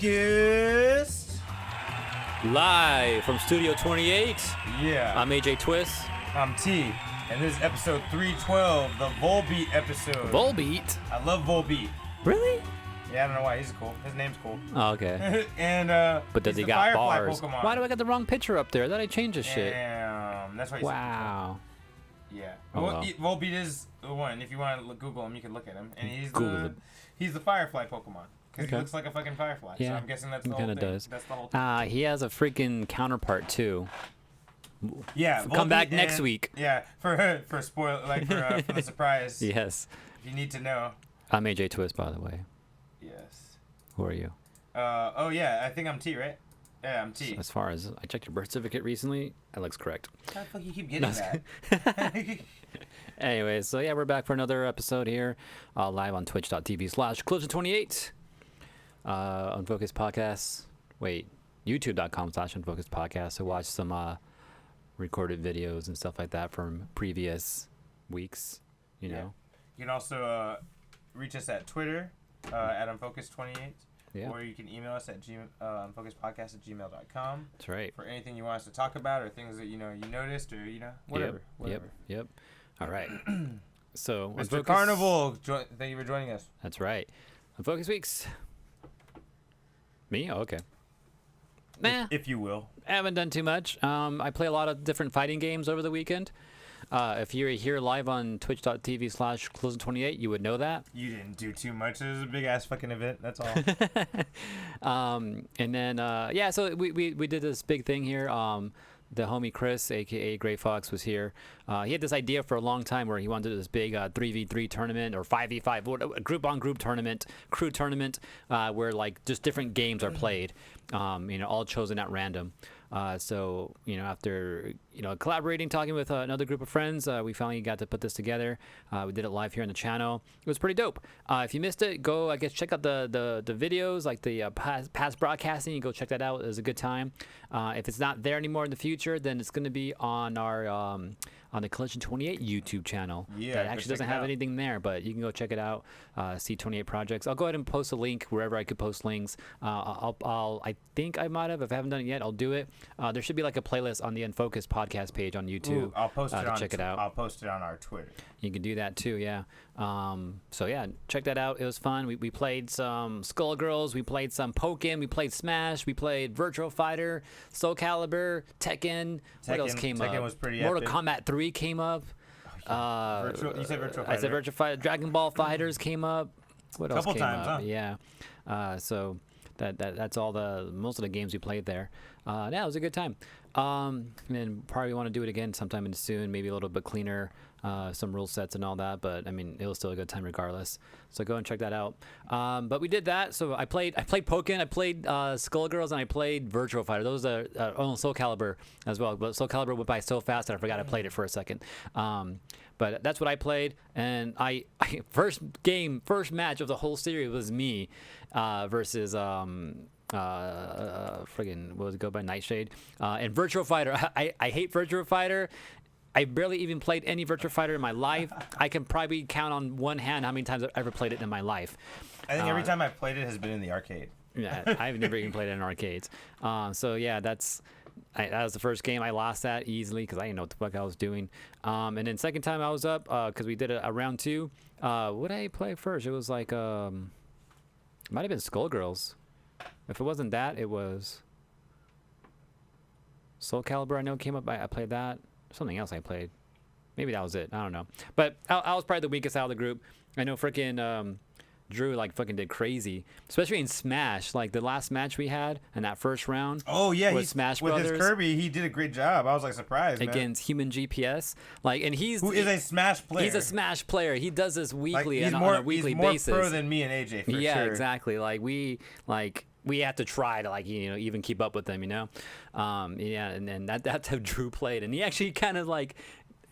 Unfocused. Live from Studio 28. Yeah. I'm AJ Twist. I'm T. And this is episode 312, the Volbeat episode. Volbeat? I love Volbeat. Really? Yeah, I don't know why. He's cool. His name's cool. Oh, okay. And But does he got Firefly bars? Pokemon. Why do I got the wrong picture up there? I thought I changed this shit. Damn. That's why he's Wow. Yeah. Oh, well, wow. Volbeat is the one. If you want to Google him, you can look at him. And he's the Firefly Pokemon. Because Okay. he looks like a fucking firefly. Yeah, So I'm guessing that's the he whole kinda thing. does. That's the whole thing. He has a freaking counterpart too. Yeah. Come back Volbeat next and- week. Yeah. For spoil, like for the surprise. Yes. If you need to know. I'm AJ Twist, by the way. Yes. Who are you? Oh yeah, I think I'm T, right? Yeah, I'm T. As far as I checked your birth certificate recently, that looks correct. How the fuck you keep getting that? Anyway, so yeah, we're back for another episode here, live on twitch.tv/collision28, Unfocused Podcast. Wait, youtube.com/Unfocused Podcast to watch some recorded videos and stuff like that from previous weeks. You know. You can also reach us at Twitter at Unfocused28. Yeah. Or you can email us at unfocusedpodcast@gmail.com. That's right. For anything you want us to talk about or things that you noticed or whatever. Yep. All right. So Mr. Unfocused- Carnival, thank you for joining us. That's right. Unfocused Weeks. Me? Oh, okay. Nah, If you will. I haven't done too much. I play a lot of different fighting games over the weekend. If you're here live on twitch.tv/collision28, you would know that. You didn't do too much. It was a big ass fucking event. That's all. And then so we did this big thing here. The homie Chris, aka Gray Fox, was here. He had this idea for a long time where he wanted to do this big 3v3 tournament or 5v5 group on group tournament, crew tournament, where like just different games are played, all chosen at random. So after collaborating, talking with another group of friends, we finally got to put this together. We did it live here on the channel. It was pretty dope. If you missed it, go check out the videos, like the past broadcasting. You go check that out. It was a good time. If it's not there anymore in the future, then it's going to be on our on the Collision 28 YouTube channel. Yeah, that go actually check doesn't it have out. anything there, but you can go check it out. See 28 projects. I'll go ahead and post a link wherever I could post links. I think I might have. If I haven't done it yet, I'll do it. There should be like a playlist on the Unfocused podcast page on YouTube. Ooh, I'll post it to on check it out. I'll post it on our Twitter. You can do that too, yeah. So yeah, check that out. It was fun. We played some Skullgirls, we played some Pokken, we played Smash, we played Virtual Fighter, Soul Calibur, Tekken. What else came up? Tekken was pretty Mortal epic. Kombat 3 came up. You said Virtual Fighter. I said Virtual Fighter. Dragon Ball Fighters came up. What else Couple came times, up? huh? Yeah. So that's all most of the games we played there. Yeah, it was a good time. And probably want to do it again sometime soon. Maybe a little bit cleaner, some rule sets and all that. But I mean, it was still a good time regardless. So go and check that out. But we did that. So I played Pokken, I played Skullgirls, and I played Virtual Fighter. Those are Soul Calibur as well. But Soul Calibur went by so fast that I forgot I played it for a second. But that's what I played, and I first match of the whole series was me versus friggin' what was it go by Nightshade and Virtual Fighter. I hate Virtual Fighter. I barely even played any Virtual Fighter in my life. I can probably count on one hand how many times I've ever played it in my life. I think every time I've played it has been in the arcade. Yeah, I've never even played it in arcades. So yeah, that was the first game. I lost that easily because I didn't know what the fuck I was doing. And then second time I was up because we did a round 2. What did I play first? It was like it might have been Skullgirls. If it wasn't that, it was Soul Calibur. I know came up. I played that. Something else I played. Maybe that was it. I don't know. But I was probably the weakest out of the group. I know freaking Drew fucking did crazy, especially in Smash. Like the last match we had in that first round. Oh yeah, with Smash with Brothers his Kirby, he did a great job. I was surprised man. against Human GPS. And who is a Smash player. He's a Smash player. He does this weekly he's on more, a weekly he's more basis. pro than me and AJ for sure. Yeah, exactly. We have to try to even keep up with them. Yeah, and that's how Drew played, and he actually kind of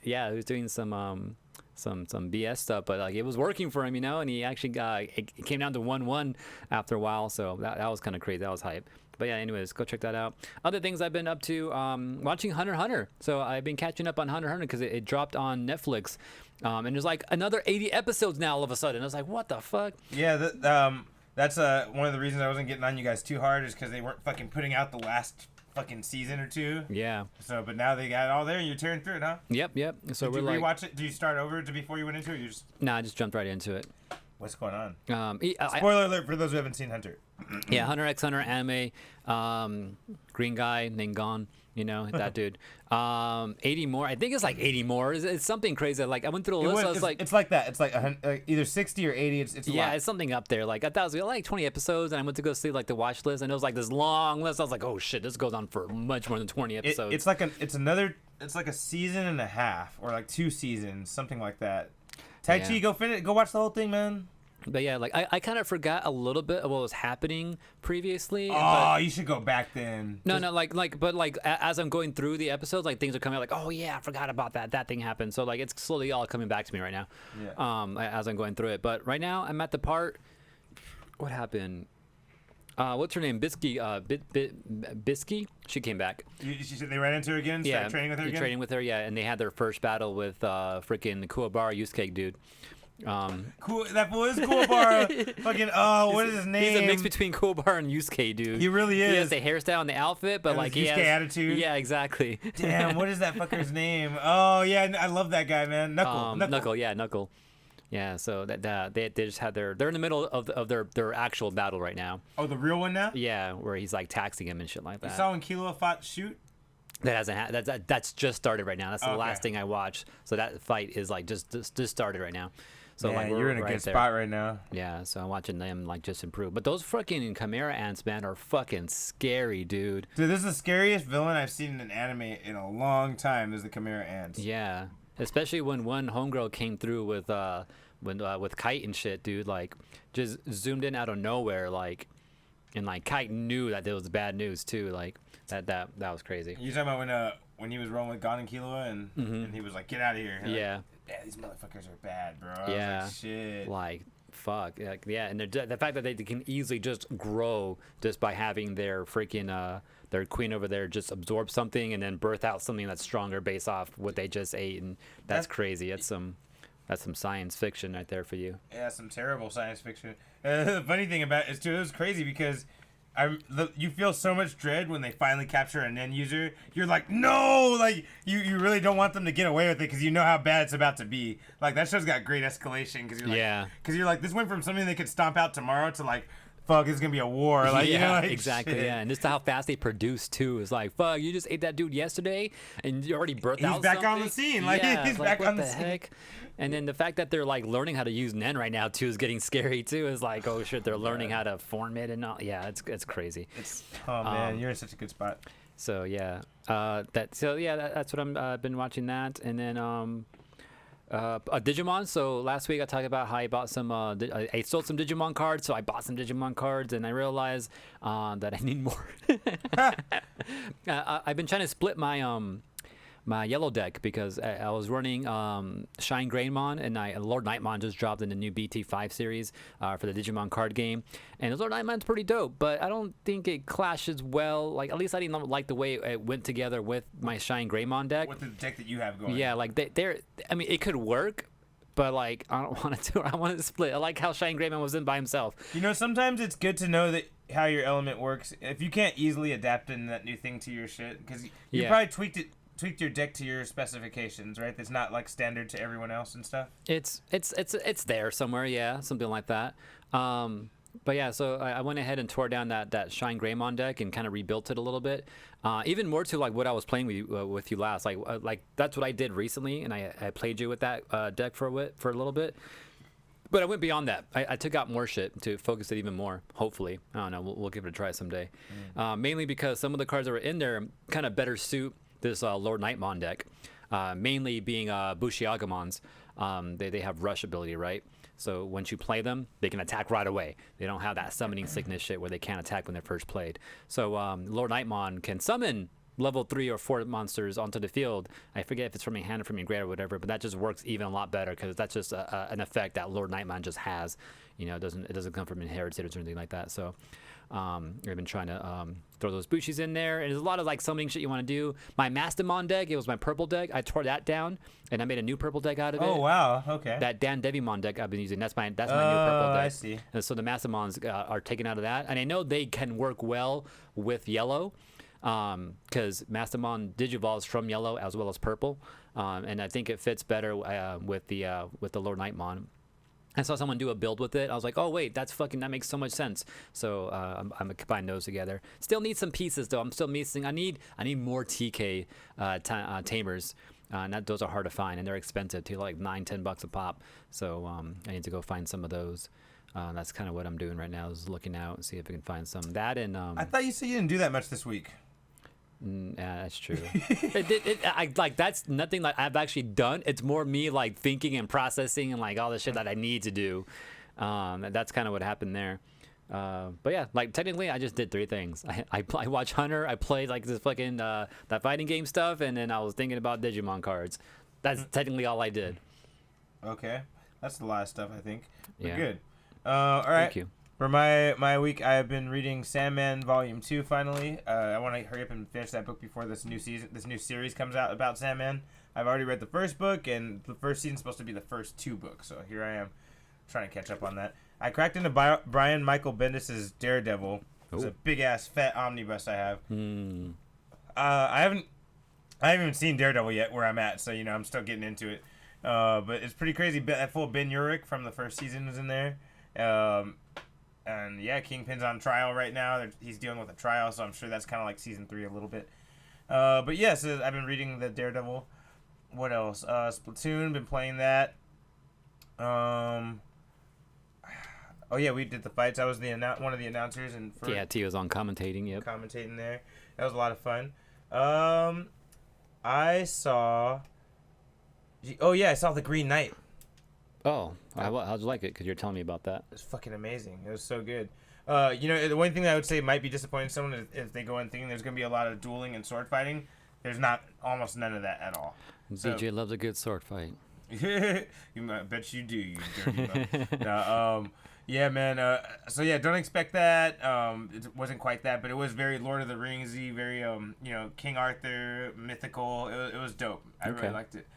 he was doing some BS stuff, but it was working for him, and he actually it came down to 1-1 after a while, so that was kind of crazy. That was hype. But yeah, anyways, go check that out. Other things I've been up to, watching Hunter x Hunter. So I've been catching up on Hunter x Hunter because it dropped on Netflix, and there's another 80 episodes now all of a sudden. I was like, what the fuck? Yeah, That's one of the reasons I wasn't getting on you guys too hard is because they weren't fucking putting out the last fucking season or two. Yeah. So, but now they got it all there, and you're tearing through it, huh? Yep. So Did we're you like, rewatch it? Did you start over before you went into it? Or you just nah, I just jumped right into it. what's going on? Spoiler alert for those who haven't seen Hunter. Yeah, Hunter x Hunter anime, green guy named Gon, you know, that dude. 80 more. I think it's like 80 more. It's something crazy. Like I went through the list. I was like, it's like that. It's like either 60 or 80. It's a yeah, lot. it's something up there. Like I thought it was like 20 episodes, and I went to go see like the watch list, and it was like this long list. I was like, oh shit, this goes on for much more than 20 episodes. It's like a season and a half, or like 2 seasons, something like that. Tai Chi, go finish. Go watch the whole thing, man. But yeah, like I kind of forgot a little bit of what was happening previously. Oh, you should go back then. No, but as I'm going through the episodes, like things are coming out like, oh yeah, I forgot about that. That thing happened. So like it's slowly all coming back to me right now. Yeah. As I'm going through it. But right now I'm at the part. What happened? What's her name? Bisky. She came back. They ran into her again. Started training with her again. Training with her, yeah. And they had their first battle with freaking Kuwabara Yusuke dude. Cool. That fool is Kuwabara. Fucking what is his name? He's a mix between Kuwabara and Yusuke, dude. He really is. He has the hairstyle and the outfit, but and like his he Yusuke has attitude. Yeah, exactly. Damn, what is that fucker's name? Oh yeah, I love that guy, man. Knuckle. Yeah, so they just had they're in the middle of their actual battle right now. Oh, the real one now? Yeah, where he's like taxing him and shit like that. You saw when Killua fought Shoot? That hasn't that's just started right now. That's the last thing I watched. So that fight is like just started right now. So man, like you're in a good spot right now. Yeah, so I'm watching them like just improve. But those fucking Chimera ants, man, are fucking scary, dude. Dude, this is the scariest villain I've seen in an anime in a long time. Is the Chimera ants. Yeah, especially when one homegirl came through with Kite and shit, dude. Like just zoomed in out of nowhere, like, and like Kite knew that there was bad news too. Like that was crazy. You talking about when he was rolling with Gon and Killua and he was like, "Get out of here." Yeah. Yeah, these motherfuckers are bad, bro. Yeah. Like, shit. Like, fuck. Like, yeah, and the fact that they can easily just grow just by having their freaking their queen over there just absorb something and then birth out something that's stronger based off what they just ate, and that's crazy. That's some science fiction right there for you. Yeah, some terrible science fiction. The funny thing about it is too, it was crazy because you feel so much dread when they finally capture an end user. You're like, no, like you really don't want them to get away with it because you know how bad it's about to be. Like that show's got great escalation because you're like, this went from something they could stomp out tomorrow to like, fuck, it's gonna be a war. Like, you know, like, exactly. shit. Yeah, and just how fast they produce too. It's like, fuck, you just ate that dude yesterday, and you already birthed out. He's back something. on the scene. Like he's back on the scene. Heck? And then the fact that they're like learning how to use Nen right now too is getting scary too. Is like, oh shit, they're learning how to form it and all. Yeah, it's crazy. Oh man, you're in such a good spot. So yeah, that's what I'm been watching that, and then Digimon. So last week I talked about how I bought some I stole some Digimon cards, so I bought some Digimon cards, and I realized that I need more. I've been trying to split my yellow deck because I was running Shine Greymon, and Lord Nightmon just dropped in the new BT5 series for the Digimon card game, and Lord Nightmon's pretty dope, but I don't think it clashes well. Like, at least I didn't like the way it went together with my Shine Greymon deck. With the deck that you have going. Yeah, like they're I mean, it could work, but like I don't want to do it. I want to split. I like how Shine Greymon was in by himself. You know, sometimes it's good to know that how your element works. If you can't easily adapt in that new thing to your shit, because you probably tweaked your deck to your specifications, right? That's not like standard to everyone else and stuff. It's there somewhere, yeah, something like that. But yeah, so I went ahead and tore down that Shine Greymon deck and kind of rebuilt it a little bit, even more to like what I was playing with you last. Like that's what I did recently, and I played you with that deck for a little bit. But I went beyond that. I took out more shit to focus it even more. Hopefully, I don't know. We'll give it a try someday. Mainly because some of the cards that were in there kind of better suit this Lord Nightmon deck. Mainly being Bushiagamons. They have rush ability, right? So once you play them, they can attack right away. They don't have that summoning sickness shit where they can't attack when they're first played. So Lord Nightmon can summon level 3 or 4 monsters onto the field. I forget if it's from your hand or from your grade or whatever, but that just works even a lot better because that's just an effect that Lord Nightmare just has. It doesn't come from inherited or anything like that. So I've been trying to throw those Bushis in there, and there's a lot of like summoning shit you want to do. My Mastamon deck, it was my purple deck. I tore that down, and I made a new purple deck out of it. Oh wow, okay. That Dan Devimon deck I've been using. That's my new purple deck. I see. And so the Mastamons are taken out of that, and I know they can work well with yellow, because Mastamon Digivolves from yellow as well as purple, and I think it fits better with the Lord Nightmon. I saw someone do a build with it. I was like, oh wait, that makes so much sense. So I'm gonna combine those together. Still need some pieces though. I'm still missing. I need more TK tamers. And those are hard to find, and they're expensive too, like $9-10 a pop. So I need to go find some of those. That's kind of what I'm doing right now, is looking out and see if I can find some. That and I thought you said you didn't do that much this week. Yeah, that's true. That's nothing like I've actually done. It's more me like thinking and processing and like all the shit that I need to do. And that's kind of what happened there. But yeah, like technically I just did 3 things. I watched Hunter. I played like this fucking that fighting game stuff, and then I was thinking about Digimon cards. That's technically all I did. Okay, that's a lot of stuff I think. But Yeah. Good. All right. Thank you. For my week, I have been reading Sandman Volume 2 finally. I want to hurry up and finish that book before this new series comes out about Sandman. I've already read the first book, and the first season's supposed to be the first 2 books, so here I am trying to catch up on that. I cracked into Brian Michael Bendis' Daredevil. It's a big-ass fat omnibus I have. I haven't even seen Daredevil yet where I'm at, so, I'm still getting into it. But it's pretty crazy. That full Ben Urich from the first season is in there. And yeah, Kingpin's on trial right now. He's dealing with a trial, so I'm sure that's kind of like season 3 a little bit. But yes, I've been reading the Daredevil. What else? Splatoon, been playing that. Oh yeah, we did the fights. I was one of the announcers, and T was on commentating. Yep. Commentating there. That was a lot of fun. I saw. Oh yeah, I saw The Green Knight. Oh, how'd you like it? Because you're telling me about that. It was fucking amazing. It was so good. The one thing that I would say might be disappointing to someone is if they go in thinking there's going to be a lot of dueling and sword fighting. There's almost none of that at all. DJ loves a good sword fight. I bet you do, you dirty mouth. Yeah, man. So yeah, don't expect that. It wasn't quite that, but it was very Lord of the Ringsy, very King Arthur, mythical. It was dope. I really liked it.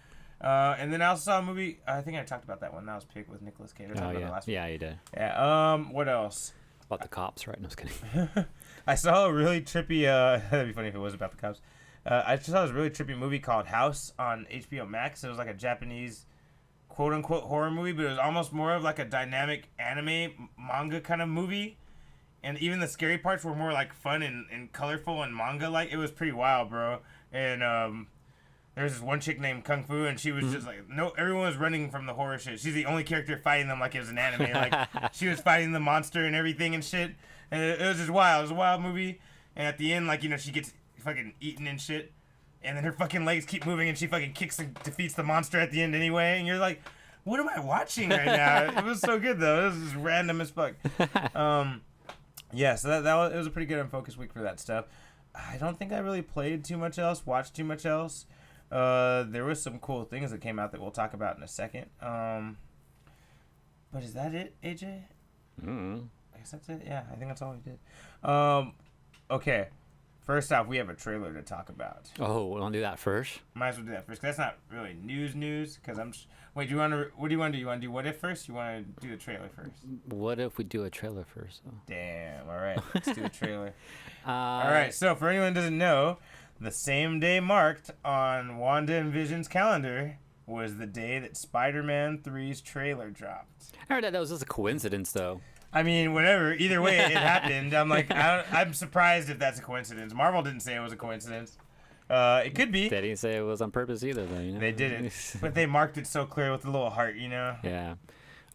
And then I also saw a movie. I think I talked about that one. That was Pig with Nicolas Cage. Oh yeah, yeah, you did. Yeah. What else? About the cops, right? No, I was kidding. I saw a really trippy. That'd be funny if it was about the cops. I just saw this really trippy movie called House on HBO Max. It was like a Japanese, quote unquote, horror movie, but it was almost more of like a dynamic anime manga kind of movie. And even the scary parts were more like fun and colorful and manga like. It was pretty wild, bro. And there's this one chick named Kung Fu, and she was just like, no, everyone was running from the horror shit. She's the only character fighting them like it was an anime. Like, she was fighting the monster and everything and shit. And it was just wild. It was a wild movie. And at the end, like, she gets fucking eaten and shit. And then her fucking legs keep moving, and she fucking kicks and defeats the monster at the end anyway. And you're like, what am I watching right now? It was so good, though. It was just random as fuck. Yeah, so it was a pretty good Unfocused week for that stuff. I don't think I really played too much else, watched too much else. There was some cool things that came out that we'll talk about in a second. But is that it, AJ? I guess that's it. Yeah, I think that's all we did. Okay. First off, we have a trailer to talk about. Oh, we want to do that first? Might as well do that first, 'cause that's not really news. Because wait, what do you want to do? You want to do what if first? You want to do the trailer first? What if we do a trailer first? Oh. Damn. All right, let's do the trailer. All right. So for anyone who doesn't know, the same day marked on Wanda and Vision's calendar was the day that Spider-Man 3's trailer dropped. I heard that was just a coincidence, though. I mean, whatever. Either way, it happened. I'm like, I'm surprised if that's a coincidence. Marvel didn't say it was a coincidence. It could be. They didn't say it was on purpose either, though. They didn't. But they marked it so clear with a little heart, Yeah.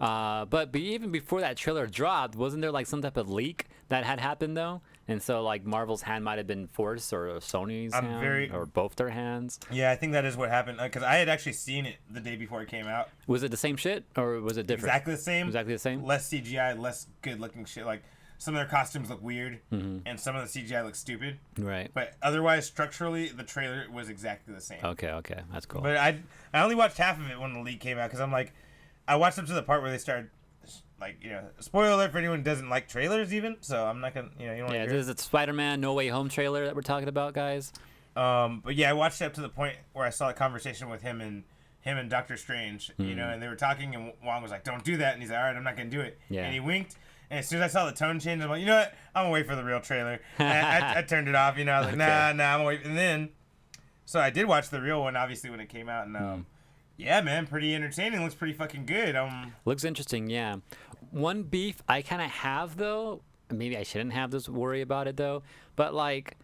But even before that trailer dropped, wasn't there like some type of leak that had happened, though? And so, like, Marvel's hand might have been forced, or Sony's hand, or both their hands. Yeah, I think that is what happened. Because I had actually seen it the day before it came out. Was it the same shit, or was it different? Exactly the same. Exactly the same? Less CGI, less good-looking shit. Like, some of their costumes look weird, and some of the CGI looks stupid. Right. But otherwise, structurally, the trailer was exactly the same. Okay, that's cool. But I only watched half of it when the leak came out because I'm like, I watched up to the part where they started, like, spoiler alert for anyone who doesn't like trailers even. So I'm not gonna, you don't. Yeah, this is the Spider-Man No Way Home trailer that we're talking about, guys. But yeah, I watched it up to the point where I saw a conversation with him and Doctor Strange, and they were talking, and Wong was like, "Don't do that," and he's like, "All right, I'm not gonna do it." Yeah. And he winked. And as soon as I saw the tone change, I'm like, you know what? I'm gonna wait for the real trailer. And I turned it off. I was like, nah, I'm gonna wait. And then, so I did watch the real one, obviously, when it came out. And yeah, man, pretty entertaining. Looks pretty fucking good. Looks interesting, yeah. One beef I kind of have, though, maybe I shouldn't have this worry about it, though, but like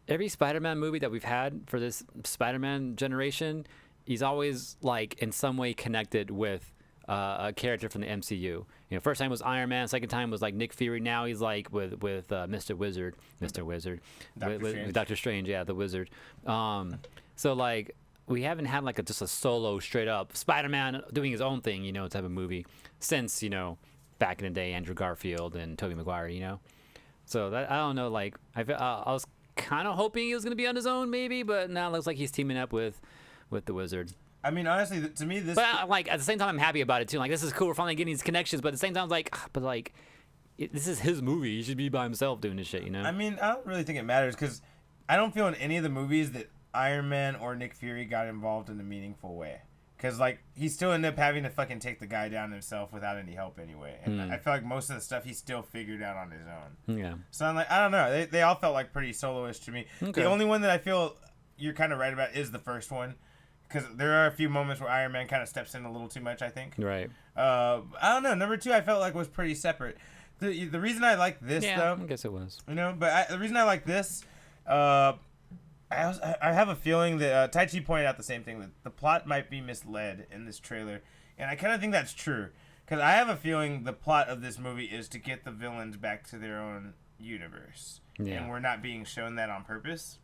every Spider-Man movie that we've had for this Spider-Man generation, he's always like in some way connected with a character from the MCU. First time was Iron Man. Second time was like Nick Fury. Now he's like with Mr. Wizard, with Doctor Strange. Yeah, the Wizard. So like we haven't had like just a solo straight up Spider-Man doing his own thing, type of movie since back in the day Andrew Garfield and Tobey Maguire. So that I don't know. Like I was kind of hoping he was gonna be on his own maybe, but now it looks like he's teaming up with the Wizard. I mean, honestly, to me, this. But like at the same time, I'm happy about it too. Like this is cool. We're finally getting these connections. But at the same time, it's like, this is his movie. He should be by himself doing this shit. I mean, I don't really think it matters because I don't feel in any of the movies that Iron Man or Nick Fury got involved in a meaningful way. Because like he still ended up having to fucking take the guy down himself without any help anyway. And I feel like most of the stuff he still figured out on his own. Yeah. So I'm like, I don't know. They all felt like pretty soloish to me. Okay. The only one that I feel you're kind of right about is the first one. Because there are a few moments where Iron Man kind of steps in a little too much, I think. Right. I don't know. Number 2, I felt like was pretty separate. The reason I like this, though. I guess it was. But the reason I like this, I have a feeling that Tai Chi pointed out the same thing, that the plot might be misled in this trailer. And I kind of think that's true. Because I have a feeling the plot of this movie is to get the villains back to their own universe. Yeah. And we're not being shown that on purpose.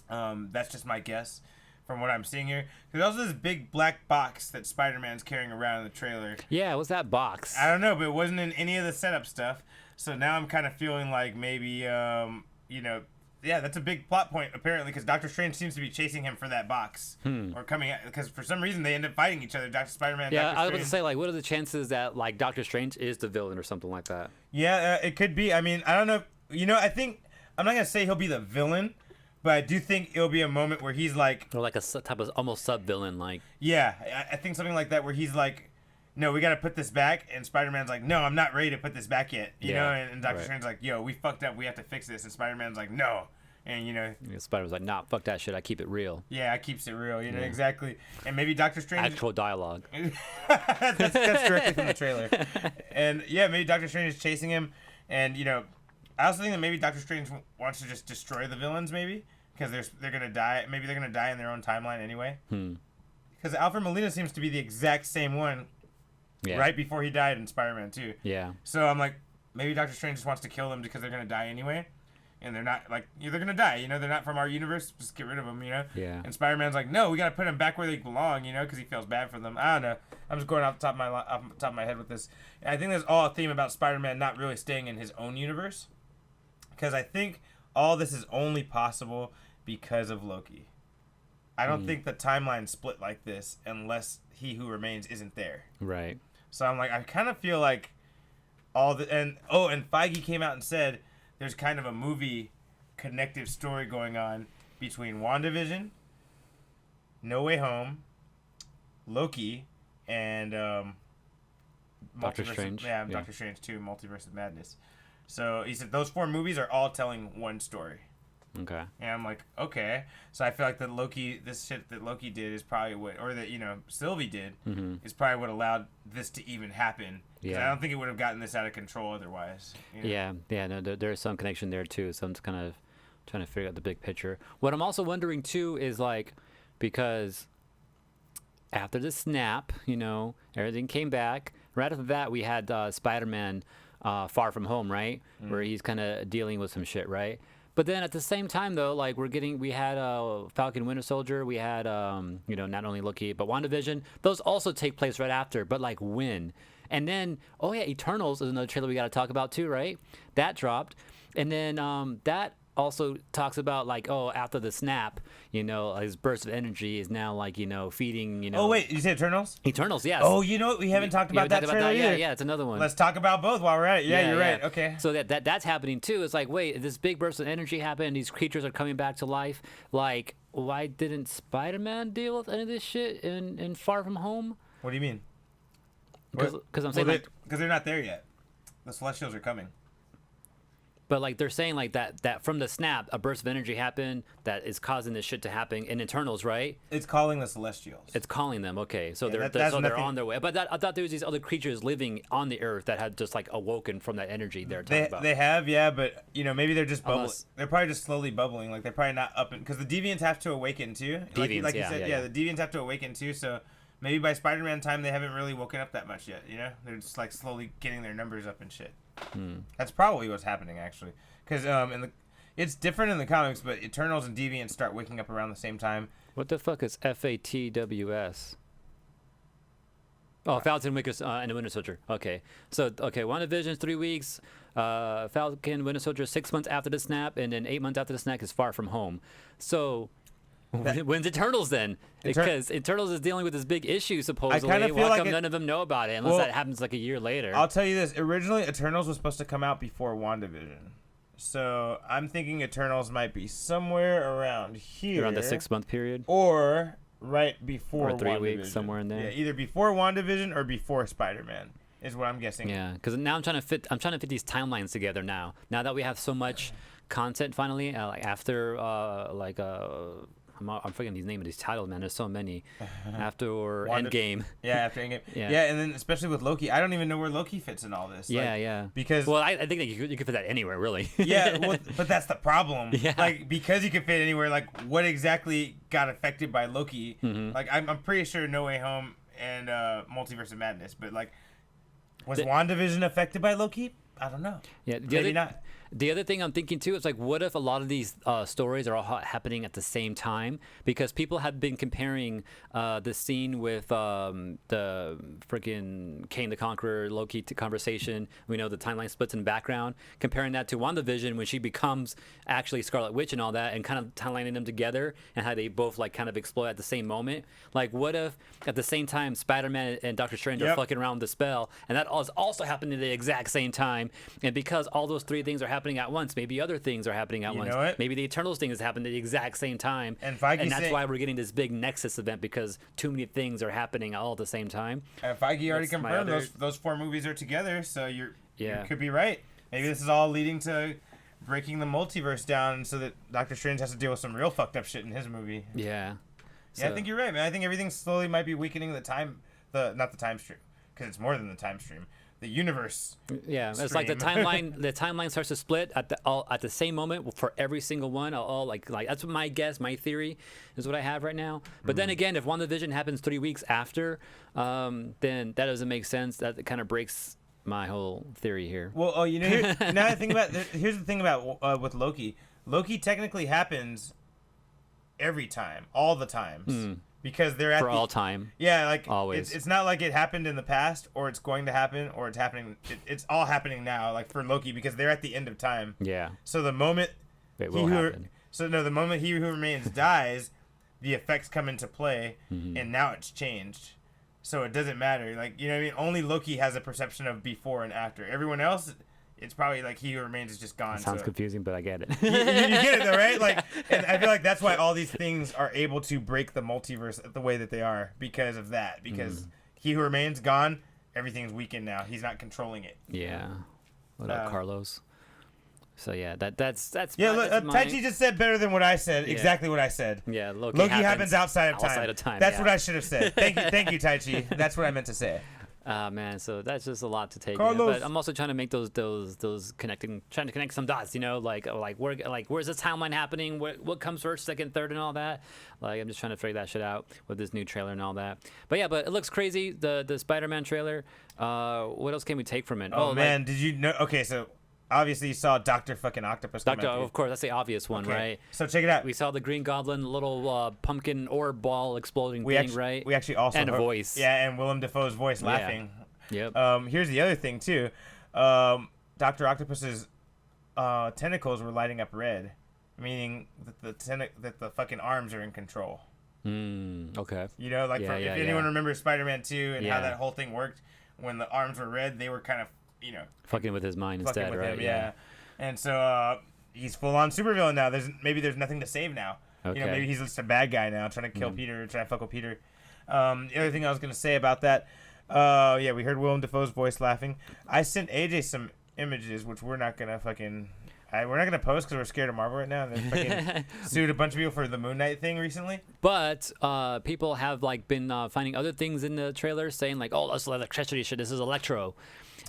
That's just my guess. From what I'm seeing here. There's also this big black box that Spider-Man's carrying around in the trailer. Yeah, what's that box? I don't know, but it wasn't in any of the setup stuff. So now I'm kind of feeling like maybe, yeah, that's a big plot point, apparently, because Doctor Strange seems to be chasing him for that box. Or coming at, because for some reason they end up fighting each other, Dr. Spider-Man and Doctor Strange. Yeah, I was about to say, like, what are the chances that, like, Doctor Strange is the villain or something like that? Yeah, it could be. I mean, I don't know. I think, I'm not going to say he'll be the villain, but I do think it'll be a moment where he's like... Or like a type of almost sub-villain, like... Yeah, I think something like that where he's like, no, we got to put this back. And Spider-Man's like, no, I'm not ready to put this back yet. You know? And Doctor Strange's like, yo, we fucked up. We have to fix this. And Spider-Man's like, no. And, Spider-Man's like, nah, fuck that shit. I keep it real. Yeah, I keeps it real. Exactly. And maybe Doctor Strange... Actual dialogue. that's directly from the trailer. And, yeah, maybe Doctor Strange is chasing him. And, I also think that maybe Doctor Strange wants to just destroy the villains, maybe, because they're gonna die. Maybe they're gonna die in their own timeline anyway. Because Alfred Molina seems to be the exact same one, right before he died in Spider-Man 2. Yeah. So I'm like, maybe Doctor Strange just wants to kill them because they're gonna die anyway, and they're not like they're gonna die. They're not from our universe. Just get rid of them. Yeah. And Spider-Man's like, no, we gotta put them back where they belong. Because he feels bad for them. I don't know. I'm just going off the top of my head with this. And I think there's all a theme about Spider-Man not really staying in his own universe. Because I think all this is only possible because of Loki. I don't think the timeline split like this unless He Who Remains isn't there. Right. So I'm like, I kind of feel like and Feige came out and said there's kind of a movie connective story going on between WandaVision, No Way Home, Loki, and Doctor Strange. Yeah, Doctor Strange 2, Multiverse of Madness. So he said those 4 movies are all telling one story. Okay. And I'm like, okay. So I feel like this shit that Loki did is probably what, or that, Sylvie did, is probably what allowed this to even happen. Yeah. I don't think it would have gotten this out of control otherwise. Yeah. No, there's some connection there too. So I'm just kind of trying to figure out the big picture. What I'm also wondering too is like, because after the snap, everything came back. Right after that, we had Spider-Man Far From Home, right? Where he's kind of dealing with some shit, right? But then at the same time, though, like we had Falcon Winter Soldier, we had, not only Loki, but WandaVision. Those also take place right after, but like when? And then, oh yeah, Eternals is another trailer we got to talk about too, right? That dropped, and then that also talks about like, oh, after the snap, you know, his burst of energy is now like, you know, feeding, you know. Oh wait, you said Eternals? Eternals, yes. Oh, you know what? We haven't talked about that trailer either. Yeah, it's another one. Let's talk about both while we're at it. Yeah, you're right. Okay. So that's happening too. It's like, wait, this big burst of energy happened. These creatures are coming back to life. Like, why didn't Spider-Man deal with any of this shit in Far From Home? What do you mean? Because I'm saying because they're not there yet. The Celestials are coming. But like they're saying like that from the snap, a burst of energy happened that is causing this shit to happen in Eternals, right? It's calling the Celestials. It's calling them. Okay, so Yeah, they're on their way. But I thought there was these other creatures living on the Earth that had just like awoken from that energy they're talking about. They have, yeah, but you know maybe they're just bubbling. They're probably just slowly bubbling. Like they're probably not up because the Deviants have to awaken too. Like you said, the Deviants have to awaken too. So maybe by Spider-Man time they haven't really woken up that much yet. You know, they're just like slowly getting their numbers up and shit. That's probably what's happening actually. Because it's different in the comics, but Eternals and Deviants start waking up around the same time. What the fuck is FATWS? Oh, Falcon, and the Winter Soldier. Okay, so WandaVision's 3 weeks. Falcon, Winter Soldier 6 months after the snap, and then 8 months after the snap is Far From Home. So when's Eternals then? Because Eternals is dealing with this big issue supposedly. Why come none of them know about it unless that happens like a year later? I'll tell you this: originally Eternals was supposed to come out before WandaVision. So I'm thinking Eternals might be somewhere around here. Around the 6 month period? Or right before or 3 weeks, somewhere in there. Yeah, either before WandaVision or before Spider-Man is what I'm guessing. Yeah, because now I'm trying to fit these timelines together now. Now that we have so much content finally, like after I'm forgetting these names of these titles, man. There's so many. After Endgame. Yeah, after Endgame. Yeah, and then especially with Loki, I don't even know where Loki fits in all this. Yeah. Because I think that you could fit that anywhere, really. Yeah, but that's the problem. Yeah. Like because you could fit anywhere, like what exactly got affected by Loki? Mm-hmm. Like I'm pretty sure No Way Home and Multiverse of Madness, but like was WandaVision affected by Loki? I don't know. Yeah, maybe not. The other thing I'm thinking too is like, what if a lot of these stories are all happening at the same time? Because people have been comparing the scene with the freaking Kang the Conqueror Loki conversation. We know the timeline splits in the background. Comparing that to WandaVision when she becomes actually Scarlet Witch and all that, and kind of timelining them together and how they both like kind of explode at the same moment. Like, what if at the same time Spider-Man and Doctor Strange are fucking around with the spell, and that is also happening at the exact same time? And because all those three things are happening at once, maybe other things are happening at once. Maybe the Eternals thing is happening at the exact same time, and that's why we're getting this big Nexus event, because too many things are happening all at the same time. And Feige already confirmed those 4 movies are together, so you could be right. Maybe this is all leading to breaking the multiverse down so that Doctor Strange has to deal with some real fucked up shit in his movie. Yeah. I think you're right, man. I think everything slowly might be weakening not the time stream, because it's more than the time stream. The universe. Yeah, it's like the timeline. The timeline starts to split at the same moment for every single one. Like that's what my guess, my theory, is what I have right now. But then again, if WandaVision happens 3 weeks after, then that doesn't make sense. That kind of breaks my whole theory here. Well, now I think about here's the thing about with Loki. Loki technically happens every time, all the times. Because they're at all time. Yeah, like always. It's not like it happened in the past, or it's going to happen, or it's happening. It's all happening now, like for Loki, because they're at the end of time. Yeah. So the moment it will happen. The moment He Who Remains dies, the effects come into play, and now it's changed. So it doesn't matter. Like, you know what I mean? Only Loki has a perception of before and after. Everyone else, it's probably like He Who Remains is just gone. It sounds confusing, but I get it. you get it though, right? Like, and I feel like that's why all these things are able to break the multiverse the way that they are, because of that. Because He Who Remains gone, everything's weakened now. He's not controlling it. Yeah. What up, Carlos? So yeah, that's yeah. Taichi just said better than what I said. Yeah. Exactly what I said. Yeah, Loki happens outside of time. That's what I should have said. Thank you, Taichi. That's what I meant to say. Man, so that's just a lot to take in. Carlos. But I'm also trying to make those trying to connect some dots, where's this timeline happening? What comes first, second, third, and all that? Like, I'm just trying to figure that shit out with this new trailer and all that. But it looks crazy. The Spider-Man trailer. What else can we take from it? Oh man, did you know? Okay, so obviously you saw Dr. fucking Octopus. Of course, that's the obvious one, right? So check it out. We saw the Green Goblin, little pumpkin orb ball exploding thing, right? We actually also and a voice. Yeah, and Willem Dafoe's voice laughing. Yep. Here's the other thing too. Dr. Octopus's tentacles were lighting up red, meaning that the fucking arms are in control. Okay. You know, like if anyone remembers Spider-Man 2 and how Yeah. that whole thing worked, when the arms were red, they were kind of, you know, Fucking with his mind fucking instead, with right? him, yeah. And so he's full on supervillain now. There's nothing to save now. Okay. You know, maybe he's just a bad guy now, trying to kill Peter, trying to fuck with Peter. The other thing I was gonna say about that, we heard Willem Dafoe's voice laughing. I sent AJ some images, which we're not gonna fucking. We're not gonna post because we're scared of Marvel right now. And they fucking sued a bunch of people for the Moon Knight thing recently. But people have like been finding other things in the trailer, saying like, "Oh, this is electricity shit. This is Electro,"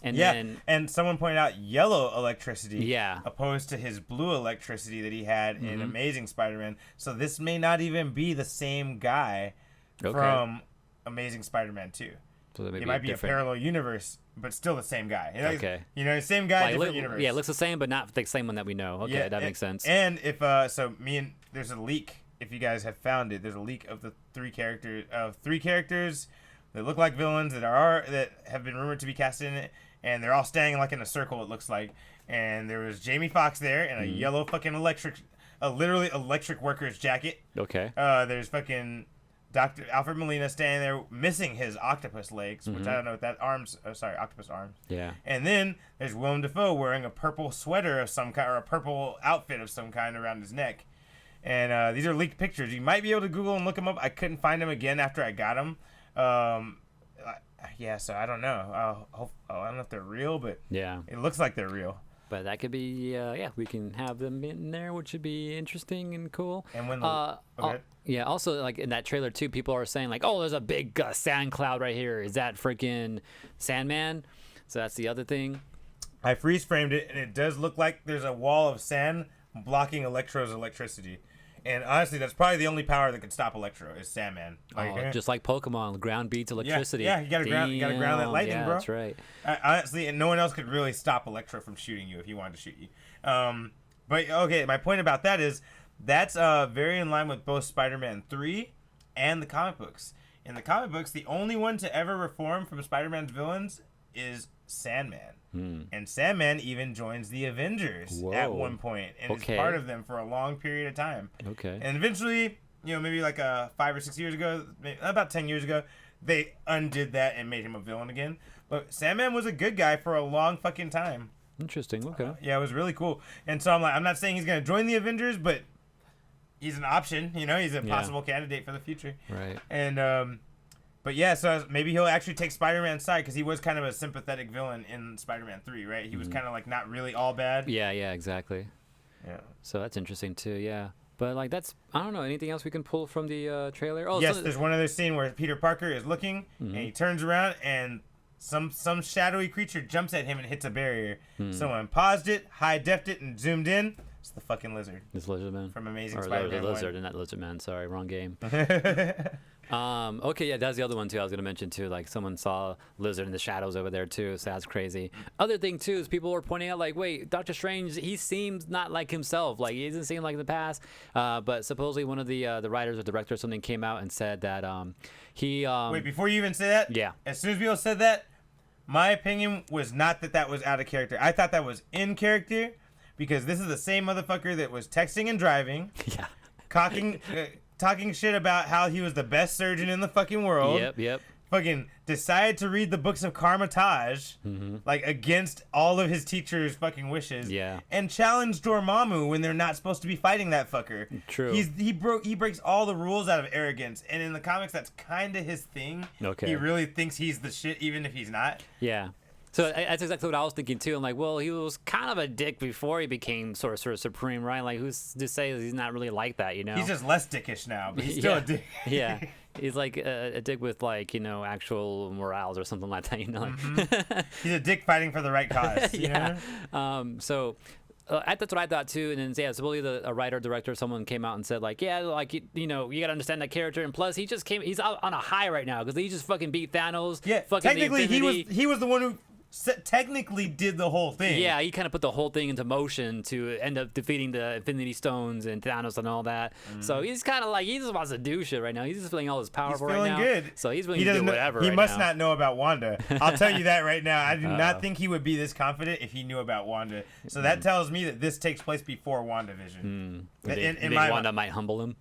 and then and someone pointed out yellow electricity, Yeah. opposed to his blue electricity that he had in Amazing Spider-Man. So this may not even be the same guy from Amazing Spider-Man 2. so It might be a parallel universe, but still the same guy. You know, Okay. You know, same guy, Like, different universe. Yeah, it looks the same, but not the same one that we know. Okay, that makes sense. And if there's a leak. If you guys have found it, there's a leak of the three characters that look like villains that have been rumored to be cast in it, and they're all standing like in a circle. It looks like, and there was Jamie Foxx there in a yellow fucking literally electric worker's jacket. Okay. There's fucking Dr. Alfred Molina standing there missing his octopus legs, which I don't know what that octopus arms. Yeah. And then there's Willem Dafoe wearing a purple sweater of some kind, or a purple outfit of some kind around his neck. And these are leaked pictures. You might be able to Google and look them up. I couldn't find them again after I got them. So I don't know. I don't know if they're real, but Yeah. it looks like they're real. But that could be, we can have them in there, which would be interesting and cool. And when Yeah, also, like, in that trailer, too, people are saying, like, oh, there's a big sand cloud right here. Is that freaking Sandman? So that's the other thing. I freeze framed it, and it does look like there's a wall of sand blocking Electro's electricity. And honestly, that's probably the only power that could stop Electro is Sandman. Just like Pokemon, the ground beats electricity. Yeah, you gotta ground that lightning, yeah, bro. That's right. Honestly, and no one else could really stop Electro from shooting you if he wanted to shoot you. But okay, my point about that is that's very in line with both Spider-Man 3 and the comic books. In the comic books, the only one to ever reform from Spider-Man's villains is Sandman. And Sandman even joins the Avengers at one point and is part of them for a long period of time. Okay. And eventually, maybe like 5 or 6 years ago, about 10 years ago, they undid that and made him a villain again. But Sandman was a good guy for a long fucking time. Interesting. Okay. Yeah, it was really cool. And so I'm not saying he's going to join the Avengers, but he's an option. He's a possible candidate for the future. Right. And but yeah, so maybe he'll actually take Spider-Man's side because he was kind of a sympathetic villain in Spider-Man 3, right? He was kind of like not really all bad. Yeah, exactly. Yeah. So that's interesting too, yeah. But like I don't know, anything else we can pull from the trailer? Oh, yes, there's one other scene where Peter Parker is looking and he turns around and some shadowy creature jumps at him and hits a barrier. Someone paused it, high-defed it, and zoomed in. It's the fucking lizard. It's Lizard Man. From Amazing or Spider-Man the lizard 1. and not Lizard Man. Sorry, wrong game. Okay, yeah, that's the other one too. I was gonna mention too. Like someone saw Lizard in the shadows over there too, so that's crazy. Other thing too is people were pointing out like, wait, Doctor Strange, he seems not like himself. Like he doesn't seem like in the past. But supposedly one of the writers or director or something came out and said that he. Wait, before you even say that. Yeah. As soon as people said that, my opinion was not that was out of character. I thought that was in character because this is the same motherfucker that was texting and driving. Yeah. Talking shit about how he was the best surgeon in the fucking world. Yep. Fucking decided to read the books of Karmatage, like against all of his teacher's fucking wishes. Yeah. And challenged Dormammu when they're not supposed to be fighting that fucker. True. He breaks all the rules out of arrogance, and in the comics that's kind of his thing. Okay. He really thinks he's the shit, even if he's not. Yeah. So that's exactly what I was thinking too. I'm like, well, he was kind of a dick before he became sort of supreme, right? Like, who's to say that he's not really like that, He's just less dickish now, but he's still a dick. Yeah, he's like a dick with like actual morals or something like that, He's a dick fighting for the right cause. Yeah. So. That's what I thought too, and then supposedly a writer, director, someone came out and said like, yeah, like you gotta understand that character, and plus he's out on a high right now because he just fucking beat Thanos. Yeah, fucking technically he was the one who technically did the whole thing. Yeah, he kind of put the whole thing into motion to end up defeating the Infinity Stones and Thanos and all that. So he's kind of like, he just wants to do shit right now. He's just feeling all his power He's right feeling now. good. So he's willing to do whatever. He right must now. not know about Wanda. I'll tell you that right now. I do not think he would be this confident if he knew about Wanda. So that tells me that this takes place before WandaVision. In my Wanda might humble him.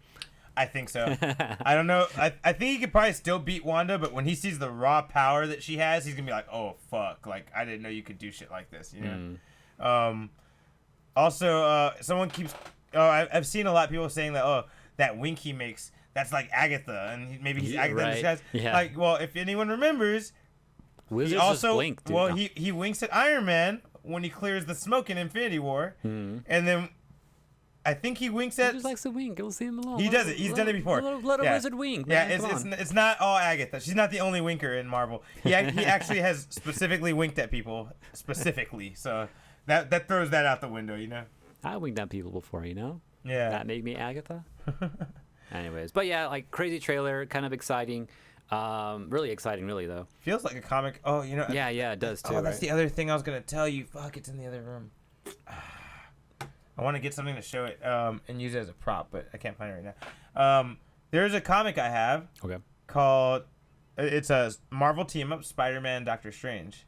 I think so. I don't know. I think he could probably still beat Wanda, but when he sees the raw power that she has, he's gonna be like, "Oh fuck! Like I didn't know you could do shit like this." You know. Also, someone keeps. I've seen a lot of people saying that. Oh, that wink he makes. That's like Agatha, and maybe he's Agatha in disguise. Yeah. Like, well, if anyone remembers, Wizards he also just blink, dude. well he winks at Iron Man when he clears the smoke in Infinity War, and then. I think he winks at. He just likes to wink. Go see him alone. He does it. He's done it before. Let a wizard wink. Yeah, Man. it's not all Agatha. She's not the only winker in Marvel. He actually has specifically winked at people specifically. So that throws that out the window, you know. I winked at people before, you know. Yeah. That made me Agatha. Anyways, but yeah, like crazy trailer, kind of exciting. Really exciting, really though. Feels like a comic. Oh, you know. Yeah, it does too. Oh, that's the other thing I was gonna tell you. Fuck, it's in the other room. I want to get something to show it and use it as a prop, but I can't find it right now. There's a comic I have called, it's a Marvel team-up, Spider-Man, Doctor Strange.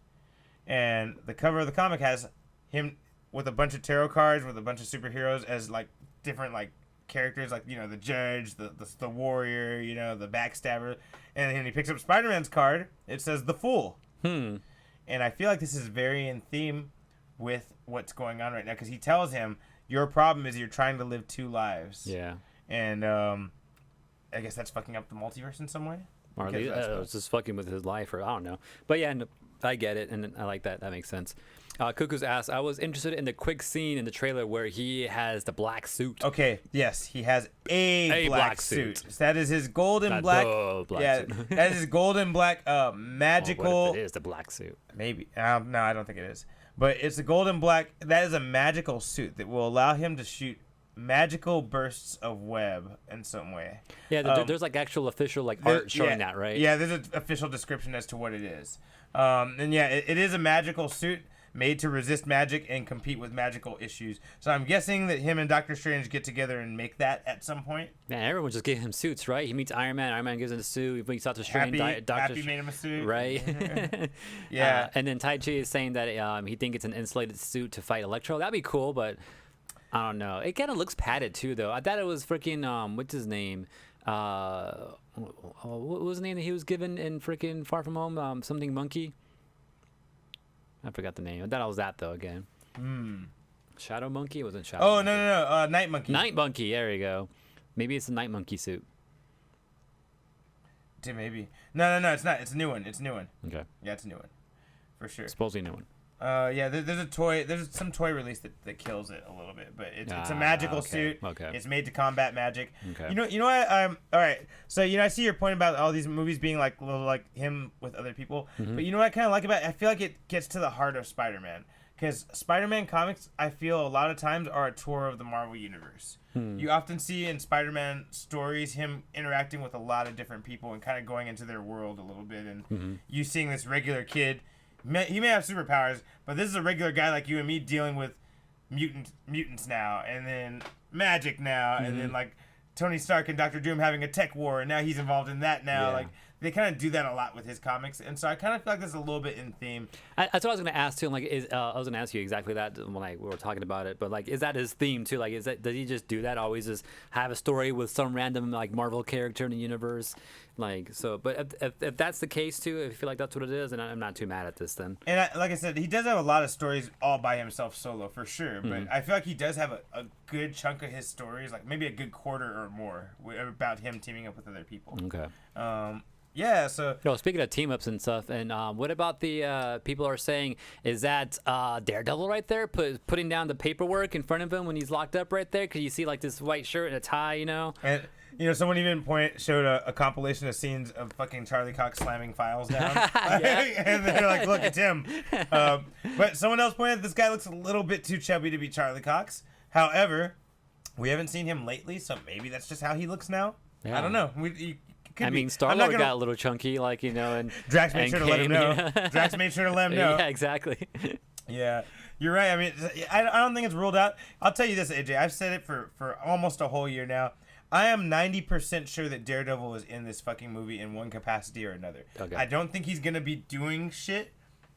And the cover of the comic has him with a bunch of tarot cards with a bunch of superheroes as, like, different, like, characters, like, you know, the Judge, the Warrior, you know, the Backstabber. And then he picks up Spider-Man's card. It says The Fool. And I feel like this is very in theme with what's going on right now because he tells him, your problem is you're trying to live two lives. Yeah. And I guess that's fucking up the multiverse in some way. Or at least, it's just fucking with his life, or I don't know. But yeah, I get it, and I like that. That makes sense. Cuckoo's asked, I was interested in the quick scene in the trailer where he has the black suit. Okay, yes, he has a black suit. That is his golden black. Suit. That is his golden black magical. Well, what if it is the black suit? Maybe. No, I don't think it is. But it's a golden black. That is a magical suit that will allow him to shoot magical bursts of web in some way. Yeah, there's like actual official like art showing that, right? Yeah, there's an official description as to what it is. And yeah, it is a magical suit made to resist magic and compete with magical issues. So I'm guessing that him and Doctor Strange get together and make that at some point. Man, everyone just gave him suits, right? He meets Iron Man. Iron Man gives him a suit. He meets Doctor Strange. Happy made him a suit. Right? Yeah. And then Tai Chi is saying that he thinks it's an insulated suit to fight Electro. That'd be cool, but I don't know. It kind of looks padded too, though. I thought it was freaking what's his name? What was the name that he was given in freaking Far From Home? Something Monkey. I forgot the name. I thought it was that though again. Shadow Monkey? It wasn't Shadow. Oh, Monkey. no. Night Monkey. Night Monkey. There you go. Maybe it's a Night Monkey suit. Maybe. No, it's not. It's a new one. Okay. Yeah, it's a new one. For sure. Supposedly a new one. Yeah, there's a toy. There's some toy release that kills it a little bit, but it's a magical suit. Okay. It's made to combat magic. Okay. You know what? All right. So I see your point about all these movies being like little like him with other people, but you know what I kind of like about it? I feel like it gets to the heart of Spider-Man because Spider-Man comics, I feel a lot of times are a tour of the Marvel universe. You often see in Spider-Man stories him interacting with a lot of different people and kind of going into their world a little bit, and you seeing this regular kid. He may have superpowers, but this is a regular guy like you and me dealing with mutants now, and then magic now, and then like Tony Stark and Doctor Doom having a tech war, and now he's involved in that now. Yeah. Like they kind of do that a lot with his comics, and so I kind of feel like this is a little bit in theme. That's what I was gonna ask too. Like, I was gonna ask you exactly that when we were talking about it. But like, is that his theme too? Like, does he just do that? Always just have a story with some random like Marvel character in the universe? Like, so, but if that's the case too, if you feel like that's what it is, and I'm not too mad at this then. And like I said, he does have a lot of stories all by himself solo for sure, but I feel like he does have a good chunk of his stories, like maybe a good quarter or more about him teaming up with other people. Okay. Yeah, so... No, speaking of team-ups and stuff, and what about the people are saying, is that Daredevil right there putting down the paperwork in front of him when he's locked up right there? Because you see, like, this white shirt and a tie, you know? And, you know, someone even showed a compilation of scenes of fucking Charlie Cox slamming files down. And they're like, look, it's him. But someone else pointed out this guy looks a little bit too chubby to be Charlie Cox. However, we haven't seen him lately, so maybe that's just how he looks now. Yeah. I don't know. Could I be. mean, I'm Star not Lord gonna- got a little chunky, like, you know, and Drax made and sure to let him Kane, know. yeah. Drax made sure to let him know. Yeah, exactly. Yeah, you're right. I mean, I don't think it's ruled out. I'll tell you this, AJ. I've said it for almost a whole year now. I am 90% sure that Daredevil is in this fucking movie in one capacity or another. Okay. I don't think he's gonna be doing shit.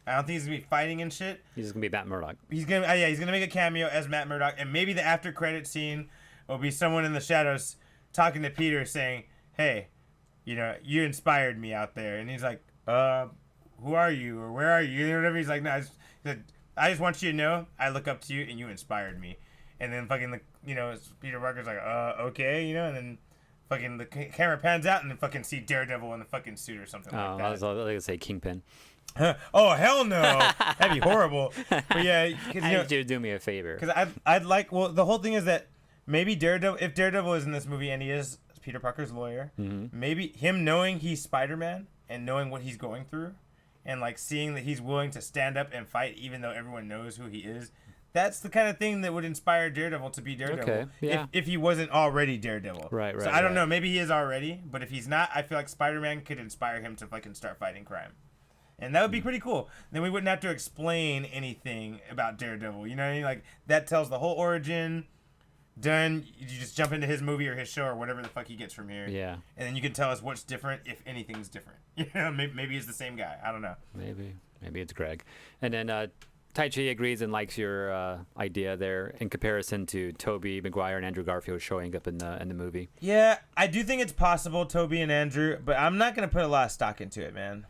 I don't think he's gonna be fighting and shit. He's just gonna be Matt Murdock. He's gonna make a cameo as Matt Murdock, and maybe the after credit scene will be someone in the shadows talking to Peter saying, "Hey, you know, you inspired me out there," and he's like, "Who are you, or where are you?" Or whatever. He's like, "No, I just want you to know I look up to you and you inspired me." And then fucking Peter Parker's like, okay, you know, and then fucking the camera pans out and then fucking see Daredevil in the fucking suit or something like that. I was gonna say Kingpin. Oh hell no, that'd be horrible. But yeah, I need you to do me a favor. because I'd like. Well, the whole thing is that maybe Daredevil, if Daredevil is in this movie and he is Peter Parker's lawyer, maybe him knowing he's Spider-Man and knowing what he's going through, and like seeing that he's willing to stand up and fight even though everyone knows who he is. That's the kind of thing that would inspire Daredevil to be Daredevil. Okay, yeah. If he wasn't already Daredevil. Right. So I don't know. Maybe he is already, but if he's not, I feel like Spider-Man could inspire him to fucking start fighting crime. And that would be pretty cool. Then we wouldn't have to explain anything about Daredevil. You know what I mean? Like, that tells the whole origin. Done. You just jump into his movie or his show or whatever the fuck he gets from here. Yeah. And then you can tell us what's different, if anything's different. You know, maybe it's the same guy. I don't know. Maybe it's Greg. And then Tai Chi agrees and likes your idea there in comparison to Tobey Maguire and Andrew Garfield showing up in the movie. Yeah, I do think it's possible, Toby and Andrew, but I'm not going to put a lot of stock into it, man.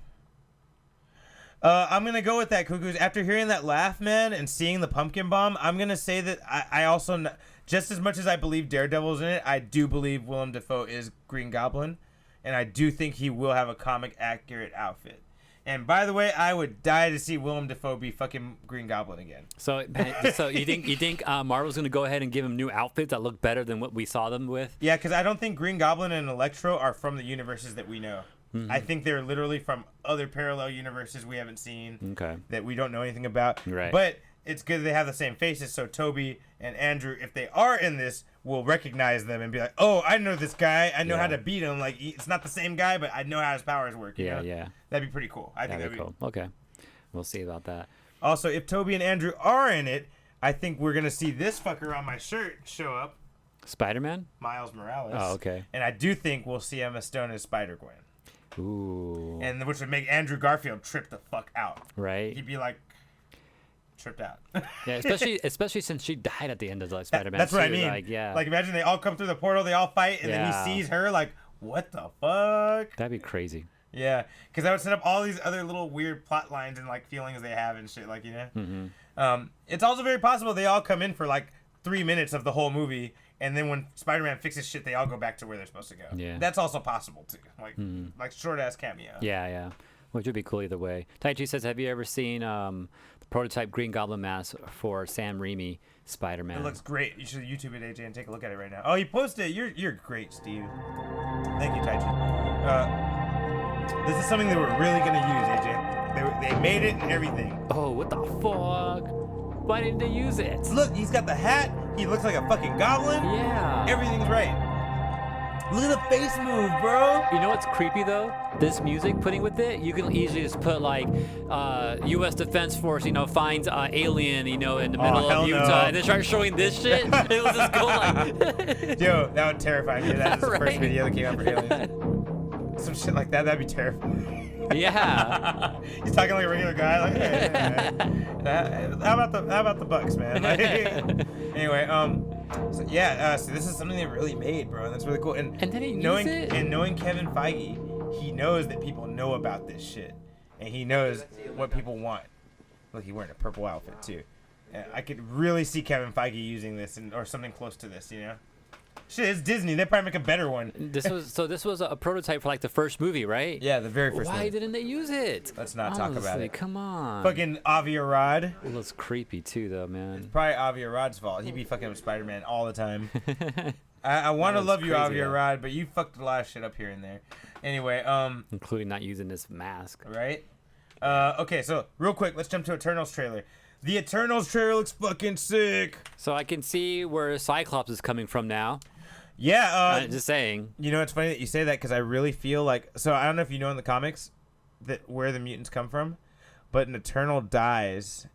I'm going to go with that, Cuckoos. After hearing that laugh, man, and seeing the pumpkin bomb, I'm going to say that I also, just as much as I believe Daredevil's in it, I do believe Willem Dafoe is Green Goblin, and I do think he will have a comic-accurate outfit. And by the way, I would die to see Willem Dafoe be fucking Green Goblin again. So you think Marvel's gonna go ahead and give him new outfits that look better than what we saw them with? Yeah, because I don't think Green Goblin and Electro are from the universes that we know. Mm-hmm. I think they're literally from other parallel universes we haven't seen. Okay. That we don't know anything about. Right. But it's good they have the same faces, so Toby and Andrew, if they are in this, will recognize them and be like, "Oh, I know this guy. I know how to beat him. Like, it's not the same guy, but I know how his powers work." You know? Yeah. That'd be pretty cool. I think that'd be cool. Okay. We'll see about that. Also, if Toby and Andrew are in it, I think we're gonna see this fucker on my shirt show up, Spider-Man? Miles Morales. Oh, okay. And I do think we'll see Emma Stone as Spider-Gwen. Ooh. And which would make Andrew Garfield trip the fuck out. Right. He'd be like tripped out. Yeah, especially since she died at the end of the Spider-Man. That's what I too. mean. Like, yeah. Like, imagine they all come through the portal, they all fight, and then he sees her. Like, what the fuck? That'd be crazy. Yeah, because that would set up all these other little weird plot lines and like feelings they have and shit. Like, you know. Mm-hmm. It's also very possible they all come in for like 3 minutes of the whole movie, and then when Spider-Man fixes shit, they all go back to where they're supposed to go. Yeah. That's also possible too. Like short ass cameo. Yeah. Which would be cool either way. Tai Chi says, have you ever seen the prototype Green Goblin mask for Sam Raimi Spider-Man? It looks great. You should YouTube it, AJ, and take a look at it right now. Oh, you posted it. You're great, Steve. Thank you, Tai Chi. This is something they were really gonna use, AJ. They made it and everything. Oh, what the fuck? Why didn't they use it? Look, he's got the hat. He looks like a fucking goblin. Yeah. Everything's right. Look at the face move, bro. You know what's creepy though? This music putting with it, you can easily just put like U.S. Defense Force, finds alien, in the middle of Utah, no. and then start showing this shit. It was just go like. Yo, that would terrify me. That is the Right? first video that came out for Alien. Some shit like that, that'd be terrifying. Yeah. He's talking like a regular guy. Like, hey. How about the Bucks, man? Like, anyway, so this is something they really made, bro. That's really cool. And then he knowing used it. and knowing Kevin Feige, he knows that people know about this shit, and he knows what people want. Look, he's wearing a purple outfit too. And I could really see Kevin Feige using this or something close to this, Shit, it's Disney. They probably make a better one. This was a prototype for like the first movie, right? Yeah, the very first. Why movie. didn't they use it? Let's not talk about Honestly, it. Come on. Fucking Avi Arad. It looks creepy too, though, man. Probably Avi Arad's fault. He'd be fucking with Spider-Man all the time. I want to was love you, crazy, Avi though. Arad, but you fucked a lot of shit up here and there. Anyway, Including not using this mask. right? Okay, so real quick, let's jump to Eternals trailer. The Eternals trailer looks fucking sick. So I can see where Cyclops is coming from now. Yeah. Just saying. You know, it's funny that you say that because I really feel like. So I don't know if you know in the comics that where the mutants come from, but an Eternal dies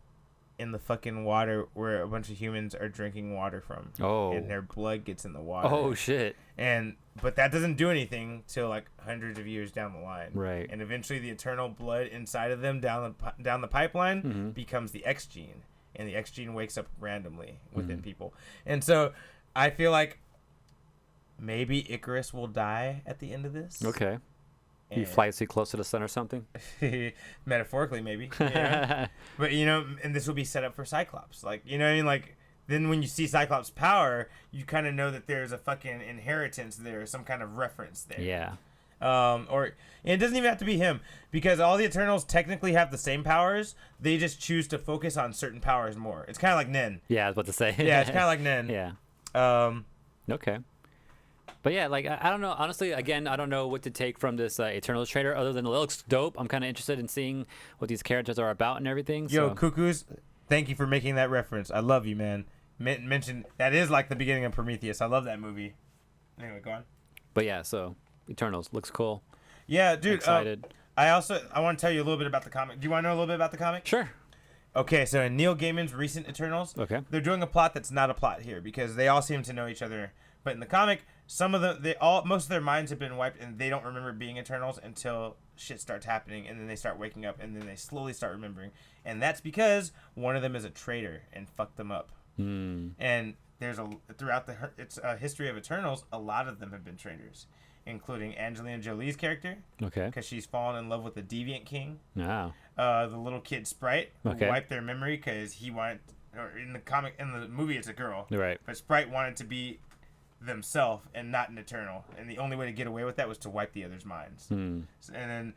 in the fucking water where a bunch of humans are drinking water from. Oh. And their blood gets in the water. Oh shit. But that doesn't do anything till like hundreds of years down the line. Right. And eventually the Eternal blood inside of them down the pipeline becomes the X gene, and the X gene wakes up randomly within people. And so I feel like maybe Icarus will die at the end of this. Okay. He flies too close to the sun or something. Metaphorically, maybe. Yeah. But and this will be set up for Cyclops. Like, you know what I mean? Like, then when you see Cyclops' power, you kind of know that there's a fucking inheritance there, some kind of reference there. Yeah. And it doesn't even have to be him, because all the Eternals technically have the same powers. They just choose to focus on certain powers more. It's kind of like Nen. Yeah, I was about to say. Yeah, it's kind of like Nen. Yeah. Okay. But yeah, like I don't know. Honestly, again, I don't know what to take from this Eternals trailer other than it looks dope. I'm kind of interested in seeing what these characters are about and everything. Yo, Cuckoos, thank you for making that reference. I love you, man. Mention that is like the beginning of Prometheus. I love that movie. Anyway, go on. But yeah, so Eternals looks cool. Yeah, dude. Excited. I want to tell you a little bit about the comic. Do you want to know a little bit about the comic? Sure. Okay, so in Neil Gaiman's recent Eternals, they're doing a plot that's not a plot here because they all seem to know each other. But in the comic, most of their minds have been wiped, and they don't remember being Eternals until shit starts happening, and then they start waking up, and then they slowly start remembering. And that's because one of them is a traitor and fucked them up. And there's throughout the history of Eternals, a lot of them have been traitors, including Angelina Jolie's character. Okay. Because she's fallen in love with the Deviant King. Wow. The little kid Sprite who wiped their memory because he wanted, or in the movie it's a girl. Right. But Sprite wanted to be themselves and not an Eternal, and the only way to get away with that was to wipe the other's minds. And then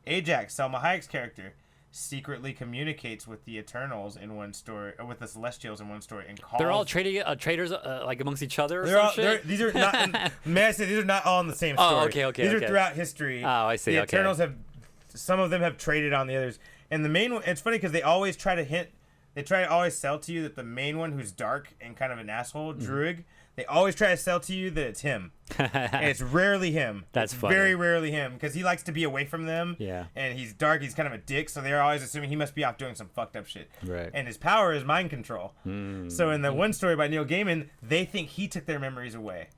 Ajax, Selma Hayek's character, secretly communicates with the Eternals in one story, or with the Celestials in one story, and calls. They're all traitors like amongst each other. Or some shit? These are not. May I say these are not all in the same story? Oh, okay. These are throughout history. Oh, I see. The Eternals some of them have traded on the others, and the main one. It's funny because they always try to hint. They try to always sell to you that the main one, who's dark and kind of an asshole, Druig, they always try to sell to you that it's him. And it's rarely him. That's it's funny. Very rarely him, because he likes to be away from them. Yeah. And he's dark, he's kind of a dick, so they're always assuming he must be off doing some fucked up shit. Right. And his power is mind control. So in the one story by Neil Gaiman, they think he took their memories away.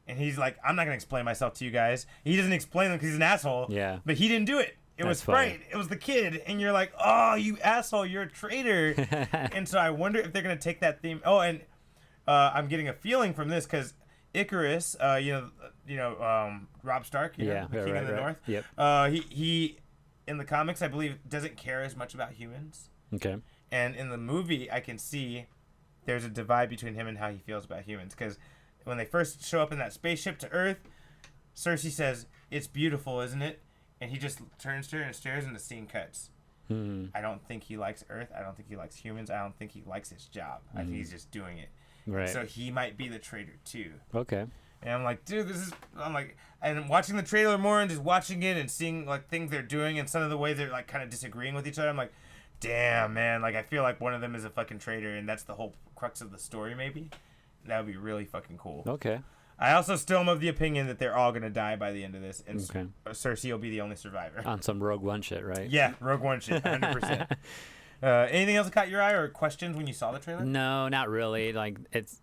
And he's like, I'm not going to explain myself to you guys. He doesn't explain them because he's an asshole. Yeah. But he didn't do it. It was Sprite. It was the kid. And you're like, oh, you asshole. You're a traitor. And so I wonder if they're going to take that theme. Oh, and I'm getting a feeling from this because Icarus, Rob Stark, the King of the North. Yep. He, in the comics, I believe, doesn't care as much about humans. Okay. And in the movie, I can see there's a divide between him and how he feels about humans. Because when they first show up in that spaceship to Earth, Cersei says, "It's beautiful, isn't it?" And he just turns to her and stares, and the scene cuts. I don't think he likes Earth. I don't think he likes humans. I don't think he likes his job. I think he's just doing it. Right. So he might be the traitor too. Okay. And I'm like, dude, and watching the trailer more and just watching it and seeing like things they're doing and some of the way they're like kind of disagreeing with each other, I'm like, damn, man, like I feel like one of them is a fucking traitor, and that's the whole crux of the story. Maybe that would be really fucking cool. Okay. I also still am of the opinion that they're all gonna die by the end of this, and Cersei will be the only survivor. On some Rogue One shit, right? Yeah, Rogue One shit, 100%. Anything else that caught your eye or questions when you saw the trailer? No, not really. Like it's.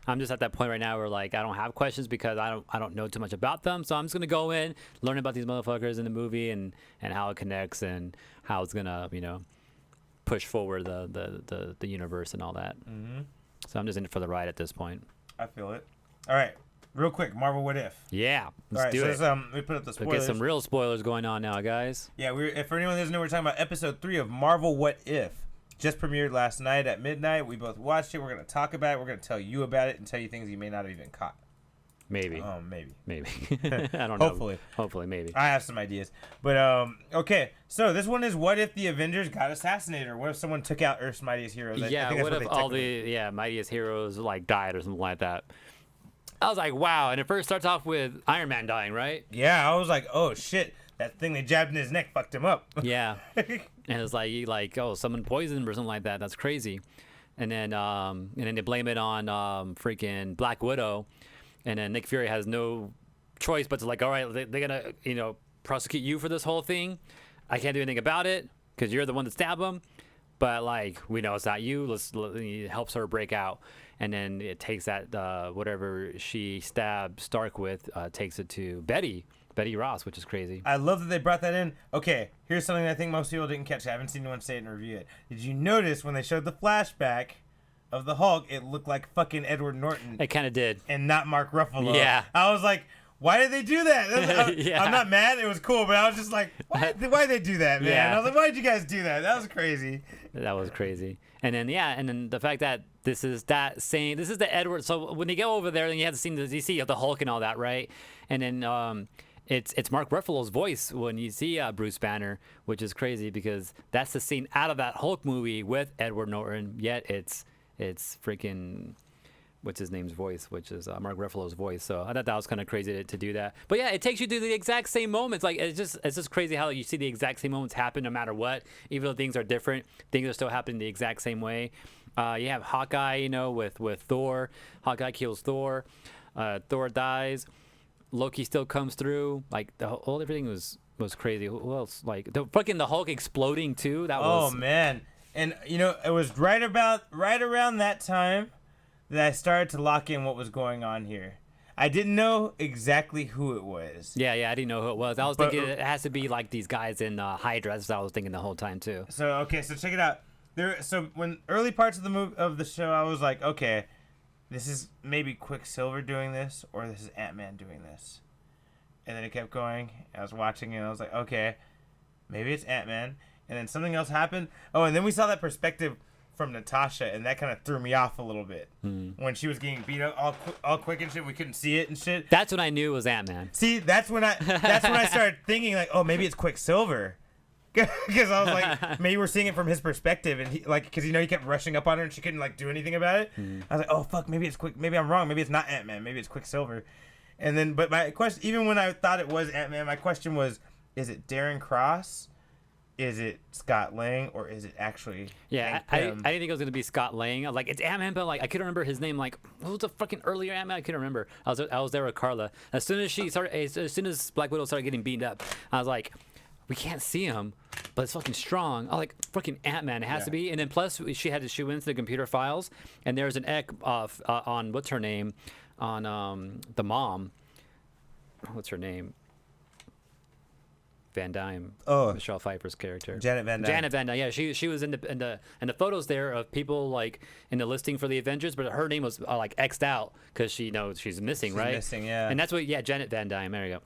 I'm just at that point right now where like I don't have questions because I don't know too much about them. So I'm just gonna go in, learn about these motherfuckers in the movie and how it connects and how it's gonna push forward the universe and all that. So I'm just in it for the ride at this point. I feel it. All right, real quick, Marvel What If? Yeah, let's do it. We put up the spoilers. Let's get some real spoilers going on now, guys. Yeah, if for anyone that doesn't know, we're talking about episode 3 of Marvel What If. Just premiered last night at midnight. We both watched it. We're going to talk about it. We're going to tell you about it and tell you things you may not have even caught. Maybe. Maybe. I don't know. Hopefully, maybe. I have some ideas. But, okay. So this one is what if the Avengers got assassinated? Or what if someone took out Earth's mightiest heroes? Yeah, what if all the mightiest heroes like died or something like that? I was like, wow. And it first starts off with Iron Man dying, right? Yeah, I was like, oh, shit. That thing they jabbed in his neck fucked him up. Yeah. And it's like, someone poisoned him or something like that. That's crazy. and then they blame it on freaking Black Widow, and then Nick Fury has no choice but to like, all right, they're gonna prosecute you for this whole thing. I can't do anything about it because you're the one that stabbed him. But like, we know it's not you. It helps her break out, and then it takes that whatever she stabbed Stark with, takes it to Betty Ross, which is crazy. I love that they brought that in. Okay, here's something I think most people didn't catch. I haven't seen anyone say it and review it. Did you notice when they showed the flashback of the Hulk, it looked like fucking Edward Norton? It kind of did, and not Mark Ruffalo. Yeah, I was like, why did they do that? Yeah. I'm not mad. It was cool, but I was just like, why did they do that, man? Yeah. I was like, why did you guys do that? That was crazy. That was crazy. And then the fact that this is the Edward. So when you go over there, then you have the scene, you see the Hulk and all that, right? And then it's Mark Ruffalo's voice when you see Bruce Banner, which is crazy because that's the scene out of that Hulk movie with Edward Norton. Yet it's freaking what's his name's voice, which is Mark Ruffalo's voice. So I thought that was kind of crazy to do that. But yeah, it takes you to the exact same moments. Like it's just crazy how you see the exact same moments happen no matter what. Even though things are different, things are still happening the exact same way. You have Hawkeye, with Thor. Hawkeye kills Thor. Thor dies. Loki still comes through. Like the whole everything was crazy. Who else? Like the Hulk exploding too. That was. Oh man, and it was right around that time that I started to lock in what was going on here. I didn't know exactly who it was. Yeah, I didn't know who it was. I was thinking it has to be like these guys in Hydra. That's what I was thinking the whole time too. So check it out. So when early parts of the show, I was like, okay, this is maybe Quicksilver doing this, or this is Ant-Man doing this. And then it kept going. I was watching it, and I was like, okay, maybe it's Ant-Man. And then something else happened. Oh, and then we saw that perspective from Natasha, and that kind of threw me off a little bit when she was getting beat up all quick and shit. We couldn't see it and shit. That's when I knew it was Ant-Man. See, that's when I started thinking like, oh, maybe it's Quicksilver, because I was like, maybe we're seeing it from his perspective, and because he kept rushing up on her and she couldn't like do anything about it. I was like, oh fuck, maybe it's maybe I'm wrong, maybe it's not Ant-Man, maybe it's Quicksilver. And then, but my question, even when I thought it was Ant-Man, my question was, is it Darren Cross? Is it Scott Lang, or is it actually? Yeah, I didn't think it was gonna be Scott Lang. I was like, it's Ant-Man, but like I couldn't remember his name. Like, what was the fucking earlier Ant-Man? I couldn't remember. I was there with Carla. As soon as Black Widow started getting beaten up, I was like, we can't see him, but it's fucking strong. I like fucking Ant-Man. It has to be. And then plus she went into the computer files, and there's an egg on what's her name, on the mom. What's her name? Van Dyne. Oh, Michelle Pfeiffer's character. Janet Van Dyne. Yeah, she was in the photos there of people like in the listing for the Avengers, but her name was like X'd out because she knows she's missing, right? Missing, yeah. And that's what, Janet Van Dyne. There you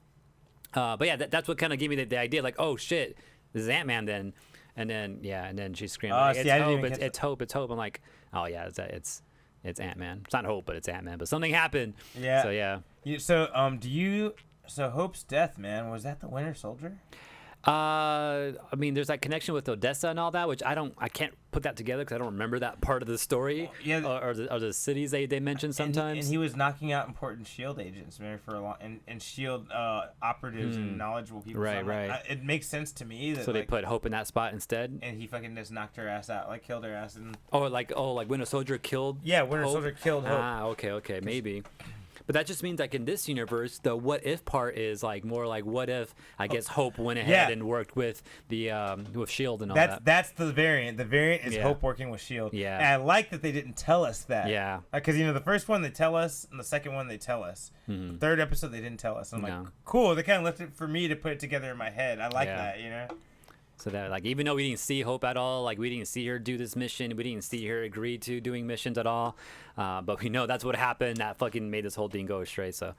go. But yeah, that's what kind of gave me the idea, like, oh shit, this is Ant-Man then, and then she's screaming, like, it's Hope. I'm like, oh yeah, it's Ant-Man. It's not Hope, but it's Ant-Man. But something happened. Yeah. So yeah. So Hope's death, man, was that the Winter Soldier? I mean, there's that connection with Odessa and all that, which I can't put that together because I don't remember that part of the story. Yeah, or the cities they mention sometimes. And he was knocking out important Shield agents, man, for a long, and Shield operatives and knowledgeable people. Right, so right. It makes sense to me that. So they put Hope in that spot instead. And he fucking just knocked her ass out, like killed her ass, and. Like Winter Soldier killed. Yeah, Winter Hope? Soldier killed Hope. Okay, maybe. But that just means like in this universe, the what if part is like more like what if I guess Hope went ahead and worked with the with Shield and all that. That's the variant. The variant is Hope working with Shield. Yeah. And I like that they didn't tell us that. Yeah. Because the first one they tell us, and the second one they tell us. Mm-hmm. Third episode they didn't tell us. I'm like, cool. They kind of left it for me to put it together in my head. I like that. So that like even though we didn't see Hope at all, like we didn't see her do this mission, we didn't see her agree to doing missions at all, but we know that's what happened. That fucking made this whole thing go astray. So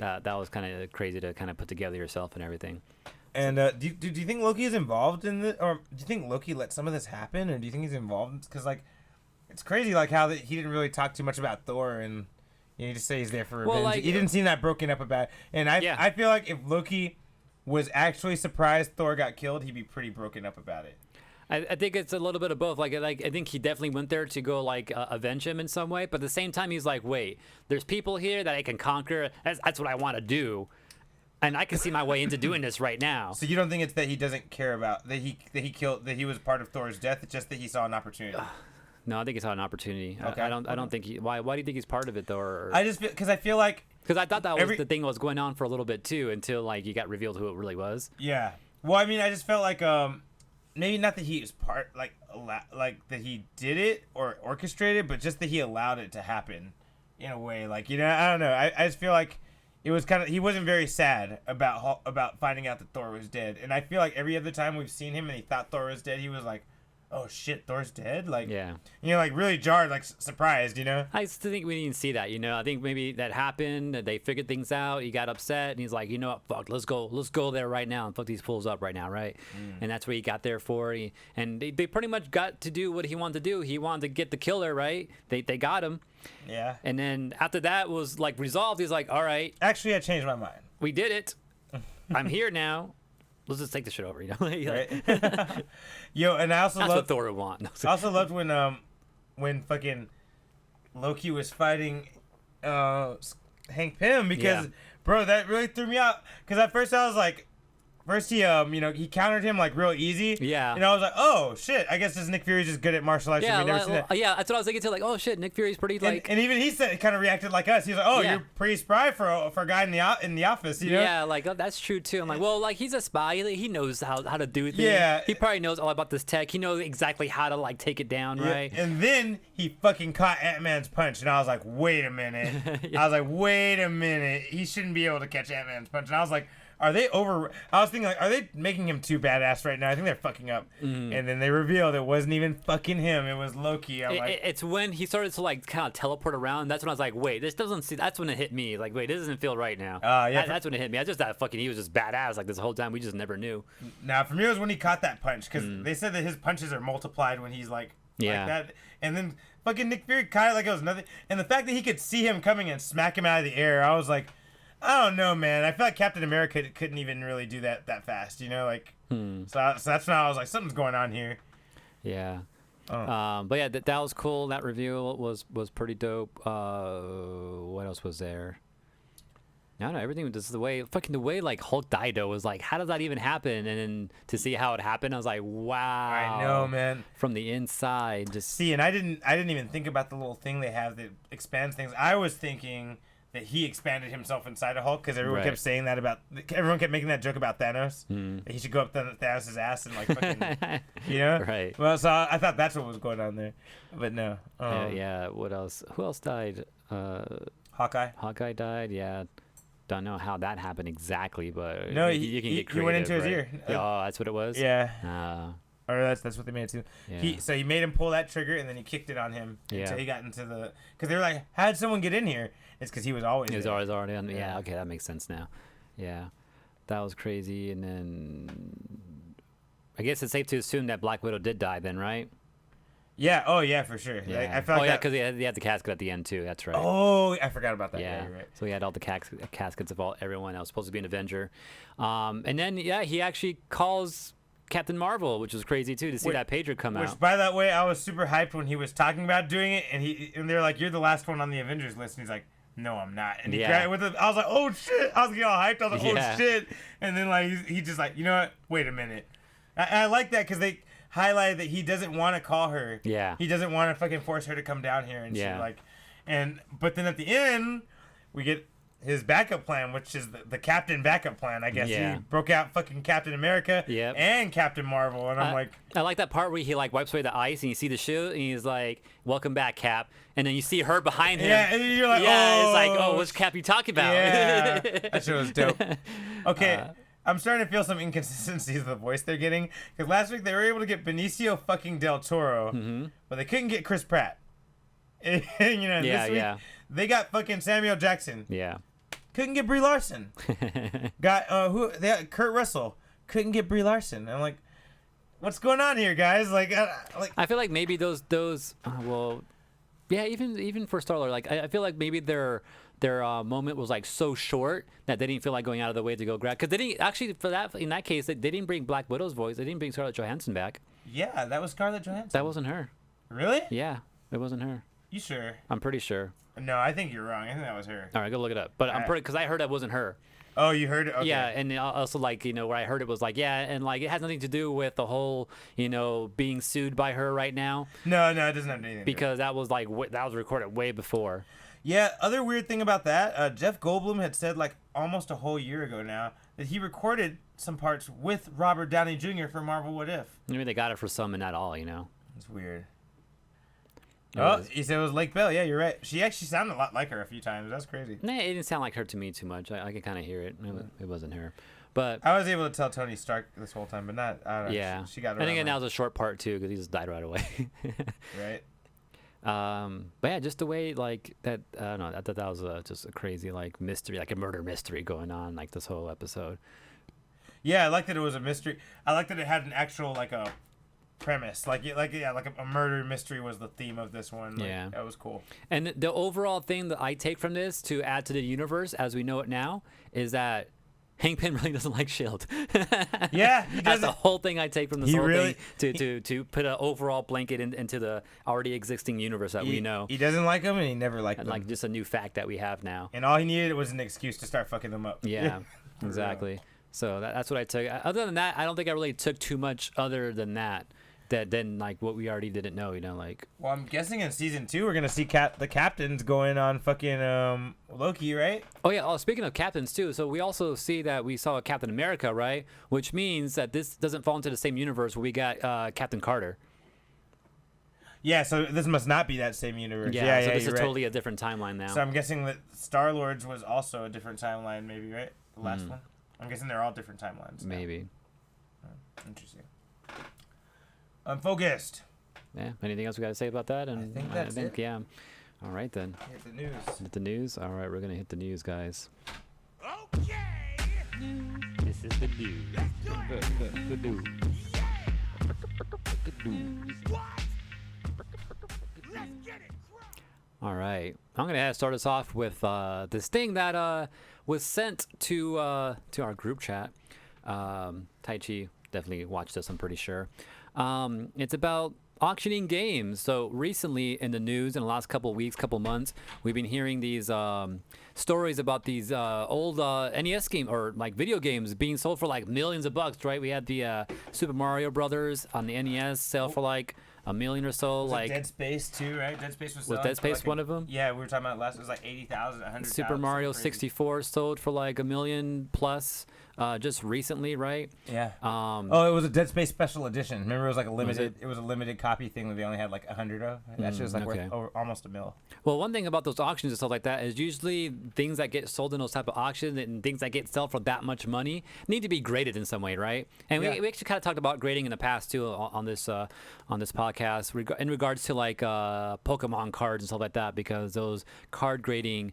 that was kind of crazy to kind of put together yourself and everything. And do you think Loki is involved in this, or do you think Loki let some of this happen, or do you think he's involved? Because like, it's crazy like how he didn't really talk too much about Thor, and you just say he's there for revenge. Well, like, he didn't seem that broken up about it. And I feel like if Loki was actually surprised Thor got killed, he'd be pretty broken up about it. I think it's a little bit of both. Like I think he definitely went there to go like avenge him in some way, but at the same time he's like, wait, there's people here that I can conquer. That's what I want to do, and I can see my way into doing this right now. So you don't think it's that he doesn't care about that he was part of Thor's death? It's just that he saw an opportunity. No, I think he saw an opportunity. Okay. I don't think he. Why do you think he's part of it though? Or, I just because I feel like because I thought that was the thing that was going on for a little bit too, until like you got revealed who it really was. yeah. Well, I mean, I just felt like maybe not that he was like that he did it or orchestrated, but just that he allowed it to happen in a way. Like, you know, I don't know. I just feel like it was kind of he wasn't very sad about finding out that Thor was dead, and I feel like every other time we've seen him and he thought Thor was dead, he was like, oh shit, Thor's dead. Like, Yeah. you know, like really jarred, like surprised, you know. I still think we didn't see that. You know, I think maybe that happened. They figured things out. He got upset, and he's like, you know what, fuck, let's go there right now and fuck these fools up right now, right? And that's what he got there for. And they pretty much got to do what he wanted to do. He wanted to get the killer, right? They got him. Yeah. And then after that was like resolved, he's like, all right, Actually, I changed my mind. we did it. I'm here now. Let's just take the shit over, you know. Right? Yo, and I also That's love what Thor would want. I also loved when fucking Loki was fighting Hank Pym because bro, that really threw me out because at first I was like he you know, he countered him like real easy. Yeah. And I was like, oh shit, I guess this Nick Fury's just good at martial arts. Yeah, and we never seen that. yeah, that's what I was thinking too. Like, oh shit, Nick Fury's pretty like. And even he said kind of reacted like us. He's like, oh, Yeah. you're pretty spry for a guy in the office, you know? Yeah, like that's true too. I'm like, well, like he's a spy. He knows how to do things. Yeah. He probably knows all about this tech. He knows exactly how to like take it down, Yeah, right? and then he fucking caught Ant-Man's punch, and I was like, wait a minute. Yeah. I was like, wait a minute. He shouldn't be able to catch Ant-Man's punch. And I was like, I was thinking, like, are they making him too badass right now? I think they're fucking up. And then they revealed it wasn't even fucking him. It was Loki. I'm like, It's when he started to like kind of teleport around. That's when I was like, wait, this doesn't see. That's when it hit me. Like, wait, this doesn't feel right now. Yeah, That's when it hit me. I just thought fucking he was just badass like this whole time. We just never knew. now for me, it was when he caught that punch, because they said that his punches are multiplied when he's like that. And then fucking Nick Fury caught it like it was nothing. And the fact that he could see him coming and smack him out of the air, I was like, I don't know, man. I feel like Captain America couldn't even really do that fast, you know? Like, so that's when I was like, something's going on here. Yeah. But yeah, that was cool. That reveal was pretty dope. What else was there? I don't know. Everything was just the way like Hulk Dido was like, how does that even happen? And then to see how it happened, I was like, wow. I know, man. From the inside, just see. And I didn't even think about the little thing they have that expands things. I was thinking that he expanded himself inside of Hulk because everyone kept saying that everyone kept making that joke about Thanos. That he should go up Thanos' ass and like fucking, you know? Right. Well, so I thought that's what was going on there, but no. yeah. What else? Who else died? Hawkeye. Hawkeye died. Yeah. Don't know how that happened exactly, but no, you can get creative. He went into his right? ear. Oh, that's what it was. Yeah. Or that's what they made it to. Yeah. So he made him pull that trigger, and then he kicked it on him until he got into the. Because they were like, "How did someone get in here?" It's because he was always. He was always already on. Yeah. Okay, that makes sense now. Yeah, that was crazy. And then I guess it's safe to assume that Black Widow did die then, right? Yeah. Oh yeah, for sure. Yeah. I felt because he had the casket at the end too. That's right. Oh, I forgot about that. Yeah. You're right. So he had all the caskets of everyone that was supposed to be an Avenger. And then he actually calls Captain Marvel, which was crazy too to see that pager come out. Which, by that way, I was super hyped when he was talking about doing it, and they're like, "You're the last one on the Avengers list," and he's like, "No, I'm not." And he grabbed it with it. I was like, "Oh shit!" I was getting all hyped. I was like, "Oh shit!" And then like he just like, you know what? Wait a minute. I like that because they highlighted that he doesn't want to call her. Yeah. He doesn't want to fucking force her to come down here and shit. Like, but then at the end, we get his backup plan, which is the Captain backup plan, I guess. Yeah. He broke out fucking Captain America and Captain Marvel, and I'm like... I like that part where he like wipes away the ice and you see the shield and he's like, "Welcome back, Cap." And then you see her behind him. Yeah, and you're like, it's like, oh, which Cap you talking about? Yeah, that shit was dope. Okay, I'm starting to feel some inconsistencies of the voice they're getting, because last week they were able to get Benicio fucking del Toro, but they couldn't get Chris Pratt. You know, this week, they got fucking Samuel Jackson. Yeah. Couldn't get Brie Larson. Got They got Kurt Russell. Couldn't get Brie Larson. I'm like, what's going on here, guys? Like I feel like maybe those even for Star-Lord, like I feel like maybe their moment was like so short that they didn't feel like going out of the way to go grab, because they didn't actually in that case they didn't bring Black Widow's voice. They didn't bring Scarlett Johansson back. Yeah, that was Scarlett Johansson. That wasn't her. Really? Yeah, it wasn't her. You sure? I'm pretty sure. No, I think you're wrong. I think that was her. All right, go look it up. But I'm pretty, because I heard that wasn't her. Oh, you heard it? Okay. Yeah, and also like where I heard it was like and like it has nothing to do with the whole being sued by her right now No, it doesn't have anything. because that was like that was recorded way before. Yeah, other weird thing about that, Jeff Goldblum had said like almost a whole year ago now that he recorded some parts with Robert Downey Jr. for Marvel What If. Maybe they got it for some and not all, It's weird. Was, he said it was Lake Bell. Yeah, you're right. She actually sounded a lot like her a few times. That's crazy. Nah, it didn't sound like her to me too much. I could kind of hear it. It wasn't her. But I was able to tell Tony Stark this whole time, but not. I don't know. yeah, She got. I think that was a short part too because he just died right away. Right. But yeah, just the way like that. I don't know. I thought that was just a crazy like mystery, like a murder mystery going on like this whole episode. Yeah, I like that it was a mystery. I like that it had an actual like a premise, like a murder mystery was the theme of this one. Like, yeah, that was cool. And the overall thing that I take from this to add to the universe as we know it now is that Hank Pym really doesn't like Shield. Yeah, he that's doesn't. the whole thing I take from this He whole really- thing to put an overall blanket into the already existing universe that we know, He doesn't like them, and he never liked and them. like just a new fact that we have now. And all he needed was an excuse to start fucking them up. Yeah, exactly. So that's what I took. Other than that, I don't think I really took too much other than that. Than like what we already didn't know, like. Well, I'm guessing in season 2 we're gonna see the captains going on fucking Loki, right? Oh yeah. Oh, speaking of captains too, so we also see that we saw Captain America, right? Which means that this doesn't fall into the same universe where we got Captain Carter. Yeah, so this must not be that same universe. Yeah. So this is you're right. totally a different timeline now. So I'm guessing that Star-Lord's was also a different timeline, maybe, right? The last one. I'm guessing they're all different timelines. Now. Maybe. Interesting. Unfocused. Yeah. Anything else we got to say about that? And I think that's it. Yeah. All right then. Hit the news. Hit the news. All right, we're gonna hit the news, guys. Okay. This is the news. The news. What? Let's get it. All right, I'm gonna start us off with this thing that was sent to our group chat. Tai Chi definitely watched this, I'm pretty sure. It's about auctioning games. So recently in the news in the last couple weeks, couple months, we've been hearing these stories about these old NES game or like video games being sold for like millions of bucks, right? We had the Super Mario Brothers on the NES sell for like $1 million or so. Like Dead Space 2, right? Dead Space was Dead Space one of them? Yeah, we were talking about last. It was like 80,000, 100,000. Super Mario 64 sold for like $1 million plus just recently, right? Yeah. It was a Dead Space special edition. Remember, it was like a limited. It was a limited copy thing that they only had like 100 of. That shit was like okay. worth almost $1 million. Well, one thing about those auctions and stuff like that is usually things that get sold in those type of auctions and things that get sold for that much money need to be graded in some way, right? And Yeah. we actually kind of talked about grading in the past too on this podcast in regards to like Pokemon cards and stuff like that, because those card grading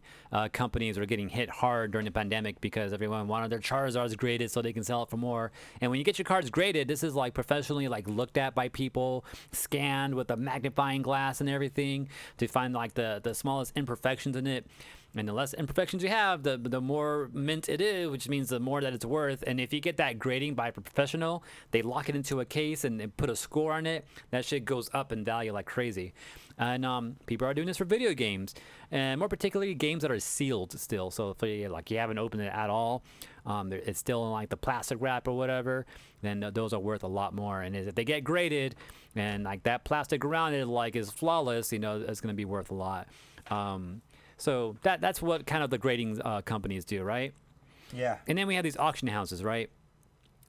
companies are getting hit hard during the pandemic because everyone wanted their Charizards graded so they can sell it for more. And when you get your cards graded, this is like professionally like looked at by people, scanned with a magnifying glass and everything to find like the smallest imperfections in it. And the less imperfections you have, the more mint it is, which means the more that it's worth. And if you get that grading by a professional, they lock it into a case and put a score on it. That shit goes up in value like crazy. And people are doing this for video games, and more particularly games that are sealed still. So if you haven't opened it at all, it's still in like the plastic wrap or whatever, then those are worth a lot more. And if they get graded and like that plastic around it like is flawless, it's going to be worth a lot. So that's what kind of the grading companies do, right? Yeah. And then we have these auction houses, right?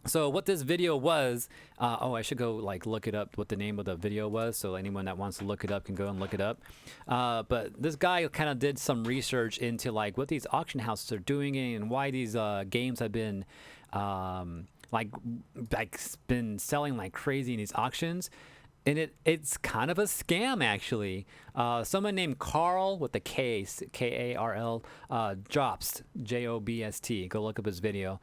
So what this video was, I should go like look it up what the name of the video was, so anyone that wants to look it up can go and look it up. But this guy kind of did some research into like what these auction houses are doing and why these games have been been selling like crazy in these auctions. And it's kind of a scam, actually. Someone named Carl with the K, K-A-R-L, Jobst, J-O-B-S-T. Go look up his video.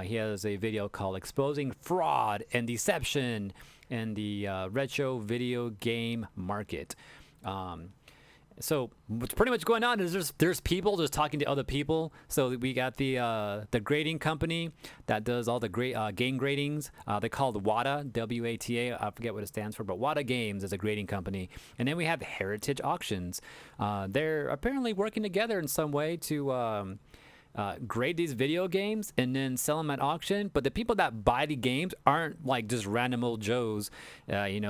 He has a video called Exposing Fraud and Deception in the Retro Video Game Market. So what's pretty much going on is there's people just talking to other people. So we got the grading company that does all the game gradings. They're called WATA, W-A-T-A. I forget what it stands for, but WATA Games is a grading company. And then we have Heritage Auctions. They're apparently working together in some way to grade these video games and then sell them at auction, but the people that buy the games aren't like just random old Joes,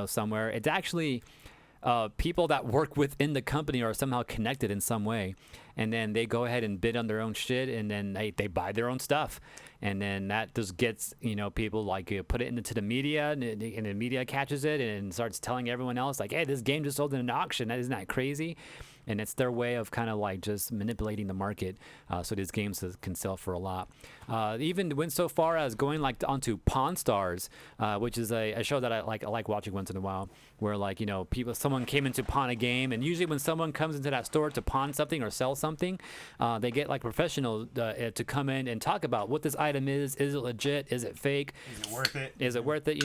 somewhere. It's actually people that work within the company are somehow connected in some way, and then they go ahead and bid on their own shit, and then they buy their own stuff, and then that just gets people like put it into the media, and the media catches it and starts telling everyone else like, hey, this game just sold in an auction. Isn't that crazy? And it's their way of kind of like just manipulating the market, so these games can sell for a lot. Even went so far as going like onto Pawn Stars, which is a show that I like watching once in a while, where like someone came in to pawn a game, and usually when someone comes into that store to pawn something or sell something, they get like professional to come in and talk about what this item is it legit, is it fake, is it worth it,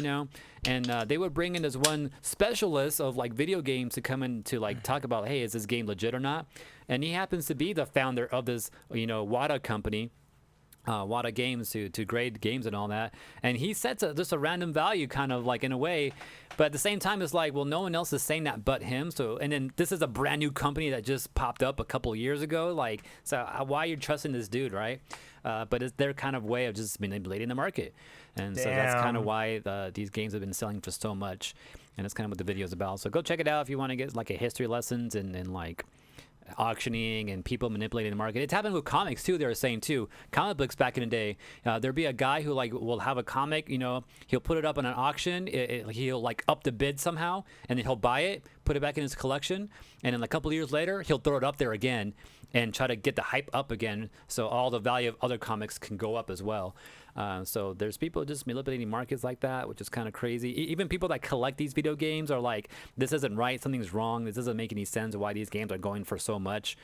and they would bring in this one specialist of like video games to come in to like talk about, hey, is this game legit or not? And he happens to be the founder of this WADA company, WADA Games, to grade games and all that, and he sets just a random value kind of like in a way, but at the same time it's like, well, no one else is saying that but him. So, and then this is a brand new company that just popped up a couple years ago, like, so why are you trusting this dude, right? But it's their kind of way of just manipulating the market, and so that's kind of why these games have been selling for so much, and that's kind of what the video is about. So go check it out if you want to get like a history lessons and like auctioning and people manipulating the market. It's happened with comics too. They were saying too, comic books back in the day, there'd be a guy who like will have a comic, he'll put it up on an auction, he'll like up the bid somehow, and then he'll buy it, put it back in his collection, and then a couple of years later he'll throw it up there again and try to get the hype up again, so all the value of other comics can go up as well. So there's people just manipulating markets like that, which is kind of crazy. Even people that collect these video games are like, this isn't right, something's wrong, this doesn't make any sense why these games are going for so much.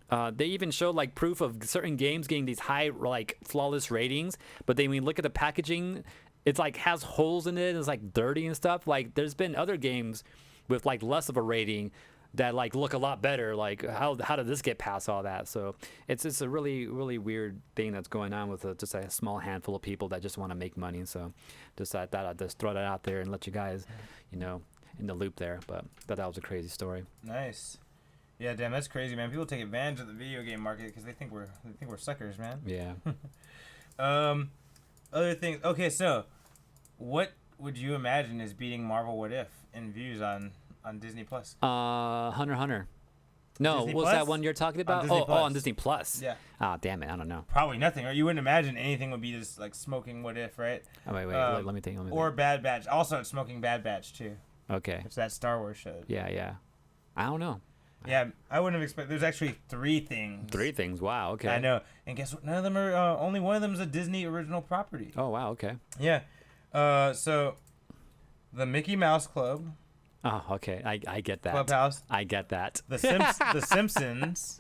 They even showed like proof of certain games getting these high like flawless ratings, but then when you look at the packaging, it's like has holes in it, it's like dirty and stuff. Like there's been other games with like less of a rating that like look a lot better. Like how did this get past all that? So it's a really, really weird thing that's going on with just a small handful of people that just want to make money. So just I thought I'd just throw that out there and let you guys in the loop there. But that was a crazy story. Nice. Yeah, damn, that's crazy, man. People take advantage of the video game market because they think we're suckers, man. Yeah. Other things. Okay, so what would you imagine is beating Marvel What If in views on Disney Plus? Hunter x Hunter. No, Disney what was Plus? that one you're talking about? Disney Plus. On Disney Plus. Yeah. Ah, damn it, I don't know. Probably nothing, right? You wouldn't imagine anything would be this like smoking What If, right? Oh, wait, let me think. Or Bad Batch. Also, it's smoking Bad Batch too. Okay. It's that Star Wars show. Yeah. I don't know. Yeah, I wouldn't have expected. There's actually 3 things. 3 things. Wow. Okay. I know. And guess what? None of them are. Only one of them is a Disney original property. Oh wow. Okay. Yeah. So, the Mickey Mouse Club. Oh, okay. I get that. Clubhouse. I get that. The Simpsons.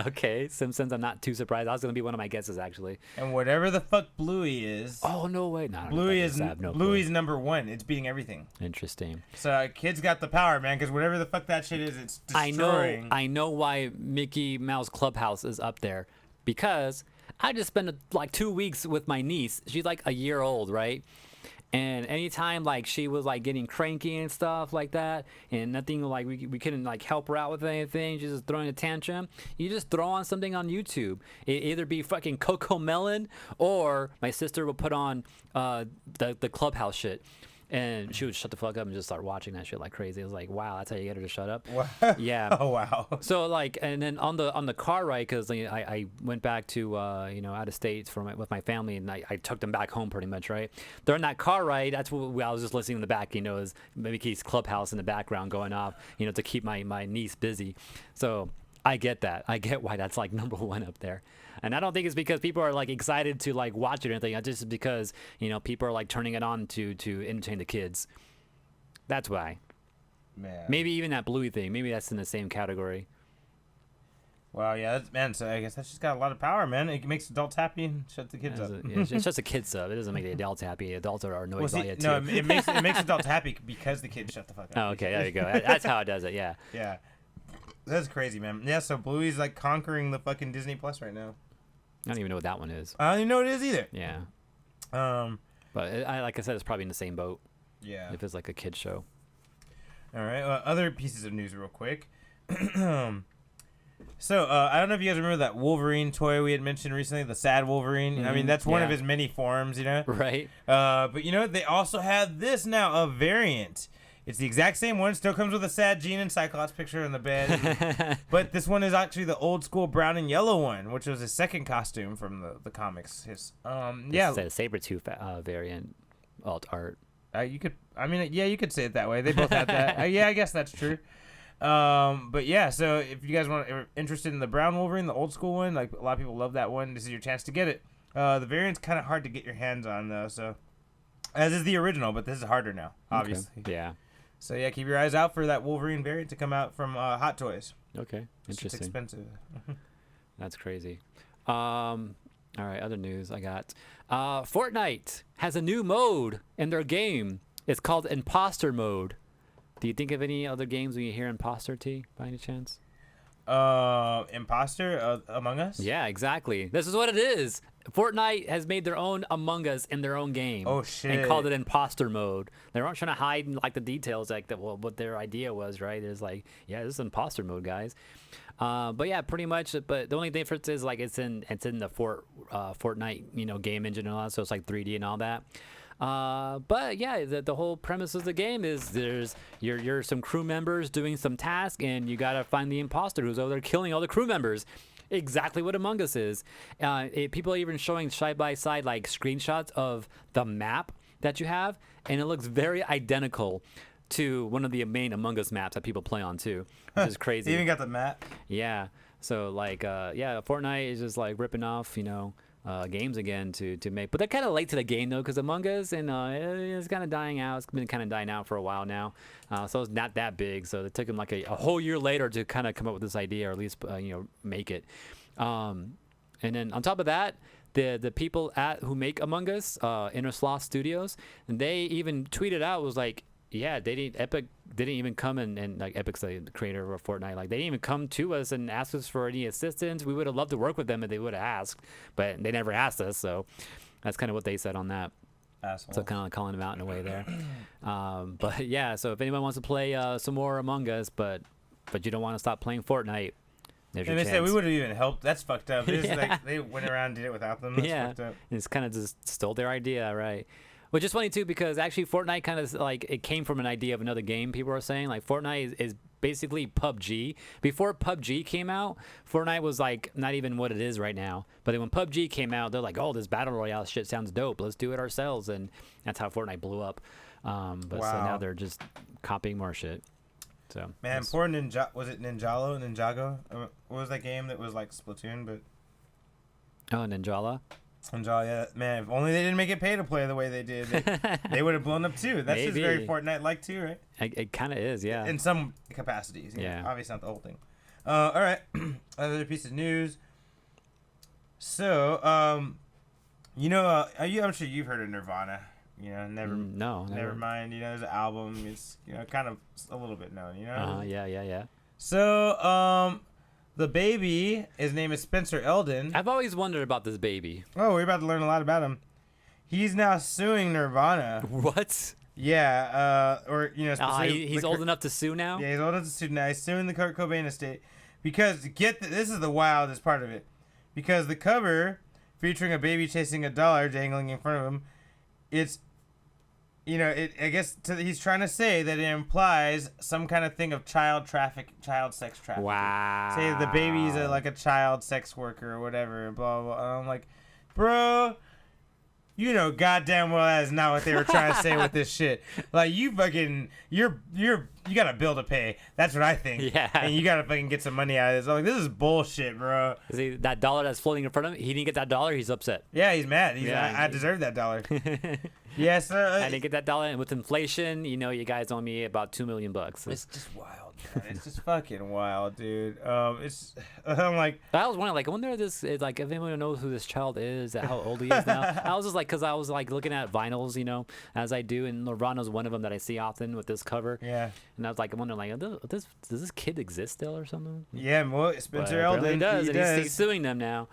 Okay, Simpsons. I'm not too surprised. That was gonna be one of my guesses actually. And whatever the fuck Bluey is. Oh no way. No. Bluey's number 1. It's beating everything. Interesting. So kids got the power, man. Because whatever the fuck that shit is, it's destroying. I know why Mickey Mouse Clubhouse is up there, because I just spent like 2 weeks with my niece. She's like a year old, right? And anytime like she was like getting cranky and stuff like that, and nothing like we couldn't like help her out with anything, she's just throwing a tantrum, you just throw on something on YouTube. It either be fucking Coco Melon, or my sister would put on the Clubhouse shit, and she would shut the fuck up and just start watching that shit like crazy. It was like, wow, that's how you get her to shut up. What? Yeah. Oh wow. So like, and then on the car ride, because I went back to out of state with my family, and I took them back home pretty much, right? During that car ride, that's what I was just listening in the back, is Mickey's Clubhouse in the background going off, to keep my niece busy. So I get that. I get why that's like number 1 up there. And I don't think it's because people are like excited to like watch it or anything. It's just because people are like turning it on to entertain the kids. That's why. Man. Maybe even that Bluey thing. Maybe that's in the same category. Wow, yeah, man. So I guess that's just got a lot of power, man. It makes adults happy and shuts the kids up. It's just a kids sub. It doesn't make the adults happy. Adults are annoyed by it too. No, it makes adults happy because the kids shut the fuck up. Oh, okay, there you go. That's how it does it. Yeah. Yeah. That's crazy, man. Yeah, so Bluey's like conquering the fucking Disney Plus right now. I don't even know what that one is. I don't even know what it is either. Yeah. But like I said, it's probably in the same boat. Yeah. If it's like a kid show. All right. Other pieces of news, real quick. So, I don't know if you guys remember that Wolverine toy we had mentioned recently, the sad Wolverine. I mean, that's one of yeah. his many forms, you know? Right. But you know, they also have this now, a variant. It's the exact same one, still comes with a sad Jean and Cyclops picture in the bed. But this one is actually the old school brown and yellow one, which was his second costume from the comics. Yeah. It's a Sabretooth variant alt art. You could you could say it that way. They both had that. Yeah, I guess that's true. But yeah, so if you guys are interested in the brown Wolverine, the old school one, like a lot of people love that one. This is your chance to get it. The variant's kind of hard to get your hands on though, so as is the original, but this is harder now, obviously. Okay. Yeah. So yeah, keep your eyes out for that Wolverine variant to come out from Hot Toys. Okay. It's Interesting. expensive. That's crazy. All right, other news I got. Fortnite has a new mode in their game. It's called Imposter Mode. Do you think of any other games when you hear Imposter, T, by any chance? Imposter Among Us? Yeah, exactly. This is what it is. Fortnite has made their own Among Us in their own game. Oh, shit. And called it Imposter Mode. They weren't trying to hide like the details, like that. Well, what their idea was, right? It's like, yeah, this is Imposter Mode, guys. But yeah, pretty much. But the only difference is like it's in the Fortnite game engine and all that, so it's like 3D and all that. But yeah, the whole premise of the game is you're some crew members doing some task, and you gotta find the imposter who's over there killing all the crew members. Exactly what Among Us is. People are even showing side by side like screenshots of the map that you have, and it looks very identical to one of the main Among Us maps that people play on too, which is crazy. They even got the map. Yeah. So like, Fortnite is just like ripping off, games again to make, but they're kind of late to the game though, because Among Us and it's kind of dying out. It's been kind of dying out for a while now, so it's not that big. So it took them like a whole year later to kind of come up with this idea, or at least make it. And then on top of that, the people who make Among Us, Inner Sloth Studios, and they even tweeted out, was like, yeah, Epic didn't even come and like Epic's the creator of Fortnite, like they didn't even come to us and ask us for any assistance. We would have loved to work with them if they would have asked, but they never asked us. So that's kind of what they said on that. Asshole. So kind of like calling them out in a way there. But yeah, so if anyone wants to play some more Among Us, but you don't want to stop playing Fortnite, there's your And they chance. said we would have even helped. That's fucked up. It's like they went around and did it without them. That's fucked up. It's kind of just stole their idea, right? Which is funny too, because actually Fortnite kind of like it came from an idea of another game. People are saying like Fortnite is basically PUBG. Before PUBG came out, Fortnite was like not even what it is right now. But then when PUBG came out, they're like, oh, this battle royale shit sounds dope. Let's do it ourselves, and that's how Fortnite blew up. But so now they're just copying more shit. So man, poor was it Ninjago? What was that game that was like Splatoon, but Ninjala. Ninjala, yeah, man. If only they didn't make it pay to play the way they did, they would have blown up too. That's just very Fortnite-like too, right? It kind of is, yeah. In some capacities, yeah. Obviously not the whole thing. All right, another piece of news. So, I'm sure you've heard of Nirvana. Never mind. There's an album. It's kind of a little bit known. Yeah. So, the baby, his name is Spencer Eldon. I've always wondered about this baby. Oh, we're about to learn a lot about him. He's now suing Nirvana. What? Yeah, he's old enough to sue now? Yeah, he's old enough to sue now. He's suing the Kurt Cobain estate because, this is the wildest part of it, because the cover, featuring a baby chasing a dollar dangling in front of him, it's, I guess he's trying to say that it implies some kind of thing of child sex trafficking. Wow. Say the baby's like a child sex worker or whatever, blah, blah, blah. And I'm like, bro, goddamn well that is not what they were trying to say with this shit. Like, you fucking, you got a bill to pay. That's what I think. Yeah. And you got to fucking get some money out of this. I'm like, this is bullshit, bro. See, that dollar that's floating in front of him, he didn't get that dollar, he's upset. Yeah, he's mad. I deserve that dollar. Yes, I didn't get that dollar, and with inflation, you guys owe me about $2 million. It's just wild, man. It's just fucking wild, dude. I'm like, I was wondering, like, I wonder if anyone knows who this child is, how old he is now. I was just like, because I was like looking at vinyls, as I do, and Nirvana's one of them that I see often with this cover. Yeah. And I was like, wondering, like, does this kid exist still or something? Yeah, well, Spencer Eldon, he does, does. And he's suing them now.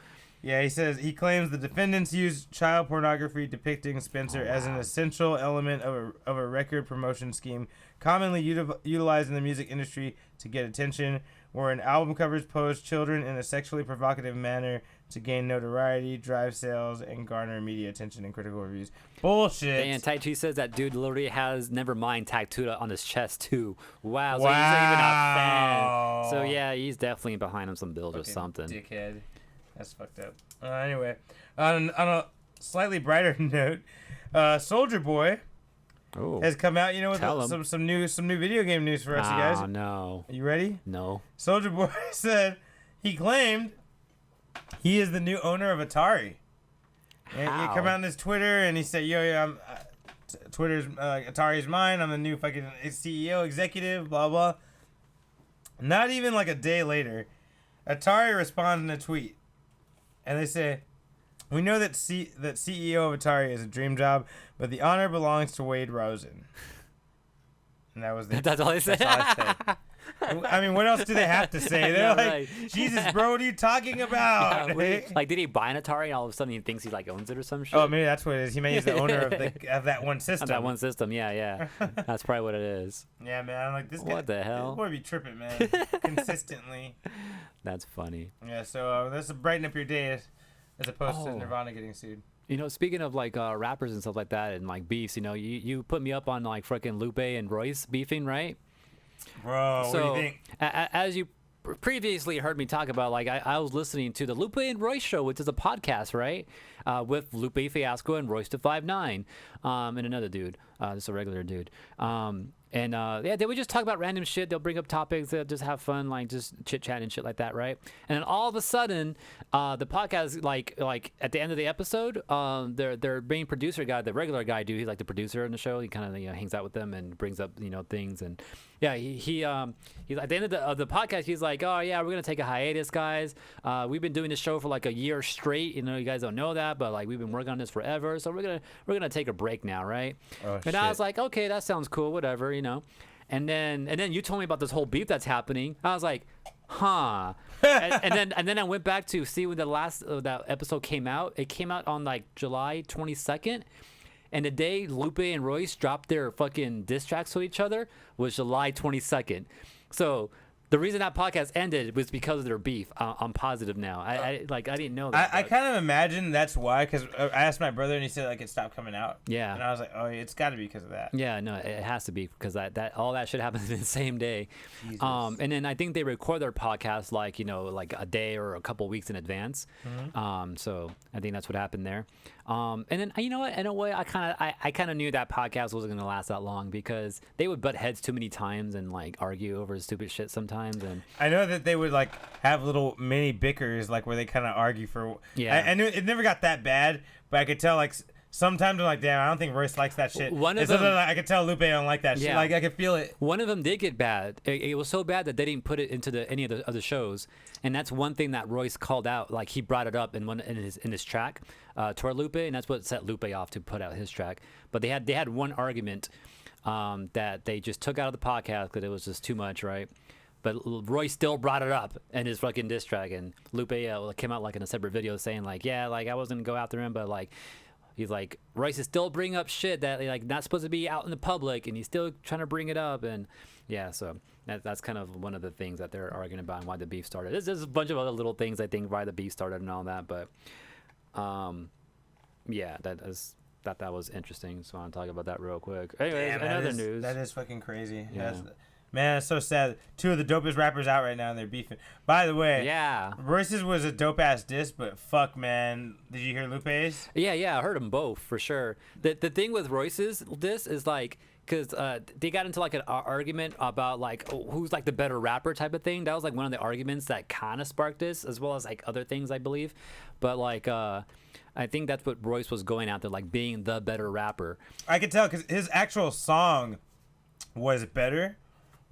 Yeah, he says he claims the defendants used child pornography depicting Spencer as an essential element of a record promotion scheme commonly utilized in the music industry to get attention, wherein album covers pose children in a sexually provocative manner to gain notoriety, drive sales, and garner media attention and critical reviews. Bullshit. And Tai Chi says that dude literally has Nevermind tattooed on his chest too. Wow. So he's even a fan. So yeah, he's definitely behind him some bills or something. Dickhead. That's fucked up. Anyway, on a slightly brighter note, Soulja Boy has come out. You know, with some new video game news for us, you guys. Oh no! Are you ready? No. Soulja Boy said he claimed he is the new owner of Atari. And he come out on his Twitter and he said, "Yo, I'm Twitter's Atari's mine. I'm the new fucking CEO executive." Blah blah. Not even like a day later, Atari responds in a tweet. And they say, "We know that CEO of Atari is a dream job, but the honor belongs to Wade Rosen." And that was that's all they said. I mean, what else do they have to say? They're like, right. "Jesus, bro, what are you talking about?" Yeah, like, did he buy an Atari and all of a sudden he thinks he like owns it or some shit? Oh, maybe that's what it is. He may be the owner of that one system. Of that one system, yeah. That's probably what it is. Yeah, man. I'm like, this guy. What the hell? This boy be tripping, man. Consistently. That's funny. Yeah, so this will brighten up your day as opposed to Nirvana getting sued. You know, speaking of like rappers and stuff like that and like beefs, you know, you put me up on like freaking Lupe and Royce beefing, right? Bro, so, what do you think? As you previously heard me talk about, like I was listening to the Lupe and Royce show, which is a podcast, right? With Lupe Fiasco and Royce to 5'9", and another dude, just a regular dude. Yeah, they would just talk about random shit. They'll bring up topics. They'll just have fun, like just chit chat and shit like that, right? And then all of a sudden, the podcast, like at the end of the episode, their main producer guy, the regular guy, dude, he's like the producer on the show. He kind of hangs out with them and brings up things. And yeah, he's at the end of the podcast. He's like, "Oh yeah, we're gonna take a hiatus, guys. We've been doing this show for like a year straight. You know, you guys don't know that, but like we've been working on this forever. So we're gonna take a break now, right?" Oh, and shit. I was like, "Okay, that sounds cool, whatever, you know." And then you told me about this whole beef that's happening. I was like, huh. and then I went back to see when the last that episode came out. It came out on like July 22nd. And the day Lupe and Royce dropped their fucking diss tracks to each other was July 22nd. So the reason that podcast ended was because of their beef. I'm positive now. I didn't know that. I kind of imagine that's why, because I asked my brother and he said like it stopped coming out. Yeah. And I was like, oh, it's got to be because of that. Yeah, no, it has to be because that all that shit happens in the same day. Jesus. And then I think they record their podcast like a day or a couple weeks in advance. Mm-hmm. So I think that's what happened there. And then you know what? In a way, I kind of knew that podcast wasn't gonna last that long because they would butt heads too many times and like argue over stupid shit sometimes. And I know that they would like have little mini bickers like where they kind of argue for. Yeah. I knew it never got that bad, but I could tell like sometimes I'm like, damn, I don't think Royce likes that shit. One of and them, sometimes I could tell Lupe don't like that shit. Yeah. Like I could feel it. One of them did get bad. It was so bad that they didn't put it into any of the other shows, and that's one thing that Royce called out. Like he brought it up in his track toward Lupe, and that's what set Lupe off to put out his track. But they had one argument that they just took out of the podcast because it was just too much, right? But Roy still brought it up in his fucking diss track, and Lupe came out like in a separate video saying like, yeah, like I wasn't gonna go after him, but like he's like Royce is still bringing up shit that like not supposed to be out in the public, and he's still trying to bring it up, and yeah, so that's kind of one of the things that they're arguing about and why the beef started. There's a bunch of other little things I think why the beef started and all that, but yeah, that was interesting. So I want to talk about that real quick. Anyways, another news. That is fucking crazy. Yeah. Man, it's so sad. Two of the dopest rappers out right now, and they're beefing. By the way, yeah, Royce's was a dope ass diss, but fuck, man, did you hear Lupe's? Yeah, I heard them both for sure. The thing with Royce's diss is like, because they got into like an argument about like who's like the better rapper type of thing. That was like one of the arguments that kind of sparked this, as well as like other things I believe. But like I think that's what Royce was going after, like being the better rapper. I could tell because his actual song was better.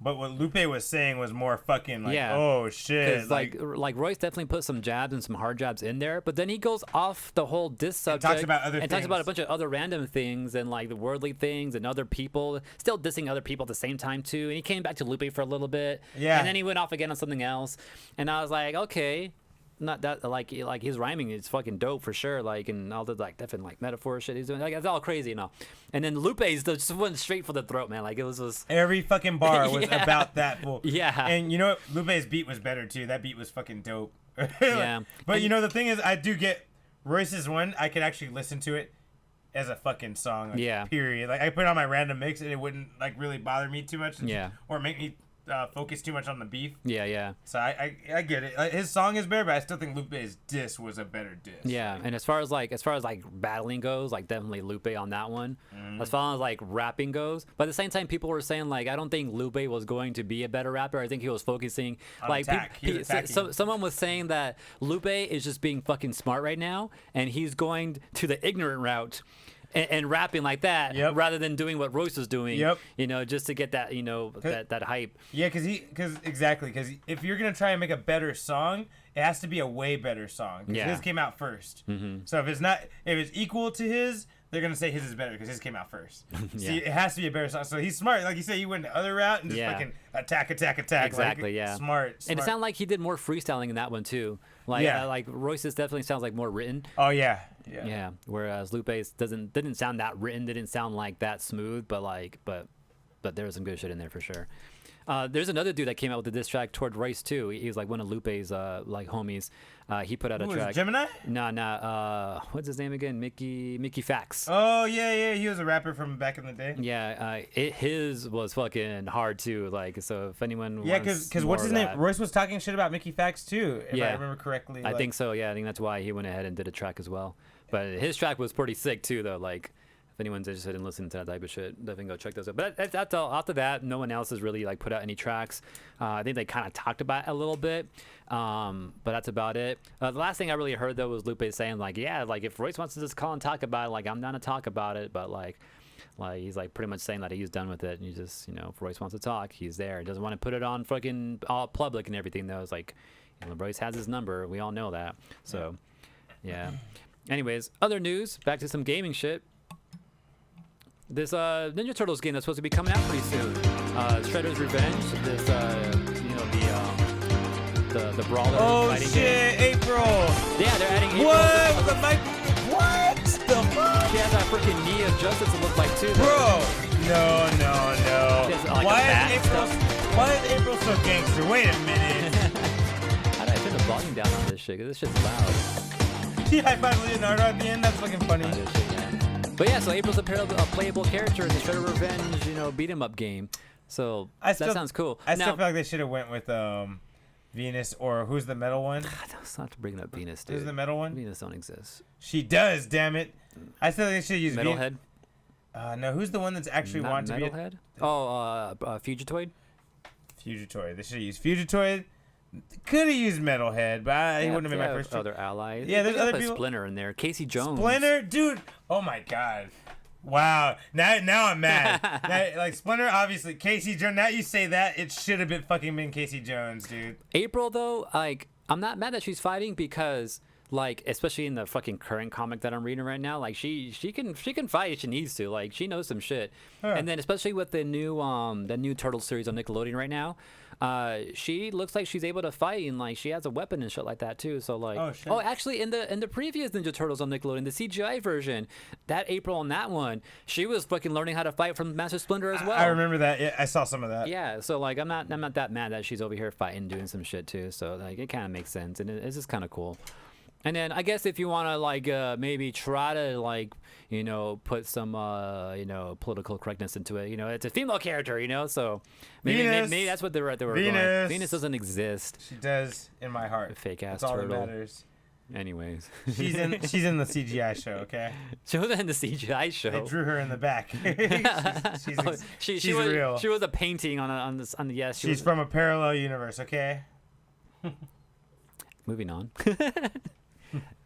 But what Lupe was saying was more fucking like, oh shit. Like Royce definitely put some jabs and some hard jabs in there, but then he goes off the whole diss subject talks about other and things. talks about a bunch of other random things and like the worldly things and other people, still dissing other people at the same time too. And he came back to Lupe for a little bit, yeah, and then he went off again on something else. And I was like, okay, not that like his rhyming is fucking dope for sure. Like, and all the like different like metaphor shit he's doing. Like, it's all crazy and all. And then Lupe's just went straight for the throat, man. Like, it was just Every fucking bar was Yeah. about that fool. Yeah. And you know what? Lupe's beat was better too. That beat was fucking dope. Yeah. But And- you know the thing is, I do get Royce's one. I could actually listen to it as a fucking song. Like, Yeah. Period. Like I put it on my random mix and it wouldn't like really bother me too much. Yeah. Or make me focus too much on the beef. yeah. So I get it. His song is better, but I still think Lupe's diss was a better diss. Yeah, and as far as like battling goes, like definitely Lupe on that one. As far as like rapping goes, but at the same time, people were saying like I don't think Lupe was going to be a better rapper. I think he was focusing On like attack. He was attacking. someone was saying that Lupe is just being fucking smart right now, and he's going to the ignorant route. And rapping like that, Yep. rather than doing what Royce was doing, Yep. you know, just to get that, you know, that hype. Yeah, because if you're gonna try and make a better song, it has to be a way better song. 'Cause Yeah. his came out 1st. So if it's equal to his, they're gonna say his is better because his came out first. See, it has to be a better song. So he's smart, like you said. He went the other route and just Yeah. fucking attack. Exactly, like, yeah. Smart. And it sounded like he did more freestyling in that one too. Like, Yeah. like Royce's definitely sounds like more written. Oh yeah. Yeah. Whereas Lupe's didn't sound that written, didn't sound like that smooth, but there was some good shit in there for sure. There's another dude that came out with a diss track toward Royce too. He was like one of Lupe's like homies. He put out a Who was track. it, Gemini? Nah. What's his name again? Mickey Fax. Oh yeah. He was a rapper from back in the day. Yeah. His was fucking hard too. Like, so if anyone Yeah, wants because more what's his of name? that- Royce was talking shit about Mickey Fax too, if I Yeah. remember correctly. I like- think so. Yeah, I think that's why he went ahead and did a track as well. But his track was pretty sick too, though. Like, if anyone's interested in listening to that type of shit, definitely go check those out. But that's all. After that, no one else has really like put out any tracks. I think they kind of talked about it a little bit, but that's about it. The last thing I really heard though was Lupe saying like, yeah, like if Royce wants to just call and talk about it, like I'm down to talk about it, but like he's like pretty much saying that he's done with it, and he just, you know, if Royce wants to talk, he's there. He doesn't want to put it on fucking all public and everything though. It's like, you know, Royce has his number. We all know that. So, yeah. Anyways, other news. Back to some gaming shit. This Ninja Turtles game that's supposed to be coming out pretty soon. Shredder's Revenge. This you know, the brawler Oh fighting shit, game. April. Yeah, they're adding April. What? The mic? What the fuck? She has that freaking knee of justice. It looks like too. though. Bro, no. She has, like, a bat and Why is April so gangster? Wait a minute. How do I turn the volume down on this shit? 'Cause this shit's loud. She high-fived Leonardo at the end. That's fucking funny. On this shit, yeah. But yeah, so April's a playable character in the Shredder Revenge, you know, beat 'em up game. So that sounds cool. I still Now, feel like they should have went with Venus, or who's the metal one? Let's not bringing up Venus, dude. Who's the metal one? Venus don't exist. She does. Damn it. I still think they should use Metalhead. No, who's the one that's actually Not wanted to be Metalhead. Oh, Fugitoid. Fugitoid? They should have used Fugitoid. Could have used Metalhead, but he wouldn't have been my first choice. Other allies. Yeah, there's They could other put people- Splinter in there. Casey Jones. Splinter, dude. Oh my god. Wow. Now I'm mad. Like Splinter, obviously Casey Jones. Now you say that, it should have been Casey Jones, dude. April though, like I'm not mad that she's fighting because like especially in the fucking current comic that I'm reading right now, like she can fight if she needs to. Like she knows some shit. Huh. And then especially with the new Turtle series on Nickelodeon right now, she looks like she's able to fight and like she has a weapon and shit like that too. So like Oh, shit. actually in the previous Ninja Turtles on Nickelodeon, the CGI version, that April on that one, she was fucking learning how to fight from Master Splinter as well. I remember that. Yeah, I saw some of that. Yeah, so like I'm not that mad that she's over here fighting, doing some shit too. So like it kind of makes sense, and it's just kind of cool. And then I guess if you want to like maybe try to like put some political correctness into it, it's a female character, so maybe that's what they were Venus. going. Venus doesn't exist. She does in my heart. Fake ass That's all turtle. that matters. Anyways, She's in the CGI show, okay? she was in the CGI show. They drew her in the back. she's was, real. She was a painting on the yes. She's from a parallel universe, okay? Moving on.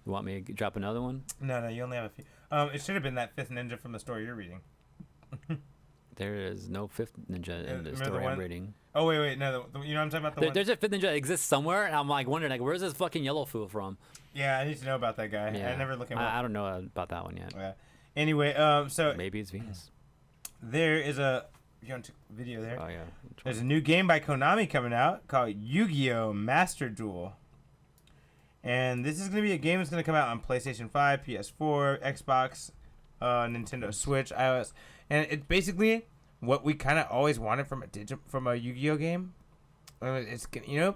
You want me to drop another one? No, you only have a few. It should have been that fifth ninja from the story you're reading. There is no fifth ninja in the remember the story I'm one- reading. Oh wait, no, you know what I'm talking about? The one. There's a fifth ninja that exists somewhere, and I'm like wondering, like, where's this fucking yellow fool from? Yeah, I need to know about that guy. I never look him up. I don't know about that one yet. Yeah. Anyway, so Maybe it's Venus. there is a you want to video there. Oh yeah. There's a new game by Konami coming out called Yu-Gi-Oh! Master Duel. And this is going to be a game that's going to come out on PlayStation 5, PS4, Xbox, Nintendo Switch, iOS. And it's basically what we kind of always wanted from a Yu-Gi-Oh game. It's,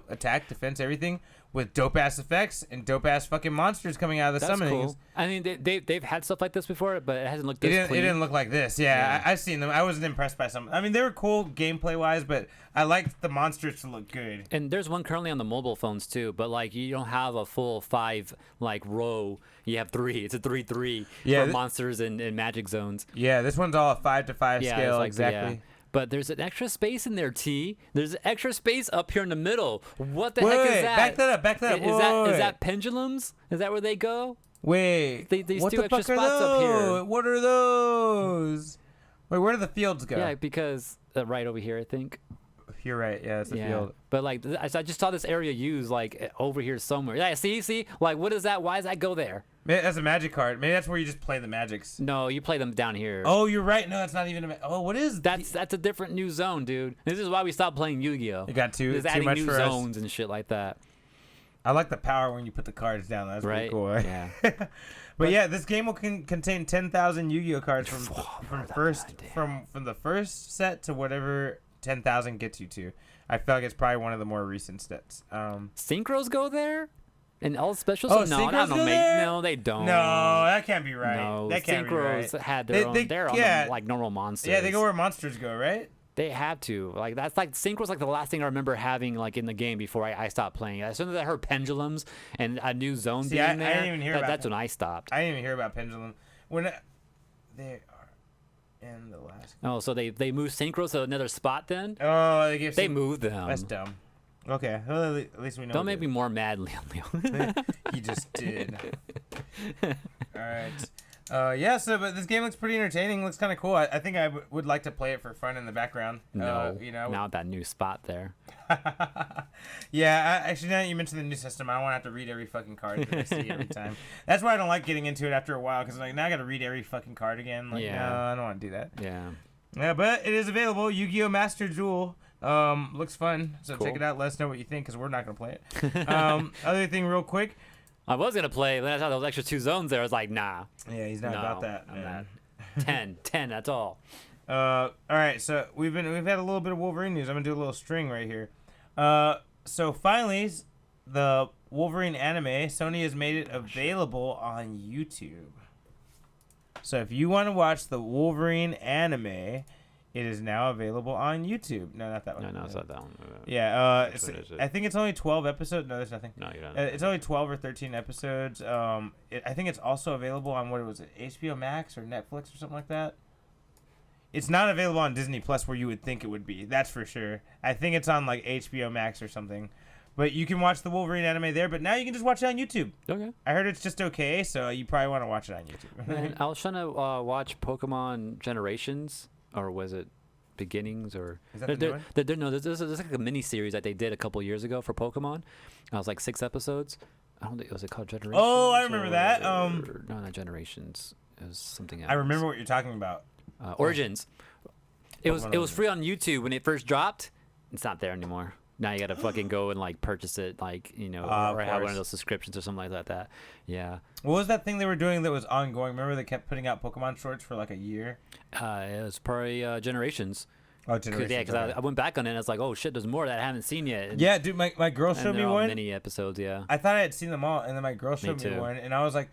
attack, defense, everything with dope ass effects and dope ass fucking monsters coming out of the That's summonings. cool. I mean, they've had stuff like this before, but it hasn't looked this clean. It didn't look like this. Yeah. I've seen them. I wasn't impressed by some. I mean, they were cool gameplay wise, but I liked the monsters to look good. And there's one currently on the mobile phones too, but like you don't have a full 5 like row. You have 3. It's a 3-3 for monsters and magic zones. Yeah, this one's all a 5-to-5 scale, like, exactly. Yeah. But there's an extra space in there, T. There's an extra space up here in the middle. What the heck is that? Back that up. Is that pendulums? Is that where they go? Wait. These what 2 the extra fuck are spots up here. those? What are those? Wait, where do the fields go? Yeah, because right over here, I think. You're right. Yeah, it's the field. But like, I just saw this area used like over here somewhere. Yeah, see, like, what is that? Why does that go there? Maybe that's a magic card. Maybe that's where you just play the magics. No, you play them down here. Oh, you're right. No, that's not even a. What is that's a different new zone, dude. This is why we stopped playing Yu-Gi-Oh. You got too adding much new for zones us. and shit like that. I like the power when you put the cards down. That's right? pretty cool. Yeah. But yeah, this game will contain 10,000 Yu-Gi-Oh cards from the first set to whatever 10,000 gets you to. I feel like it's probably one of the more recent sets. Synchros go there? And all specials? Oh, no, synchros don't go there? No, they don't. No, that can't be right. No, that can't be right. synchros had their own. They're on them, like normal monsters. Yeah, they go where monsters go, right? They have to. Like that's like synchros. Like the last thing I remember having like in the game before I stopped playing. As soon as I heard pendulums and a new zone being there, I didn't even hear about that's when I stopped. I didn't even hear about pendulum. They are in the last. Oh, so they moved synchros to another spot then? Oh, they moved them. That's dumb. Okay, well, at least we know. Don't make me more mad, Leo. He just did. All right. Yeah. So, but this game looks pretty entertaining. Looks kind of cool. I think I would like to play it for fun in the background. No. Now that new spot there. Yeah. Actually, now that you mentioned the new system, I don't want to have to read every fucking card that I see every time. That's why I don't like getting into it after a while, because like now I got to read every fucking card again. Like, no, I don't want to do that. Yeah. Yeah, but it is available. Yu-Gi-Oh! Master Duel. Looks fun. So cool. Check it out. Let us know what you think, because we're not gonna play it. Other thing, real quick. I was gonna play, but I saw those extra 2 zones there. I was like, nah. Yeah, he's not about that. I'm not. 10. That's all. All right. So we've had a little bit of Wolverine news. I'm gonna do a little string right here. So finally, the Wolverine anime, Sony has made it available on YouTube. So if you want to watch the Wolverine anime, it is now available on YouTube. No, not that one. No, it's not that one. Yeah, it? I think it's only 12 episodes. No, there's nothing. No, you don't. It's only 12 or 13 episodes. I think it's also available on, what was it, HBO Max or Netflix or something like that. It's not available on Disney Plus where you would think it would be. That's for sure. I think it's on like HBO Max or something. But you can watch the Wolverine anime there, but now you can just watch it on YouTube. Okay. I heard it's just okay, so you probably want to watch it on YouTube. Man, I was trying to watch Pokemon Generations, or was it Beginnings, or Is that the new one? no, there's like a mini series that they did a couple years ago for Pokemon. I was like 6 episodes. I don't think was it called Generations. Oh, I remember that. No, not Generations. It was something else. I remember what you're talking about. Origins. It was Origins. free on YouTube when it first dropped. It's not there anymore. Now you gotta fucking go and like purchase it, like or have one of those subscriptions or something like that. Yeah. What was that thing they were doing that was ongoing? Remember they kept putting out Pokemon shorts for like a year? It was probably Generations. Oh, Generations. Yeah, because I went back on it and I was like, oh shit, there's more that I haven't seen yet. And, yeah, dude, my girl showed me one. Mini episodes, yeah. I thought I had seen them all, and then my girl showed me too. one, and I was like,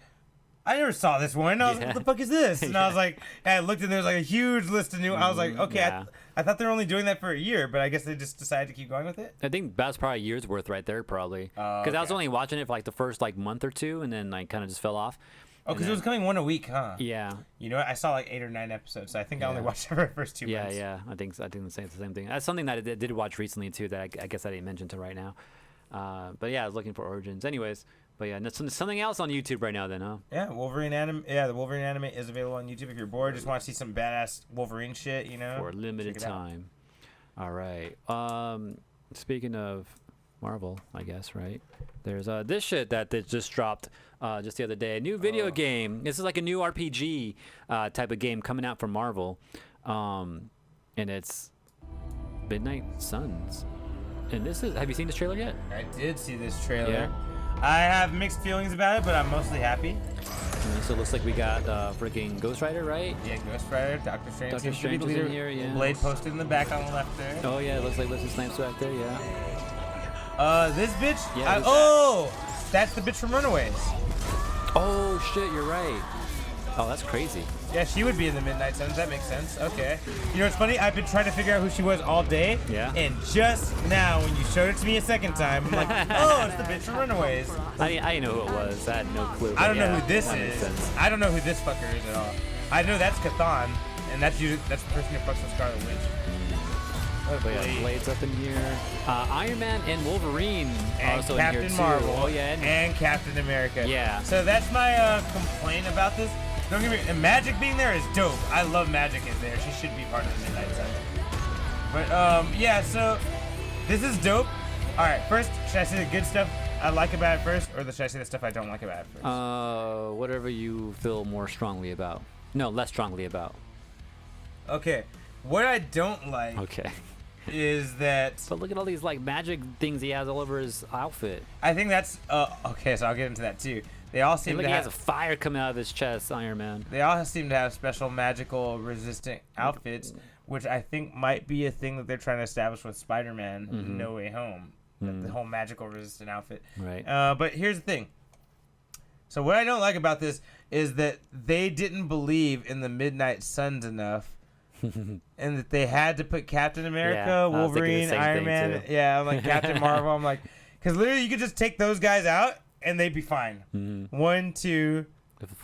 I never saw this one. I was like, what the fuck is this? And I was like, and I looked and there was like a huge list of new. I was like, okay, yeah. I thought they were only doing that for a year, but I guess they just decided to keep going with it. I think that's probably a year's worth right there, probably. Because I was only watching it for like the first like month or 2, and then like kind of just fell off. Oh, because it was coming one a week, huh? Yeah. You know what? I saw like 8 or 9 episodes, so I think I only watched it for the first 2 months. Yeah. I think the same thing. That's something that I did watch recently too. That I guess I didn't mention to right now. But yeah, I was looking for Origins. Anyways. But yeah, something else on YouTube right now then, huh? Yeah, Wolverine anime. Yeah, the Wolverine anime is available on YouTube if you're bored. Just want to see some badass Wolverine shit, For a limited time. All right. Speaking of Marvel, I guess, right? There's this shit that they just dropped just the other day. A new video game. This is like a new RPG type of game coming out from Marvel, and it's Midnight Suns. And this is. Have you seen this trailer yet? I did see this trailer. Yeah. I have mixed feelings about it, but I'm mostly happy. So it looks like we got freaking Ghost Rider, right? Yeah, Ghost Rider, Doctor Strange. Doctor seems to be Strange the is in leader. here, yeah. Blade posted in the back on the left there. Oh yeah, it looks like Wesley Snipes back there, yeah. This bitch. Yeah, who's oh, that's the bitch from Runaways. Oh shit, you're right. Oh, that's crazy. Yeah, she would be in the Midnight Suns. That makes sense. Okay. You know what's funny? I've been trying to figure out who she was all day. Yeah. And just now, when you showed it to me a second time, I'm like, oh, it's the bitch from Runaways. I didn't know who it was. I had no clue. I don't know yeah, who this that makes is. sense. I don't know who this fucker is at all. I know that's Cathan, and that's the person who fucks with Scarlet Witch. But yeah, Blade's up in here. Iron Man and Wolverine And also Captain in here too. Marvel. Oh yeah, And Captain America. Yeah. So that's my complaint about this. Don't get me. And Magic being there is dope. I love Magic is there. She should be part of the Midnight Suns. But yeah. So this is dope. All right. First, should I say the good stuff I like about it first, or should I say the stuff I don't like about it first? Whatever you feel more strongly about. No, less strongly about. Okay. What I don't like Okay. is that But look at all these like magic things he has all over his outfit. I think that's okay. So I'll get into that too. They all Hey, seem look, to he have has a fire coming out of his chest, Iron Man. They all seem to have special magical resistant outfits, which I think might be a thing that they're trying to establish with Spider-Man No Way Home. The whole magical resistant outfit. Right. But here's the thing. So what I don't like about this is that they didn't believe in the Midnight Suns enough. And that they had to put Captain America, Yeah, I was thinking the Wolverine, same Iron thing, Man. too. Yeah, I'm like Captain Marvel. I'm like, because literally you could just take those guys out and they'd be fine. 1, 2,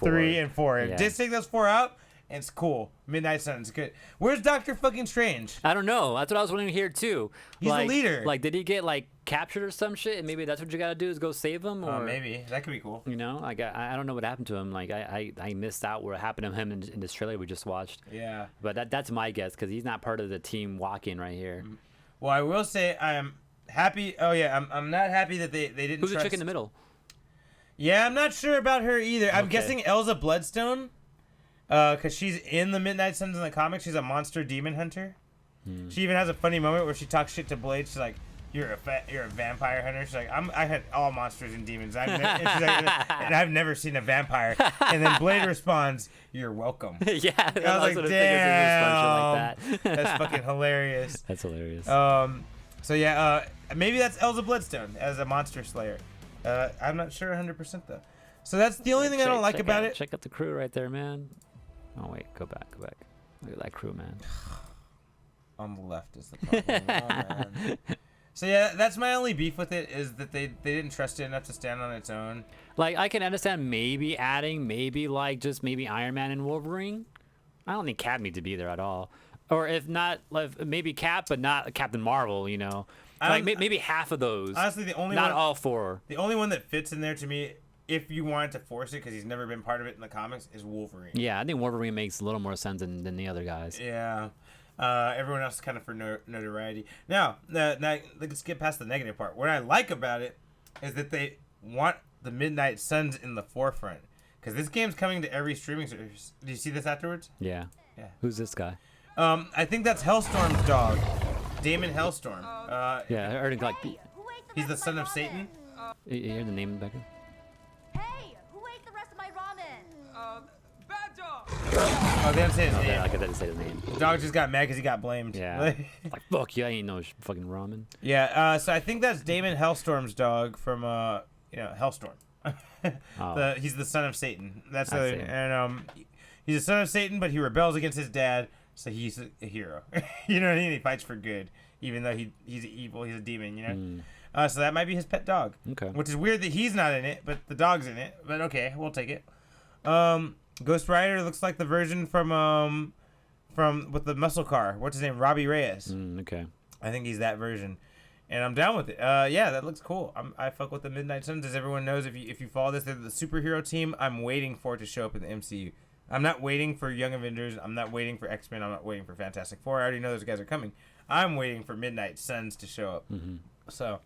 3, and 4. Yeah. Just take those 4 out, and it's cool. Midnight Sun's good. Where's Doctor fucking Strange? I don't know. That's what I was wondering here too. He's the like, leader. Like, did he get like captured or some shit? And maybe that's what you gotta do is go save him, or Maybe that could be cool. You know, like I don't know what happened to him. Like I missed out what happened to him in this trailer we just watched. Yeah. But that's my guess because he's not part of the team walking right here. Well, I will say I am happy. Oh yeah, I'm not happy that they didn't. Who's the trust... chick in the middle? Yeah, I'm not sure about her either. I'm Okay. guessing Elsa Bloodstone, because she's in the Midnight Suns in the comics. She's a monster demon hunter. She even has a funny moment where she talks shit to Blade. She's like, "You're a vampire hunter." She's like, I had all monsters and demons. And she's like, and I've never seen a vampire. And then Blade responds, "You're welcome." Yeah, I was like, like "Damn, that. that's fucking hilarious." That's hilarious. So yeah, maybe that's Elsa Bloodstone as a monster slayer. I'm not sure 100% though. So that's the only thing I don't like about it. Check out the crew right there, man. Oh wait, go back. Look at that crew, man. On the left is the problem. Oh, man. So yeah, that's my only beef with it is that they didn't trust it enough to stand on its own. Like I can understand maybe adding maybe Iron Man and Wolverine. I don't think Cap need to be there at all. Or if not, like, maybe Cap, but not Captain Marvel. You know, like maybe half of those. Honestly, the only not one, all 4. The only one that fits in there to me, if you wanted to force it, because he's never been part of it in the comics, is Wolverine. Yeah, I think Wolverine makes a little more sense than the other guys. Yeah. Everyone else is kind of for notoriety. Now, let's get past the negative part. What I like about it is that they want the Midnight Suns in the forefront. Because this game's coming to every streaming service. Do you see this afterwards? Yeah. Yeah. Who's this guy? I think that's Hellstorm's dog. Damon Hellstorm. Yeah, I heard like He's the son of Satan. you hear the name back there? Hey, who ate the rest of my ramen? Bad dog. Oh, they don't say his Oh, name. yeah, I didn't say his name. The dog just got mad because he got blamed. Yeah. Like fuck you, I ain't no fucking ramen. Yeah, so I think that's Damon Hellstorm's dog from, Hellstorm. Oh. He's the son of Satan. That's I the, see. and he's the son of Satan, but he rebels against his dad, so he's a hero. You know what I mean? He fights for good, even though he's evil. He's a demon. You know. So that might be his pet dog. Okay. Which is weird that he's not in it, but the dog's in it. But okay, we'll take it. Ghost Rider looks like the version from with the muscle car. What's his name? Robbie Reyes. Okay. I think he's that version, and I'm down with it. Yeah, that looks cool. I fuck with the Midnight Suns, as everyone knows. If you follow this, they're the superhero team. I'm waiting for it to show up in the MCU. I'm not waiting for Young Avengers. I'm not waiting for X-Men. I'm not waiting for Fantastic Four. I already know those guys are coming. I'm waiting for Midnight Suns to show up. So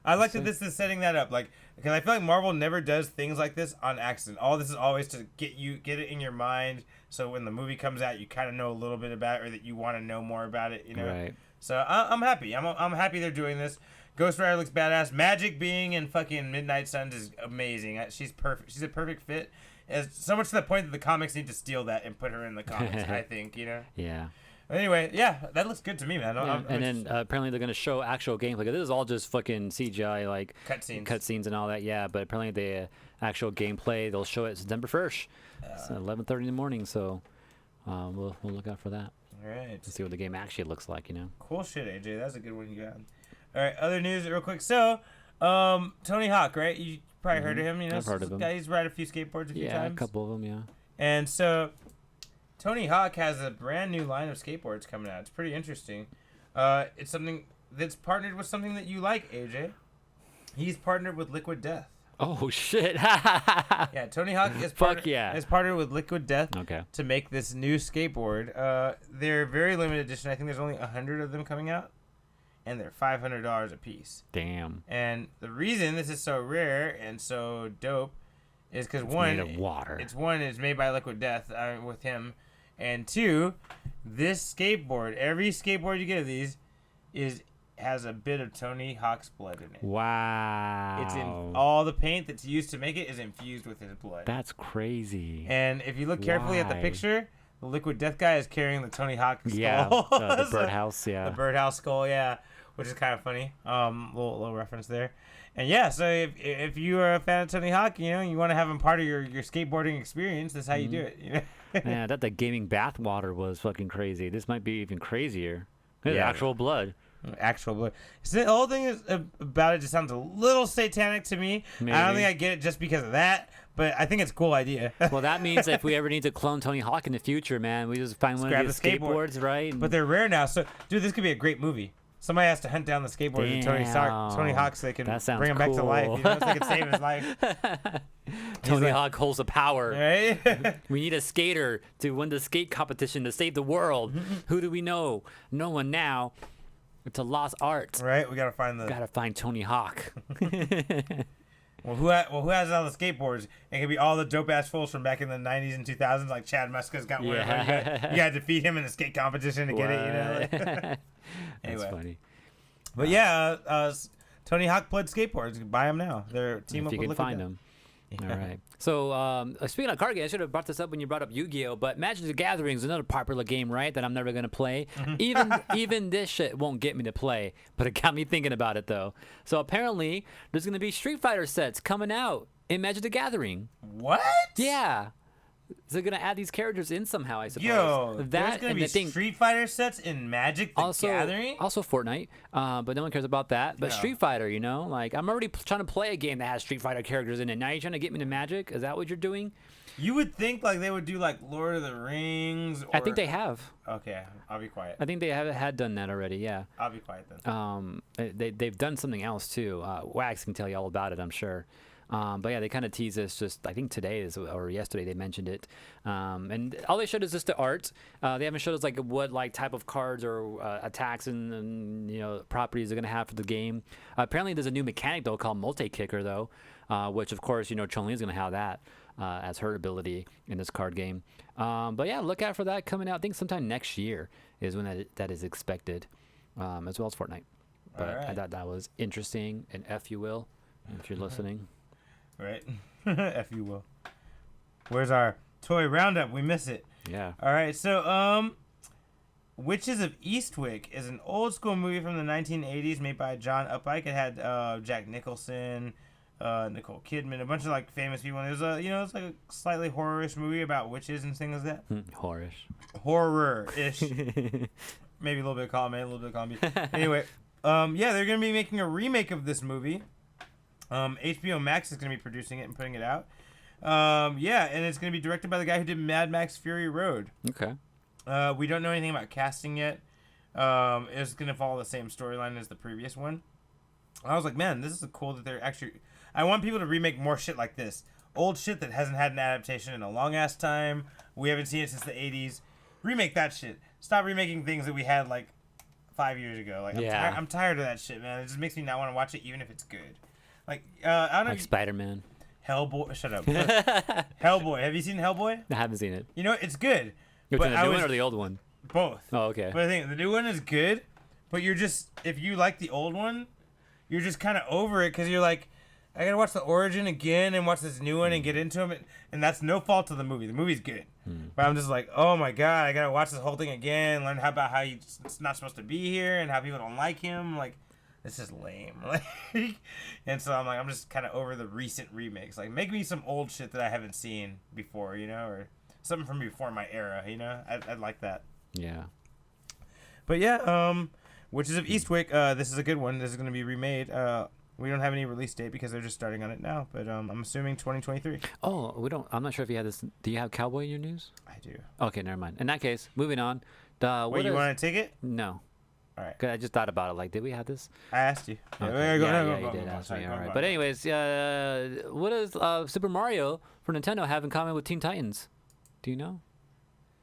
I like that this is setting that up, like, because I feel like Marvel never does things like this on accident. All this is always to get it in your mind, so when the movie comes out, you kind of know a little bit about it, or that you want to know more about it. You know. Right. So I'm happy. I'm happy they're doing this, Ghost Rider looks badass. Magic being in fucking Midnight Suns is amazing. She's perfect. She's a perfect fit. As so much to the point that the comics need to steal that and put her in the comics. I think Yeah. Anyway, yeah, that looks good to me, man. And then apparently they're gonna show actual gameplay. This is all just fucking CGI, like cutscenes and all that. Yeah, but apparently the actual gameplay they'll show it September 1st. It's 11:30 in the morning, so we'll look out for that. All right. To see what the game actually looks like, Cool shit, AJ. That's a good one you got. All right, other news real quick. So, Tony Hawk, right? You probably heard of him. I've heard of him. He's ride a few skateboards a few times. Yeah, a couple of them, yeah. And so, Tony Hawk has a brand new line of skateboards coming out. It's pretty interesting. It's something that's partnered with something that you like, AJ. He's partnered with Liquid Death. Oh shit! Yeah, Tony Hawk is partnered with Liquid Death to make this new skateboard. They're very limited edition. I think there's only 100 of them coming out, and they're $500 a piece. Damn. And the reason this is so rare and so dope is because made of water. It's made by Liquid Death with him, and two, this skateboard, every skateboard you get of these, has a bit of Tony Hawk's blood in it. Wow. It's in all the paint that's used to make it is infused with his blood. That's crazy. And if you look carefully at the picture, the Liquid Death guy is carrying the Tony Hawk skull. Yeah, the birdhouse, yeah. The birdhouse skull, yeah, which is kind of funny. Little reference there. And yeah, so if you are a fan of Tony Hawk, you want to have him part of your skateboarding experience, that's how you do it. Man, the gaming bathwater was fucking crazy. This might be even crazier. Actual blood. Actual blood. So the whole thing about it just sounds a little satanic to me. Maybe. I don't think I get it just because of that, but I think it's a cool idea. Well, that means if we ever need to clone Tony Hawk in the future, man, we just find one of these skateboards, right? But they're rare now, so dude, this could be a great movie. Somebody has to hunt down the skateboards of Tony Hawk so they can bring him back to life. So they can save his life. Tony Hawk holds the power. Right? We need a skater to win the skate competition to save the world. Who do we know? No one now. It's a lost art. Right? We gotta find Tony Hawk. Well, who has all the skateboards? It could be all the dope ass fools from back in the 90s and 2000s, like Chad Muska's got one. Yeah. You got to defeat him in a skate competition to get it. Anyway. That's funny. But Tony Hawk blood skateboards. Buy them now. They're team up. If you can find them. All right. So speaking of card games, I should have brought this up when you brought up Yu-Gi-Oh! But Magic the Gathering is another popular game, right? That I'm never gonna play. Even this shit won't get me to play. But it got me thinking about it though. So apparently there's gonna be Street Fighter sets coming out in Magic the Gathering. What? Yeah. So they're gonna add these characters in somehow, I suppose. There's gonna be Street Fighter sets in Magic the Gathering. Also Fortnite, but no one cares about that. But Street Fighter, like I'm already trying to play a game that has Street Fighter characters in it. Now you're trying to get me to Magic? Is that what you're doing? You would think like they would do like Lord of the Rings. Or... I think they have. Okay, I'll be quiet. I think they had done that already. Yeah. I'll be quiet then. They've done something else too. Wax can tell you all about it, I'm sure. But yeah, they kind of tease this just, I think today or yesterday they mentioned it. And all they showed is just the art. They haven't showed us like what type of cards or attacks and properties they're going to have for the game. Apparently there's a new mechanic though called multi-kicker though, which of course, Chun-Li is going to have that as her ability in this card game. But yeah, look out for that coming out. I think sometime next year is when that is expected, as well as Fortnite. But I thought that was interesting, and F you will, if you're listening. Right. F you will. Where's our toy roundup? We miss it. Yeah. All right. So, Witches of Eastwick is an old school movie from the 1980s made by John Updike. It had Jack Nicholson, Nicole Kidman, a bunch of famous people. And it was it's like a slightly horror-ish movie about witches and things like that. Horror-ish. Maybe a little bit of column A, a little bit of column B. Anyway, they're gonna be making a remake of this movie. HBO Max is going to be producing it and putting it out. And it's going to be directed by the guy who did Mad Max Fury Road. Okay. We don't know anything about casting yet. It's going to follow the same storyline as the previous one. I was like, man, this is cool that they're actually... I want people to remake more shit like this. Old shit that hasn't had an adaptation in a long-ass time. We haven't seen it since the 80s. Remake that shit. Stop remaking things that we had 5 years ago. I'm tired of that shit, man. It just makes me not want to watch it even if it's good. I don't know. Spider-Man. Hellboy. Shut up. Hellboy. Have you seen Hellboy? I haven't seen it. It's good. You're the new one or the old one? Both. Oh, okay. But I think the new one is good, but if you like the old one, you're just kind of over it because you're like, I gotta watch the origin again and watch this new one and get into them, and that's no fault of the movie. The movie's good, but I'm just like, oh my god, I gotta watch this whole thing again, learn about how he's not supposed to be here and how people don't like him. Like, this is lame. Like, and so I'm like, I'm just kind of over the recent remakes. Like, make me some old shit that I haven't seen before, you know, or something from before my era, you know. I'd like that. Yeah. But yeah, Witches of Eastwick. This is a good one. This is gonna be remade. We don't have any release date because they're just starting on it now, but I'm assuming 2023. Oh, we don't. I'm not sure if you had this. Do you have Cowboy in your news? I do. Okay, never mind. In that case, moving on. Wait, you want to take it? No. All right. 'Cause I just thought about it. Like, did we have this? I asked you. Okay. Go, Yeah, go, you go, did go, ask sorry, me. go, All right. go, But go. anyways, what does Super Mario for Nintendo have in common with Teen Titans? Do you know?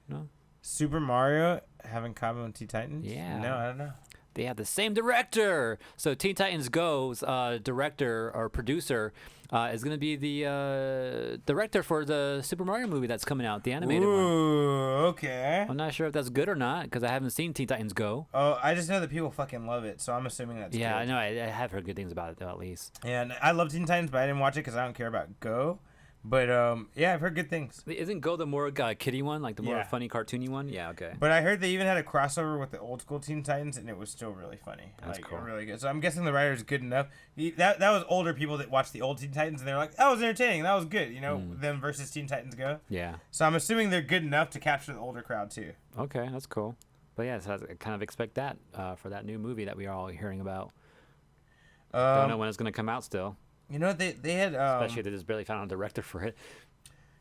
No. Super Mario having common with Teen Titans? Yeah. No, I don't know. They have the same director. So Teen Titans Go's director or producer is going to be the director for the Super Mario movie that's coming out, the animated one. Ooh, okay. I'm not sure if that's good or not because I haven't seen Teen Titans Go. Oh, I just know that people fucking love it, so I'm assuming that's Yeah, good. I know. I have heard good things about it though, at least. And I love Teen Titans, but I didn't watch it because I don't care about Go. But yeah, I've heard good things. Isn't Go the more kiddie one, like the more Yeah. funny cartoony one? Yeah, okay. But I heard they even had a crossover with the old school Teen Titans, and it was still really funny. That's like, cool. Really good. So I'm guessing the writer's good enough. That was older people that watched the old Teen Titans, and they're like, that was entertaining. That was good. You know, them versus Teen Titans Go. Yeah. So I'm assuming they're good enough to capture the older crowd too. Okay, that's cool. But yeah, so I kind of expect that for that new movie that we are all hearing about. Don't know when it's going to come out still. You know, they had Especially they just barely found a director for it.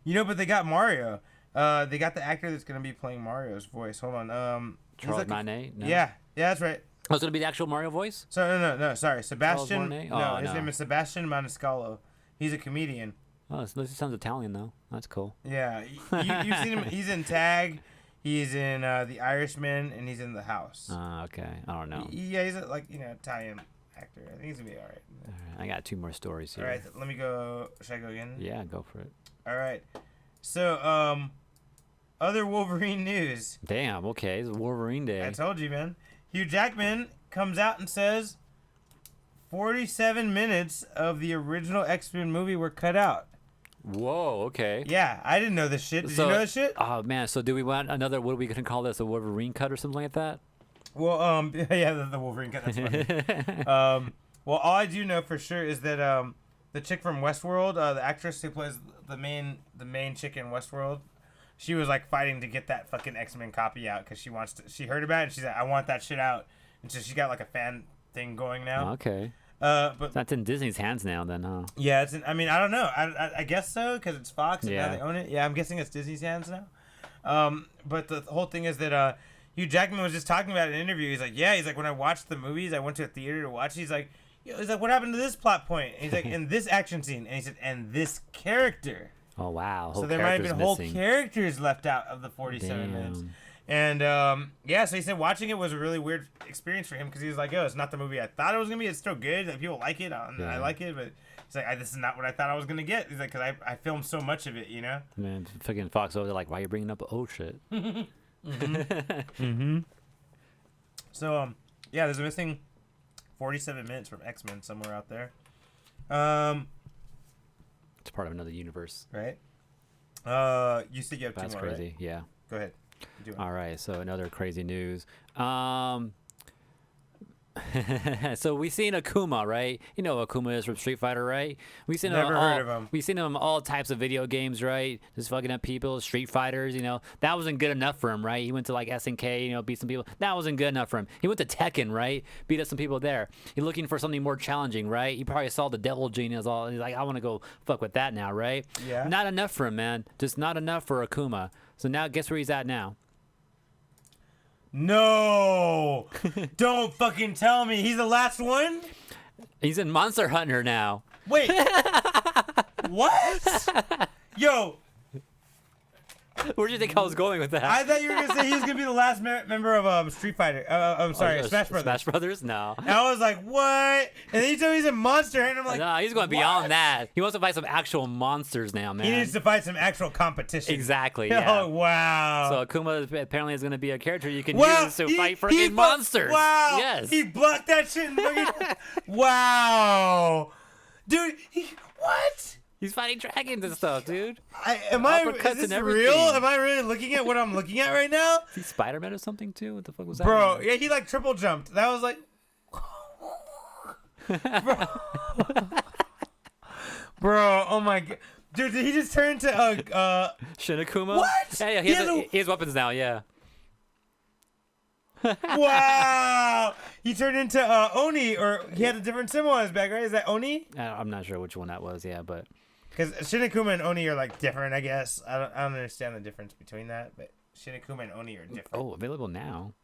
you know, but they got Mario. They got the actor that's gonna be playing Mario's voice. Hold on. he's Charles like a- Manet? No? Yeah, that's right. Oh, it's going to be the actual Mario voice? So no. Sorry, Sebastian. Marnet? No, Oh, his no. name is Sebastian Maniscalco. He's a comedian. Oh, it sounds Italian though. That's cool. Yeah, you've seen him. He's in Tag. He's in The Irishman, and he's in The House. Okay. I don't know. Yeah, he's a, Italian actor. I think he's gonna be all right. All right, I got 2 more stories here. All right, let me go. Should I go again? Yeah, go for it. All right. So, other Wolverine news. Damn, okay. It's Wolverine Day. I told you, man. Hugh Jackman comes out and says 47 minutes of the original X-Men movie were cut out. Whoa, okay. Yeah, I didn't know this shit. Did you know this shit? Oh, man. So do we want another, what are we going to call this, a Wolverine cut or something like that? Well, yeah, the Wolverine cut. That's funny. Well, all I do know for sure is that the chick from Westworld, the actress who plays the main chick in Westworld, she was like fighting to get that fucking X-Men copy out because she heard about it and she's like, I want that shit out, and so she got like a fan thing going now. Okay. But That's in Disney's hands now then, huh? yeah, I mean, I don't know. I guess so because it's Fox and now Yeah. they own it. Yeah, I'm guessing it's Disney's hands now. But the whole thing is that Hugh Jackman was just talking about it in an interview. He's like, when I watched the movies, I went to a theater to watch. He's like, what happened to this plot point? And he's like, in this action scene, and he said, and this character. Oh, wow. So there might have been whole missing. characters left out of the 47 minutes. Damn. And yeah, so he said watching it was a really weird experience for him because he was like, oh, it's not the movie I thought it was gonna be. It's still good. Like, people like it. I like it, but he's like, this is not what I thought I was gonna get. He's like, because I filmed so much of it, you know. Man, fucking Fox over there like, why are you bringing up old shit? So yeah, there's a missing 47 minutes from X-Men somewhere out there. It's part of another universe. Right. You said you have That's 2 more, crazy. right? Yeah. Go ahead. Do it. All right, so another crazy news. So we seen Akuma, right? You know who Akuma is from Street Fighter, right? We seen Never heard of him. We seen him in all types of video games, right? Just fucking up people, Street Fighters. You know that wasn't good enough for him, right? He went to like SNK, you know, beat some people. That wasn't good enough for him. He went to Tekken, right? Beat up some people there. He's looking for something more challenging, right? He probably saw the Devil Gene as all. He's like, I want to go fuck with that now, right? Yeah. Not enough for him, man. Just not enough for Akuma. So now, guess where he's at now? No! Don't fucking tell me he's the last one. He's in Monster Hunter now. Wait. What? Yo. Where do you think I was going with that? I thought you were gonna say he was gonna be the last member of Street Fighter. I'm sorry, Smash Brothers. Smash Brothers? No. And I was like, what? And then you told me he's a monster, and I'm like, No, he's going beyond that. He wants to fight some actual monsters now, man. he needs to fight some actual competition. Exactly. Yeah. Oh wow. So Akuma apparently is going to be a character you can Wow, use to he- fight he freaking fu- monsters. Wow. Yes. He blocked that shit. And fucking, wow. Dude, what? He's fighting dragons and stuff, dude. Is Uppercuts this and real? everything. Am I really looking at what I'm looking at right now? Is he Spider-Man or something too? What the fuck was that? Bro, yeah, he like triple jumped. That was like, bro, oh my god. Dude, did he just turn into Shin Akuma? What? Yeah, he has weapons now, yeah. wow. He turned into Oni, or he had a different symbol on his back, right? Is that Oni? I'm not sure which one that was, yeah, but Because Shinakuma and Oni are like different, I guess. I don't understand the difference between that, but Shinakuma and Oni are different. oh, available now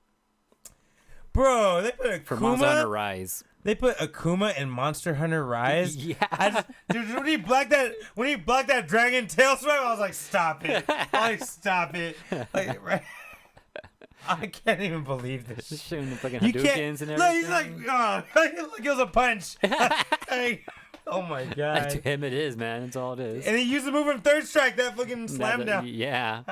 Bro, they put for Monster Hunter Akuma. Rise. They put Akuma in Monster Hunter Rise. Yeah. Dude, when he blocked that dragon tail swipe, I was like, stop it. I'm like, stop it. Like, right. I can't even believe this. Just showing the fucking You Hadoukens can't. and everything. Look, he's like, oh, look, it was a punch. Like, oh my To god. him it is, man. That's all it is. And he used the move in Third Strike, that fucking slam down. Yeah.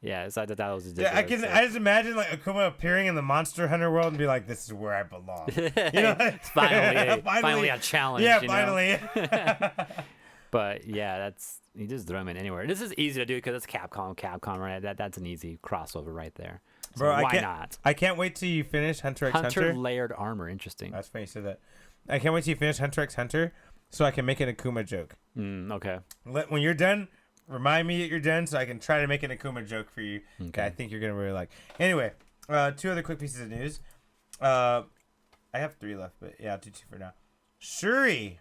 Yeah, so I thought that was Yeah, ridiculous. I just imagine like Akuma appearing in the Monster Hunter world and be like, "This is where I belong." You know, It's finally a challenge. Yeah, you know? finally. But yeah, you just throw him in anywhere. This is easy to do because it's Capcom, right? That's an easy crossover right there. So Bro, why not? I can't wait till you finish Hunter x Hunter. Layered armor, interesting. That's funny you said that. I can't wait till you finish Hunter x Hunter so I can make an Akuma joke. Okay. When you're done, remind me that you're done so I can try to make an Akuma joke for you. Okay. I think you're gonna really like. Anyway, 2 other quick pieces of news. I have 3 left, but yeah, I'll do 2 for now. Shuri,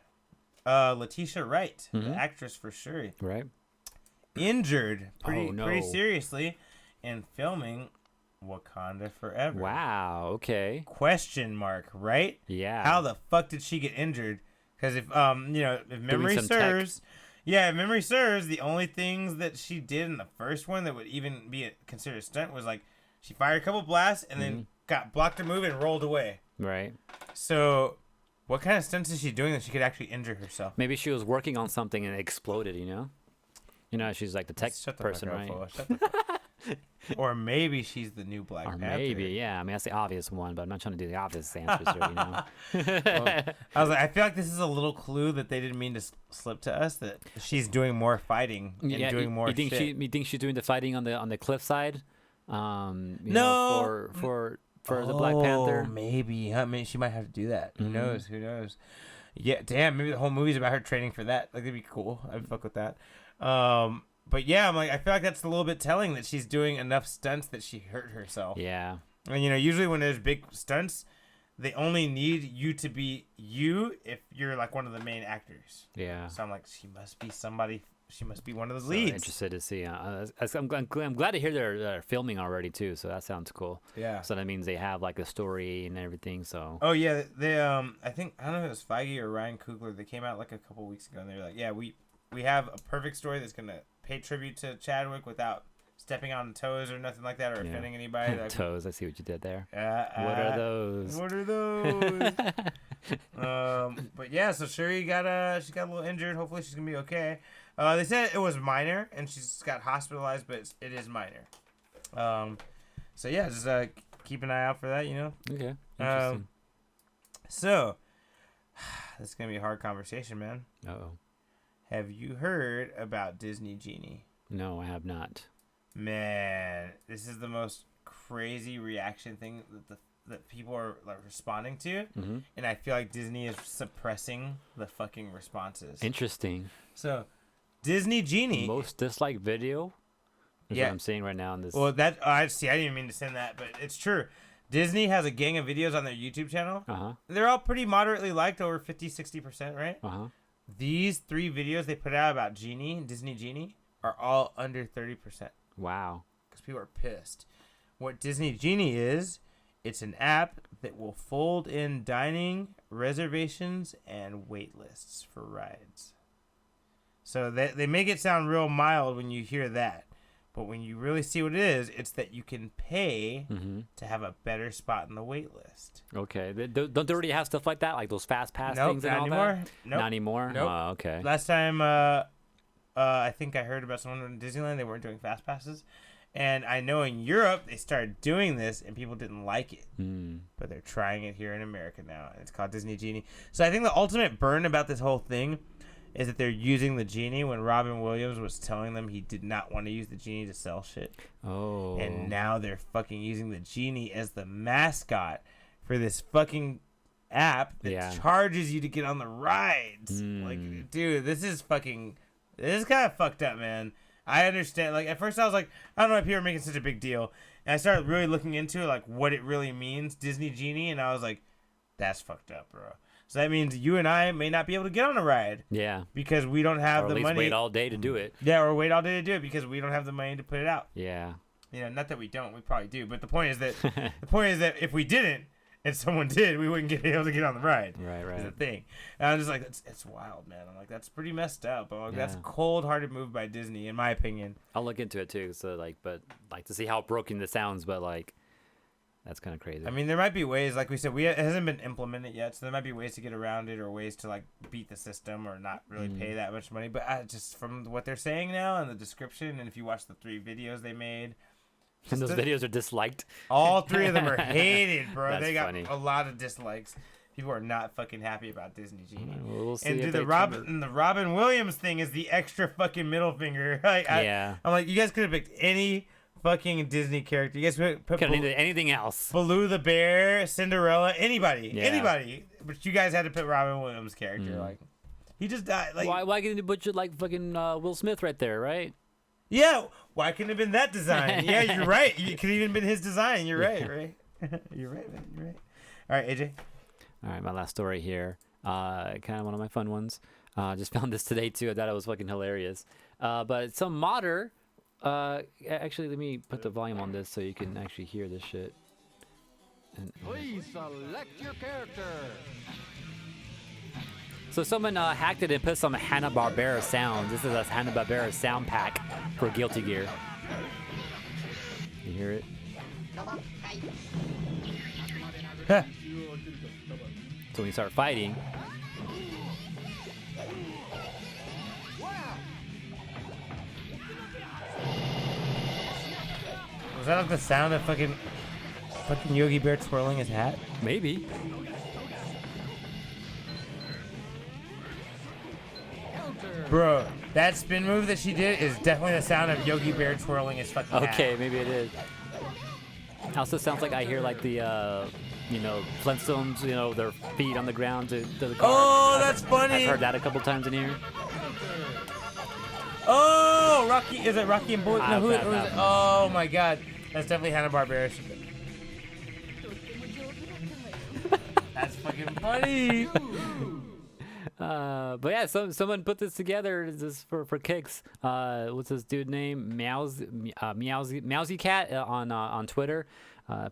Letitia Wright, the actress for Shuri, Right. injured pretty no. seriously in filming Wakanda Forever. Wow. Okay. Question mark, right? Yeah. How the fuck did she get injured? Because if if memory some tech. serves, if memory serves, the only things that she did in the first one that would even be considered a stunt was like she fired a couple blasts and then got blocked her move and rolled away. Right. So, what kind of stunts is she doing that she could actually injure herself? Maybe she was working on something and it exploded. You know, she's like the tech Shut the person, fuck up, right? fool. Shut the fuck up. Or maybe she's the new Black Or Panther. maybe, yeah. I mean, that's the obvious one, but I'm not trying to do the obvious answers here, you know? I was like, I feel like this is a little clue that they didn't mean to slip to us, that she's doing more fighting and doing more you think shit. you think she's doing the fighting on the cliffside? You No. know, for the Black Panther. Maybe. I mean, she might have to do that. Who knows? Who knows? Yeah, damn. Maybe the whole movie's about her training for that. Like, that'd be cool. I'd fuck with that. But yeah, I'm like, I feel like that's a little bit telling that she's doing enough stunts that she hurt herself. Yeah. And usually when there's big stunts, they only need you to be you if you're like one of the main actors. Yeah. So I'm like, she must be somebody. She must be one of the So leads. interested to see. I'm glad to hear they're filming already too. So that sounds cool. Yeah. So that means they have like a story and everything. So. Oh yeah, they I think I don't know if it was Feige or Ryan Coogler. They came out like a couple weeks ago and they were like, yeah, we have a perfect story that's gonna pay tribute to Chadwick without stepping on toes or nothing like that or offending anybody. Like, Toes. I see what you did there. what are those? What are those? But yeah, so Shuri she got a little injured. Hopefully she's gonna be okay. They said it was minor and she's got hospitalized, but it is minor. So yeah, just keep an eye out for that. Okay. Interesting. So this is gonna be a hard conversation, man. Uh-oh. Have you heard about Disney Genie? No, I have not. Man, this is the most crazy reaction thing that people are like responding to, and I feel like Disney is suppressing the fucking responses. Interesting. So, Disney Genie. Most disliked video. Is Yeah. what I'm seeing right now in this. Well, that I see. I didn't even mean to send that, but it's true. Disney has a gang of videos on their YouTube channel. They're all pretty moderately liked, over 50-60%, right? These 3 videos they put out about Disney Genie, are all under 30%. Wow. Because people are pissed. What Disney Genie is, it's an app that will fold in dining, reservations, and wait lists for rides. So they make it sound real mild when you hear that. But when you really see what it is, it's that you can pay to have a better spot in the wait list. Okay. Don't they already have stuff like that? Like those fast pass Nope, things and not all anymore. that? Nope. Not anymore? Nope. Oh, okay. Last time, I think I heard about someone in Disneyland. They weren't doing fast passes. And I know in Europe, they started doing this, and people didn't like it. But they're trying it here in America now. And it's called Disney Genie. So I think the ultimate burn about this whole thing is that they're using the Genie when Robin Williams was telling them he did not want to use the Genie to sell shit. Oh. And now they're fucking using the Genie as the mascot for this fucking app that charges you to get on the rides. Like, dude, this is kind of fucked up, man. I understand. Like, at first I was like, I don't know why people are making such a big deal. And I started really looking into it, like, what it really means, Disney Genie. And I was like, that's fucked up, bro. So that means you and I may not be able to get on a ride. Yeah. Because we don't have or the at least money. wait all day to do it. Yeah, or wait all day to do it because we don't have the money to put it out. Yeah. You know, not that we don't. We probably do. But the point is that if we didn't and someone did, we wouldn't get able to get on the ride. Right. Is the thing. And I'm just like, it's wild, man. I'm like, that's pretty messed up. I'm like, that's a cold-hearted move by Disney, in my opinion. I'll look into it too. So but to see how broken this sounds, but like, that's kind of crazy. I mean, there might be ways, like we said, it hasn't been implemented yet, so there might be ways to get around it or ways to like beat the system or not really pay that much money. But just from what they're saying now and the description, and if you watch the 3 videos they made, and those videos are disliked. All 3 of them are hated, bro. That's they got funny. a lot of dislikes. People are not fucking happy about Disney Genie. We'll see And if dude, they the Robin Williams thing is the extra fucking middle finger. Like, I'm like, you guys could have picked any fucking Disney character. You guys put anything else. Baloo the Bear, Cinderella, anybody. But you guys had to put Robin Williams' character. Like, he just died. Like, why couldn't you butcher like fucking Will Smith right there, right? Yeah, why couldn't it have been that design? Yeah, you're right. It could have even been his design. You're right. You're right, man. You're right. All right, AJ. All right, my last story here. Kind of one of my fun ones. Just found this today too. I thought it was fucking hilarious. But some modder. Actually, let me put the volume on this so you can actually hear this shit. Please select your character. So someone hacked it and put some Hanna-Barbera sounds. This is a Hanna-Barbera sound pack for Guilty Gear. You hear it? So when you start fighting, Was that like the sound of fucking Yogi Bear twirling his hat? maybe. Bro, that spin move that she did is definitely the sound of Yogi Bear twirling his fucking hat. Okay, maybe it is. Also sounds like I hear like the Flintstones, their feet on the ground to the car. Oh, that's funny. I've heard that a couple times in here. Oh, Rocky. Is it Rocky and Bullwinkle? No, who is it? No. Oh, my God. That's definitely Hanna-Barbera. That's fucking funny. But yeah, someone put this together just for kicks. What's this dude name? Meowsy Cat on Twitter.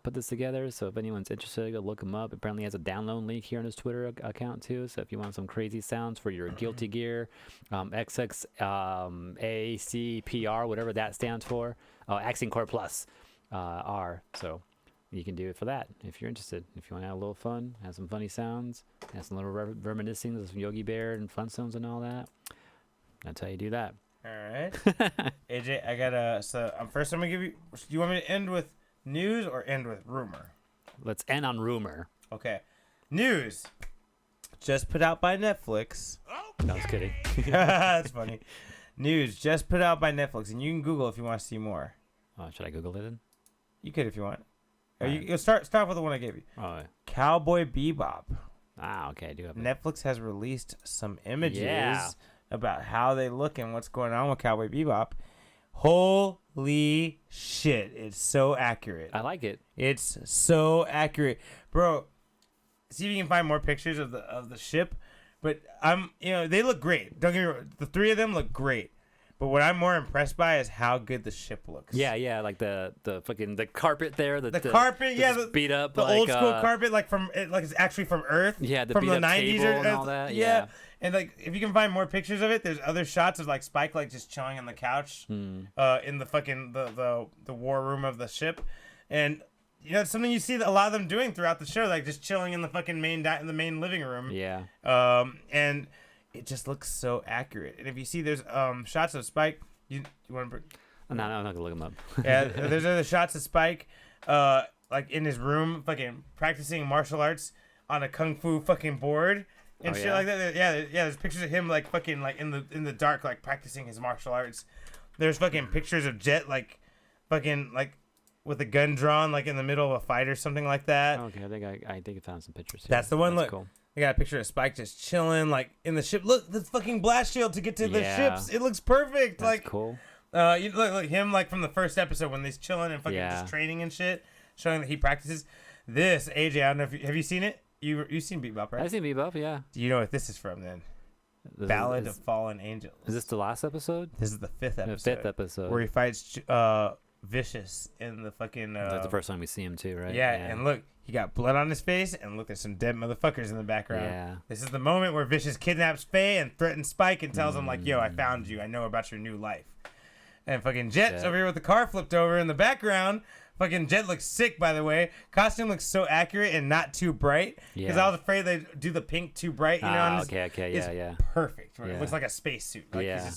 Put this together. So if anyone's interested, go look him up. Apparently he has a download link here on his Twitter account too. So if you want some crazy sounds for your Guilty Gear, XXACPR, whatever that stands for. Accent Core Plus R. So you can do it for that if you're interested. If you want to have a little fun, have some funny sounds, have some little reminiscing of some Yogi Bear and Flintstones and all that. That's how you do that. All right. AJ, I got so first I'm going to give you, do you want me to end with news or end with rumor? Let's end on rumor. Okay. News. Just put out by Netflix. No, I was kidding. That's funny. News just put out by Netflix, and you can Google if you want to see more. Should I Google it then? You could if you want. Or Right. you start with the one I gave you. Oh, Cowboy Bebop. okay. I do have it. Netflix has released some images Yeah. about how they look and what's going on with Cowboy Bebop. Holy shit. It's so accurate. I like it. It's so accurate. Bro, see if you can find more pictures of the ship. But they look great. Don't get me wrong. The 3 of them look great. But what I'm more impressed by is how good the ship looks. Yeah, like the fucking the carpet there. The carpet, yeah, the beat up, the like, old school carpet, like it's actually from Earth. Yeah, the from beat the up 90s table and all that. Yeah. And like if you can find more pictures of it, there's other shots of like Spike like just chilling on the couch, in the fucking the war room of the ship, and you know it's something you see a lot of them doing throughout the show, like just chilling in the fucking main living room. Yeah. And it just looks so accurate. And if you see there's shots of Spike, you want to. No, I'm not gonna look him up. Yeah, there's other shots of Spike, like in his room, fucking practicing martial arts on a kung fu fucking board and shit like that. Yeah. There's pictures of him like fucking like in the dark, like practicing his martial arts. There's fucking pictures of Jet like, fucking like, with a gun drawn like in the middle of a fight or something like that. Okay, I think I found some pictures. Here. That's the one. Look, cool. I got a picture of Spike just chilling like in the ship. Look, the fucking blast shield to get to the ships. It looks perfect. That's like cool. You look him like from the first episode when he's chilling and fucking just training and shit, showing that he practices. This AJ, I don't know if have you seen it? You've seen Bebop, right? I've seen Bebop, yeah. Do you know what this is from then? Ballad of Fallen Angels. Is this the last episode? This is the fifth episode. The fifth episode. Where he fights Vicious in the fucking. That's the first time we see him too, right? Yeah, and look, he got blood on his face, and look, there's some dead motherfuckers in the background. Yeah. This is the moment where Vicious kidnaps Faye and threatens Spike and tells him like, "Yo, I found you. I know about your new life." And fucking Jet's over here with the car flipped over in the background. Fucking Jet looks sick, by the way. Costume looks so accurate and not too bright. Because I was afraid they'd do the pink too bright, you know? Okay, yeah. Perfect. Right? It looks like a spacesuit. Like, yeah.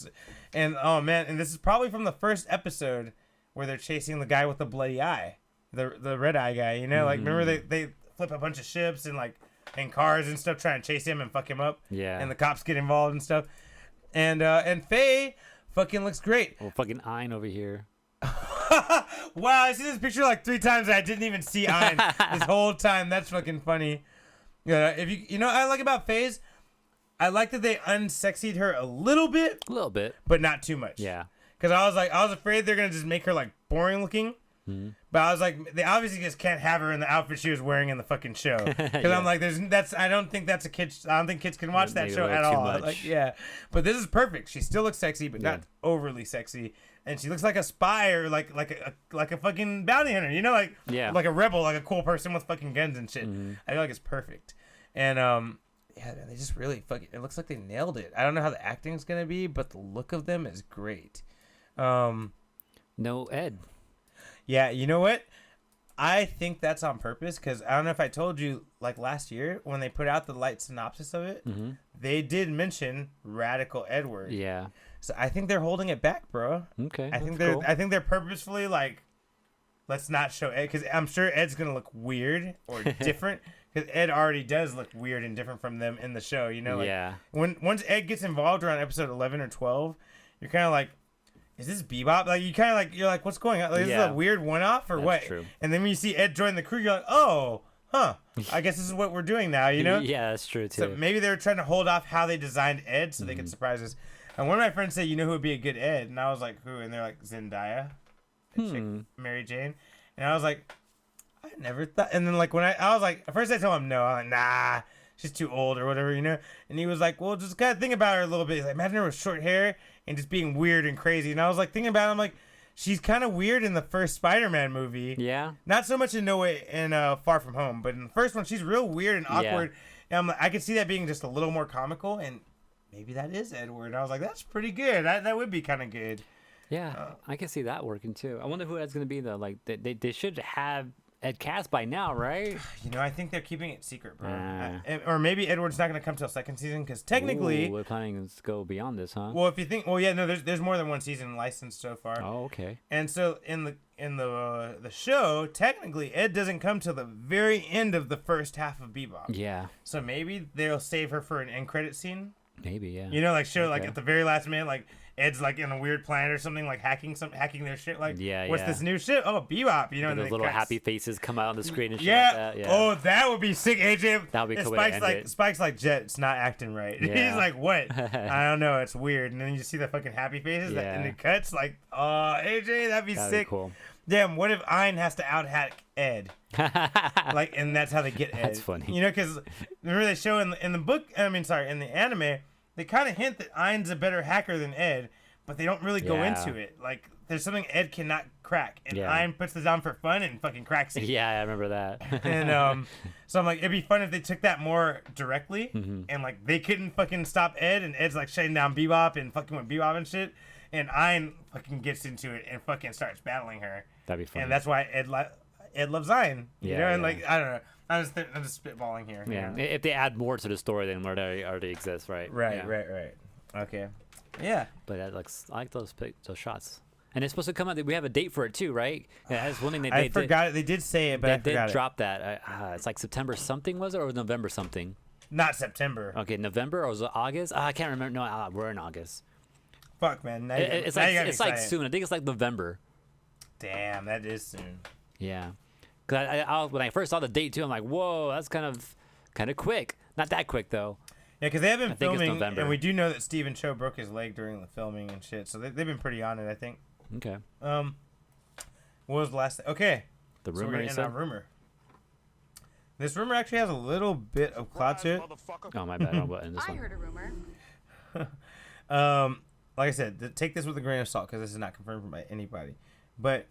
And, oh, man, and this is probably from the first episode where they're chasing the guy with the bloody eye. The red eye guy, you know? Like, remember they flip a bunch of ships and cars and stuff trying to chase him and fuck him up? Yeah. And the cops get involved and stuff. And Faye fucking looks great. Well, fucking Ein over here. Wow, I see this picture like 3 times and I didn't even see Ein this whole time. That's fucking funny. If you know what I like about FaZe? I like that they unsexied her a little bit, but not too much. Yeah. Because I was afraid they're gonna just make her like boring looking. But I was like, they obviously just can't have her in the outfit she was wearing in the fucking show. Because I'm like, I don't think that's a kid. I don't think kids can watch that show at all. Like, yeah. But this is perfect. She still looks sexy, but not overly sexy. And she looks like a spy or like a fucking bounty hunter. You know, like a rebel, like a cool person with fucking guns and shit. I feel like it's perfect. And yeah, they just really fucking. It looks like they nailed it. I don't know how the acting's gonna be, but the look of them is great. No Ed. Yeah, you know what? I think that's on purpose because I don't know if I told you, like last year when they put out the light synopsis of it, they did mention Radical Edward. Yeah. So I think they're holding it back, bro. Okay. I think they're purposefully like, let's not show Ed because I'm sure Ed's gonna look weird or different because Ed already does look weird and different from them in the show. You know, like once Ed gets involved around episode 11 or 12, you're kind of like, is this Bebop? Like you kind of like you're like, what's going on? Like, is this a weird one-off or what? True. And then when you see Ed join the crew, you're like, oh, huh. I guess this is what we're doing now. You know? Yeah, that's true too. So maybe they were trying to hold off how they designed Ed so they could surprise us. And one of my friends said, you know who would be a good Ed? And I was like, who? And they're like, Zendaya, chick, Mary Jane. And I was like, I never thought. And then like when I was like, at first I told him no. I'm like, nah, she's too old or whatever, you know. And he was like, well, just kind of think about her a little bit. He's like, imagine her with short hair and just being weird and crazy. And I was like thinking about it. I'm like, she's kind of weird in the first Spider-Man movie. Yeah. Not so much in No Way in Far From Home, but in the first one, she's real weird and awkward. And I'm like, I could see that being just a little more comical and. Maybe that is Edward. And I was like, that's pretty good. That would be kind of good. Yeah, I can see that working too. I wonder who Ed's going to be, though. Like, they should have Ed cast by now, right? You know, I think they're keeping it secret, bro. Or maybe Edward's not going to come till second season because technically... we're planning to go beyond this, huh? Well, if you think... Well, yeah, no, there's more than one season licensed so far. Oh, okay. And so in the show, technically, Ed doesn't come till the very end of the first half of Bebop. Yeah. So maybe they'll save her for an end credit scene. Maybe, yeah. You know, like show like at the very last minute, like Ed's like in a weird planet or something, like hacking their shit. Like, what's this new shit? Oh, Bebop. You know, and those little happy faces come out on the screen and shit like that. Yeah. Oh, that would be sick, AJ. That would be cool. Spike's like Jet. It's not acting right. Yeah. He's like, what? I don't know. It's weird. And then you see the fucking happy faces and it cuts. Like, oh, AJ, that'd be sick. Be cool. Damn, what if Ein has to out-hack Ed? Like, and that's how they get Ed. That's funny. You know, because remember they show in the book. In the anime. They kind of hint that Ein's a better hacker than Ed, but they don't really go Yeah. into it. Like, there's something Ed cannot crack, and Yeah. Ein puts this on for fun and fucking cracks it. Yeah, I remember that. And so I'm like, it'd be fun if they took that more directly, Mm-hmm. and like they couldn't fucking stop Ed, and Ed's like shutting down Bebop and fucking with Bebop and shit, and Ein fucking gets into it and fucking starts battling her, That'd be fun. and that's why Ed loves Ein, you Yeah, know, and yeah. like I don't know, I'm just spitballing here. you yeah, know? if they add more to the story than what already exists, right? Right, Yeah. right. Okay. Yeah. But I like those shots. And it's supposed to come out. We have a date for it too, right? Yeah, that's one thing I forgot it. They did say it, but I They forgot did it. drop that. It's like September something, was it, or November something? Not September. Okay, November or was it August? I can't remember. No, we're in August. Fuck, man. Now It's now like you got me it's like excited. soon. I think it's like November. Damn, that is soon. Yeah, because when I first saw the date too, I'm like, whoa, that's kind of quick. Not that quick though. Yeah, because they have been I think it's filming, November. and we do know that Stephen Chow broke his leg during the filming and shit. So they've been pretty on it, I think. Okay. What was the last thing? Okay. The So we're rumor gonna you end said? on rumor. This rumor actually has a little bit of clout to it. Oh my bad. I'll end this I one. heard a rumor. Like I said, take this with a grain of salt because this is not confirmed by anybody. But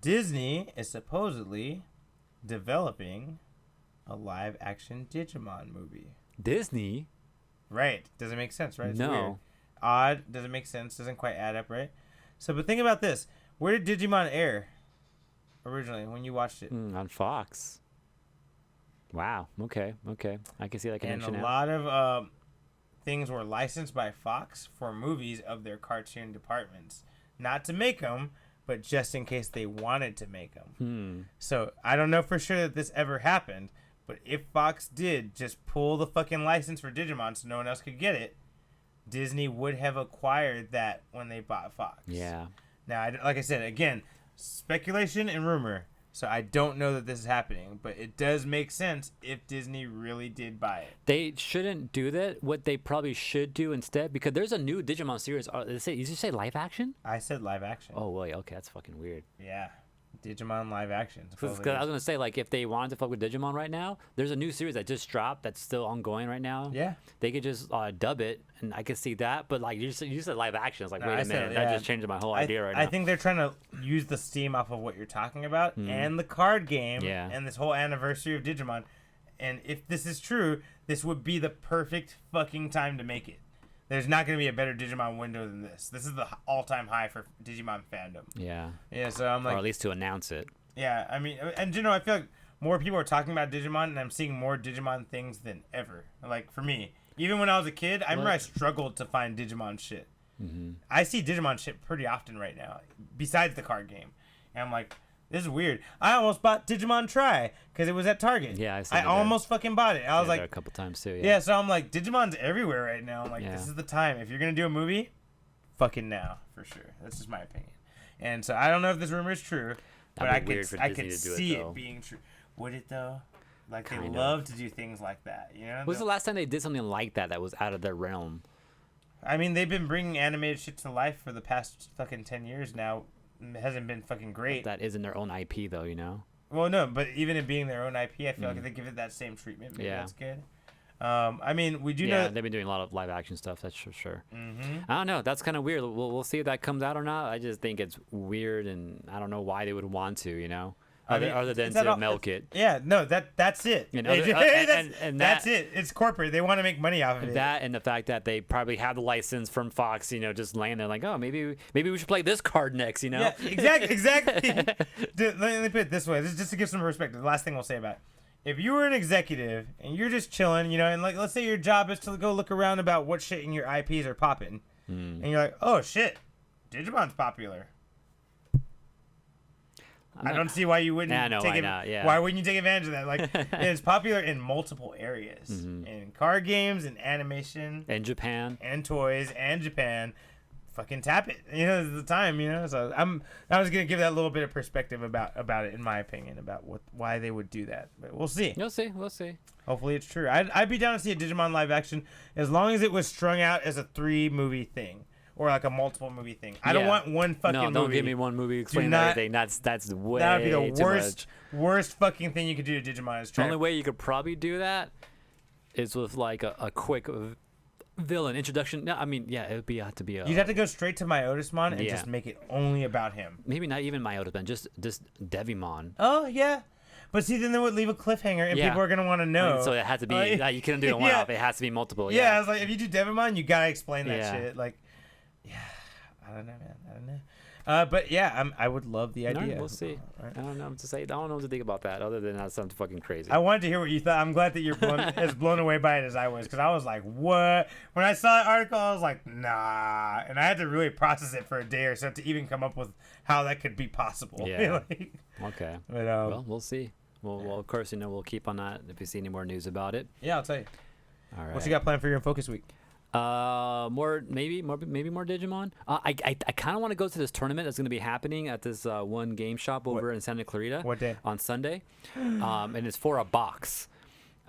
Disney is supposedly developing a live-action Digimon movie. Disney? Right? Doesn't make sense, right? It's No. weird. Odd. Doesn't make sense. Doesn't quite add up, right? So, but think about this: where did Digimon air originally when you watched it? On Fox. Wow. Okay. I can see that And connection a now. lot of things were licensed by Fox for movies of their cartoon departments, not to make them, but just in case they wanted to make them. So I don't know for sure that this ever happened, but if Fox did just pull the fucking license for Digimon so no one else could get it, Disney would have acquired that when they bought Fox. Yeah. Now, like I said, again, speculation and rumor. So I don't know that this is happening, but it does make sense if Disney really did buy it. They shouldn't do that. What they probably should do instead, because there's a new Digimon series. Did you say live action? I said live action. Oh, wait. Okay, that's fucking weird. Yeah. Digimon live action. Because I was gonna say, like, if they wanted to fuck with Digimon right now, there's a new series that just dropped that's still ongoing right now. Yeah. They could just dub it, and I could see that. But like you said live action. It's like, No, wait I a said- minute, yeah. that just changed my whole idea right now. I think they're trying to use the steam off of what you're talking about and the card game Yeah. and this whole anniversary of Digimon. And if this is true, this would be the perfect fucking time to make it. There's not going to be a better Digimon window than this. This is the all-time high for Digimon fandom. Yeah. Yeah, so I'm Or like, at least to announce it. yeah, I mean, and you know, I feel like more people are talking about Digimon, and I'm seeing more Digimon things than ever. Like, for me, even when I was a kid, I remember I struggled to find Digimon shit. I see Digimon shit pretty often right now, besides the card game. And I'm like, this is weird. I almost bought Digimon Try because it was at Target. Yeah, I seen I it there. almost fucking bought it. I was Yeah, like, a couple times too. yeah, so I'm like, Digimon's everywhere right now. I'm like, Yeah. this is the time. If you're going to do a movie, fucking now, for sure. That's just my opinion. And so I don't know if this rumor is true, but That'd I be could, weird for I Disney could to do it, see though. it being true. Would it, though? Like, they Kind of. love to do things like that, you know? When was the last time they did something like that was out of their realm? I mean, they've been bringing animated shit to life for the past fucking 10 years now. It hasn't been fucking great. That isn't their own IP though, you know. Well, no, but even it being their own IP, I feel like if they give it that same treatment, maybe Yeah. that's good. I mean, we do Yeah, know. they've been doing a lot of live action stuff. That's for sure. I don't know. That's kind of weird. We'll see if that comes out or not. I just think it's weird, and I don't know why they would want to, you know, I mean, other than it's not to all- milk it. Yeah, no, that's it. And Hey, other- that's, and that's that- it. It's corporate. They want to make money off of it. That and the fact that they probably have the license from Fox, you know, just laying there like, oh, maybe we should play this card next, you know? Yeah, exactly. Dude, let me put it this way. This is just to give some perspective. The last thing we'll say about it. If you were an executive and you're just chilling, you know, and like let's say your job is to go look around about what shit in your IPs are popping, and you're like, oh shit, Digimon's popular. I don't see why you wouldn't. Yeah, I know, take why it- not, yeah. Why wouldn't you take advantage of that? Like, it's popular in multiple areas, in card games, and animation, In Japan. and toys, and Japan. Fucking tap it. You know, it's the time. You know, so I was gonna give that little bit of perspective about it, in my opinion, about why they would do that. But we'll see. We'll see. Hopefully, it's true. I'd be down to see a Digimon live action as long as it was strung out as a 3-movie thing. Or like a multiple movie thing. I don't Yeah. want one fucking movie. No, don't give me one movie explaining not- everything. That's way That would be the too worst, much. worst fucking thing you could do to Digimon is The try. only way you could probably do that is with like a quick Villain introduction. No, I mean, yeah, it would be have to be a. You'd have to go straight to Myotismon and Yeah. just make it only about him. Maybe not even Myotismon, just Devimon. Oh yeah, but see, then they would leave a cliffhanger, and Yeah. people are gonna want to know. So it had to be. You couldn't do it one Yeah. off. It has to be multiple. Yeah, I Yeah. was like, if you do Devimon, you gotta explain that Yeah. shit. Like, yeah, I don't know, man. I don't know. But yeah, I would love the idea. Alright, we'll see. Alright. I don't know what to say. I don't know what to think about that. Other than that sounds fucking crazy. I wanted to hear what you thought. I'm glad that you're as blown away by it as I was, because I was like, what? When I saw that article, I was like, nah. And I had to really process it for a day or so to even come up with how that could be possible. Yeah. Like, Okay. but Well, we'll see. Well, of course, we'll keep on that if we see any more news about it. yeah, I'll tell you. All right. What you got planned for your Focus Week? Maybe more Digimon. I kind of want to go to this tournament that's going to be happening at this one game shop over in Santa Clarita. What day? On Sunday, and it's for a box.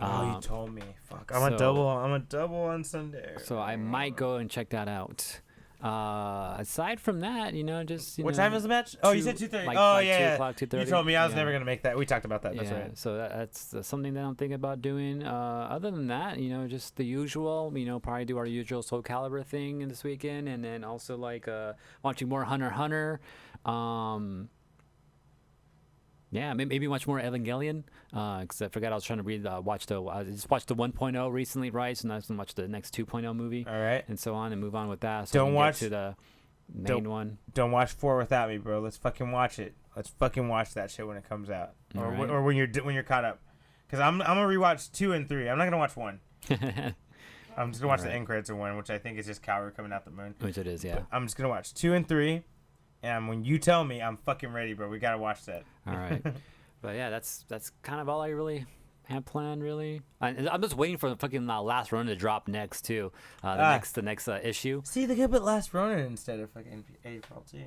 Oh, you told me. Fuck. I'm a double on Sunday. So I might go and check that out. Aside from that, just What time is the match? Oh, you said 2:30. Oh, yeah. 2 o'clock, 2:30. You told me I was Yeah. never gonna make that. We talked about that. That's Yeah, right. so that's something that I'm thinking about doing. Other than that, just the usual. Probably do our usual Soul Calibur thing this weekend, and then also watching more Hunter x Hunter. Yeah, maybe watch more Evangelion. Because I forgot I was trying to I just watched the 1.0 recently, right? So now I'm gonna watch the next 2.0 movie, All right. and so on, and move on with that. So Don't I can get watch- to the main don't- one. Don't watch 4 without me, bro. Let's fucking watch it. Let's fucking watch that shit when it comes out, or Alright. or when you're caught up. Because I'm gonna rewatch 2 and 3. I'm not gonna watch 1. I'm just gonna watch the Alright. end credits of 1, which I think is just Cowboy coming out the moon. Which it is, yeah. But I'm just gonna watch 2 and 3, and when you tell me, I'm fucking ready, bro. We gotta watch that. All right. But yeah, that's kind of all I really have planned, really. I'm just waiting for the fucking last run to drop next too. The next issue. See, they could put Last Ronin instead of fucking April too,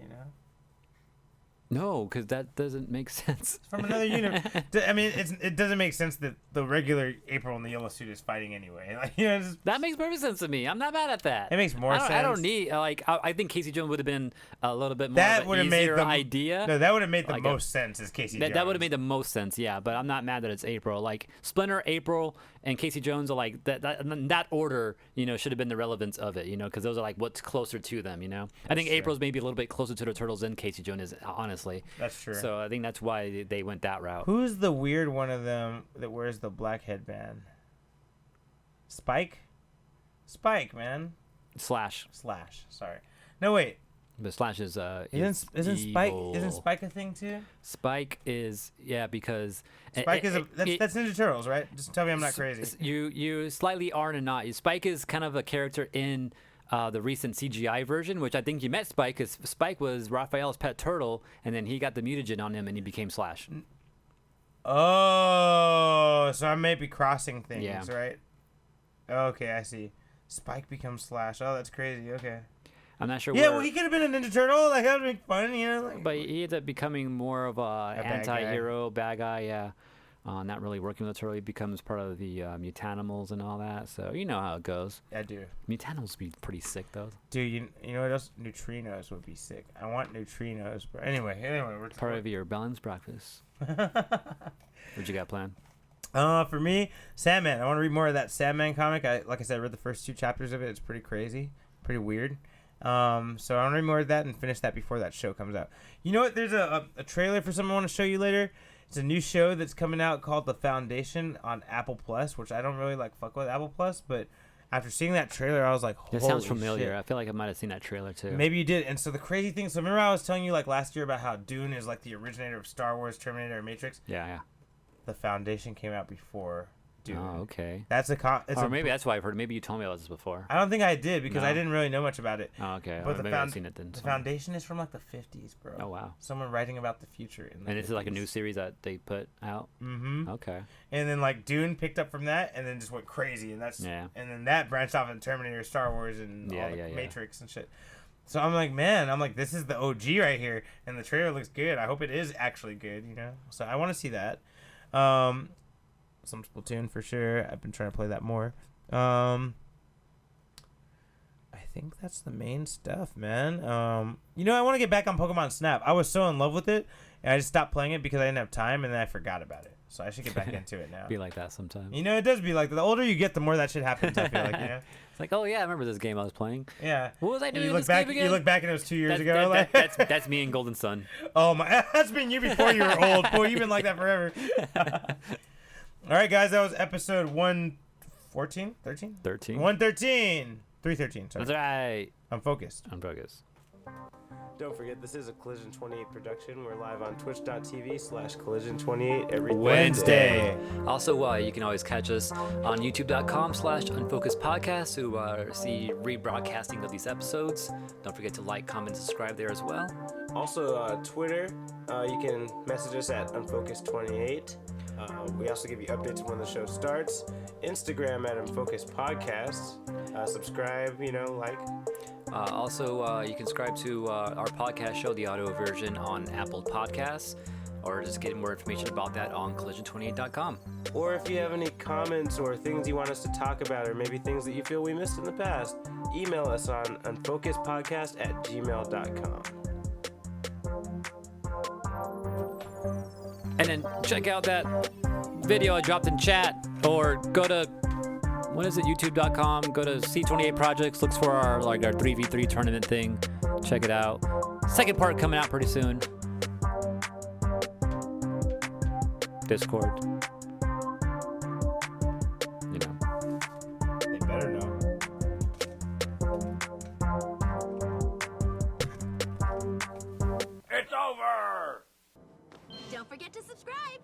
No, because that doesn't make sense. From another universe. I mean, it doesn't make sense that the regular April in the yellow suit is fighting anyway. Like, That makes perfect sense to me. I'm not mad at that. It makes more sense. I don't need I think Casey Jones would have been a little bit more That of would an have made easier the idea. No, that would have made the Like most sense as Casey Jones. That would have made the most sense, yeah. But I'm not mad that it's April. Like Splinter, April, and Casey Jones are like that order. Should have been the relevance of it. Because those are like what's closer to them. I think true. April's maybe a little bit closer to the Turtles than Casey Jones is, honestly. That's true. So I think that's why they went that route. Who's the weird one of them that wears the black headband? Spike, man. Slash, Sorry. No, wait. but Slash is Isn't Spike? evil. Isn't Spike a thing too? Spike is because Spike that's Ninja Turtles, right? Just tell me I'm not crazy. You slightly are and not. Spike is kind of a character in the recent CGI version, which I think you met Spike, because Spike was Raphael's pet turtle, and then he got the mutagen on him, and he became Slash. Oh, so I may be crossing things, Yeah. right? Okay, I see. Spike becomes Slash. Oh, that's crazy. Okay. I'm not sure. Yeah, well, he could have been a Ninja Turtle. Like, that would make fun, Like, but he ended up becoming more of a bad guy. anti-hero, bad guy. Yeah, not really working with the turtle. He becomes part of the Mutanimals and all that. So you know how it goes. I do. Mutanimals be pretty sick though. Dude, you know what else? Neutrinos would be sick. I want neutrinos, bro. Anyway, we're Part of your balanced breakfast. What you got planned? For me, Sandman. I want to read more of that Sandman comic. Like I said, I read the first 2 chapters of it. It's pretty crazy, pretty weird. So I want to read more of that and finish that before that show comes out. You know what? There's a trailer for something I want to show you later. It's a new show that's coming out called The Foundation on Apple Plus, which I don't really fuck with Apple Plus, but after seeing that trailer, I was like, holy That sounds familiar. shit. I feel like I might have seen that trailer too. Maybe you did. And so the crazy thing, so remember I was telling you last year about how Dune is the originator of Star Wars, Terminator, and Matrix? Yeah. The Foundation came out before Dune. Oh, okay. That's Or maybe that's why I've heard. Maybe you told me about this before. I don't think I did because No. I didn't really know much about it. Oh, okay. But Or maybe I've seen it then. The Foundation is from the 50s, bro. Oh, wow. Someone writing about the future. And it's like a new series that they put out. Mm-hmm. Okay. And then Dune picked up from that and then just went crazy, and and then that branched off into Terminator, Star Wars, and Matrix and shit. So I'm like, man, this is the OG right here, and the trailer looks good. I hope it is actually good, So I want to see that. Some Splatoon for sure. I've been trying to play that more. I think that's the main stuff, man. I want to get back on Pokemon Snap. I was so in love with it, and I just stopped playing it because I didn't have time, and then I forgot about it. So I should get back into it now. Be like that sometimes. It does be like that. The older you get, the more that shit happens. I feel like, It's like, oh yeah, I remember this game I was playing. Yeah. What was I doing? You look back. You look back, and it was 2 years ago. That's me in Golden Sun. Oh my! That's been you before you were old. Boy, you've been like that forever. All right, guys, that was episode 114, 13, 113, 313. Sorry. That's right. Unfocused. Don't forget, this is a Collision 28 production. We're live on twitch.tv/collision28 every Wednesday. Also, you can always catch us on youtube.com/unfocusedpodcast to see rebroadcasting of these episodes. Don't forget to like, comment, subscribe there as well. Also, Twitter, you can message us at unfocused28. We also give you updates when the show starts. Instagram at Unfocused Podcast. Subscribe, like. Also, you can subscribe to our podcast show, the audio version, on Apple Podcasts, or just get more information about that on collision28.com. Or if you have any comments or things you want us to talk about, or maybe things that you feel we missed in the past, email us on unfocusedpodcast@gmail.com. And then check out that video I dropped in chat, or go to youtube.com, go to C28 Projects, looks for our 3v3 tournament thing. Check it out. Second part coming out pretty soon. Discord. They better know. It's over! Don't forget to subscribe.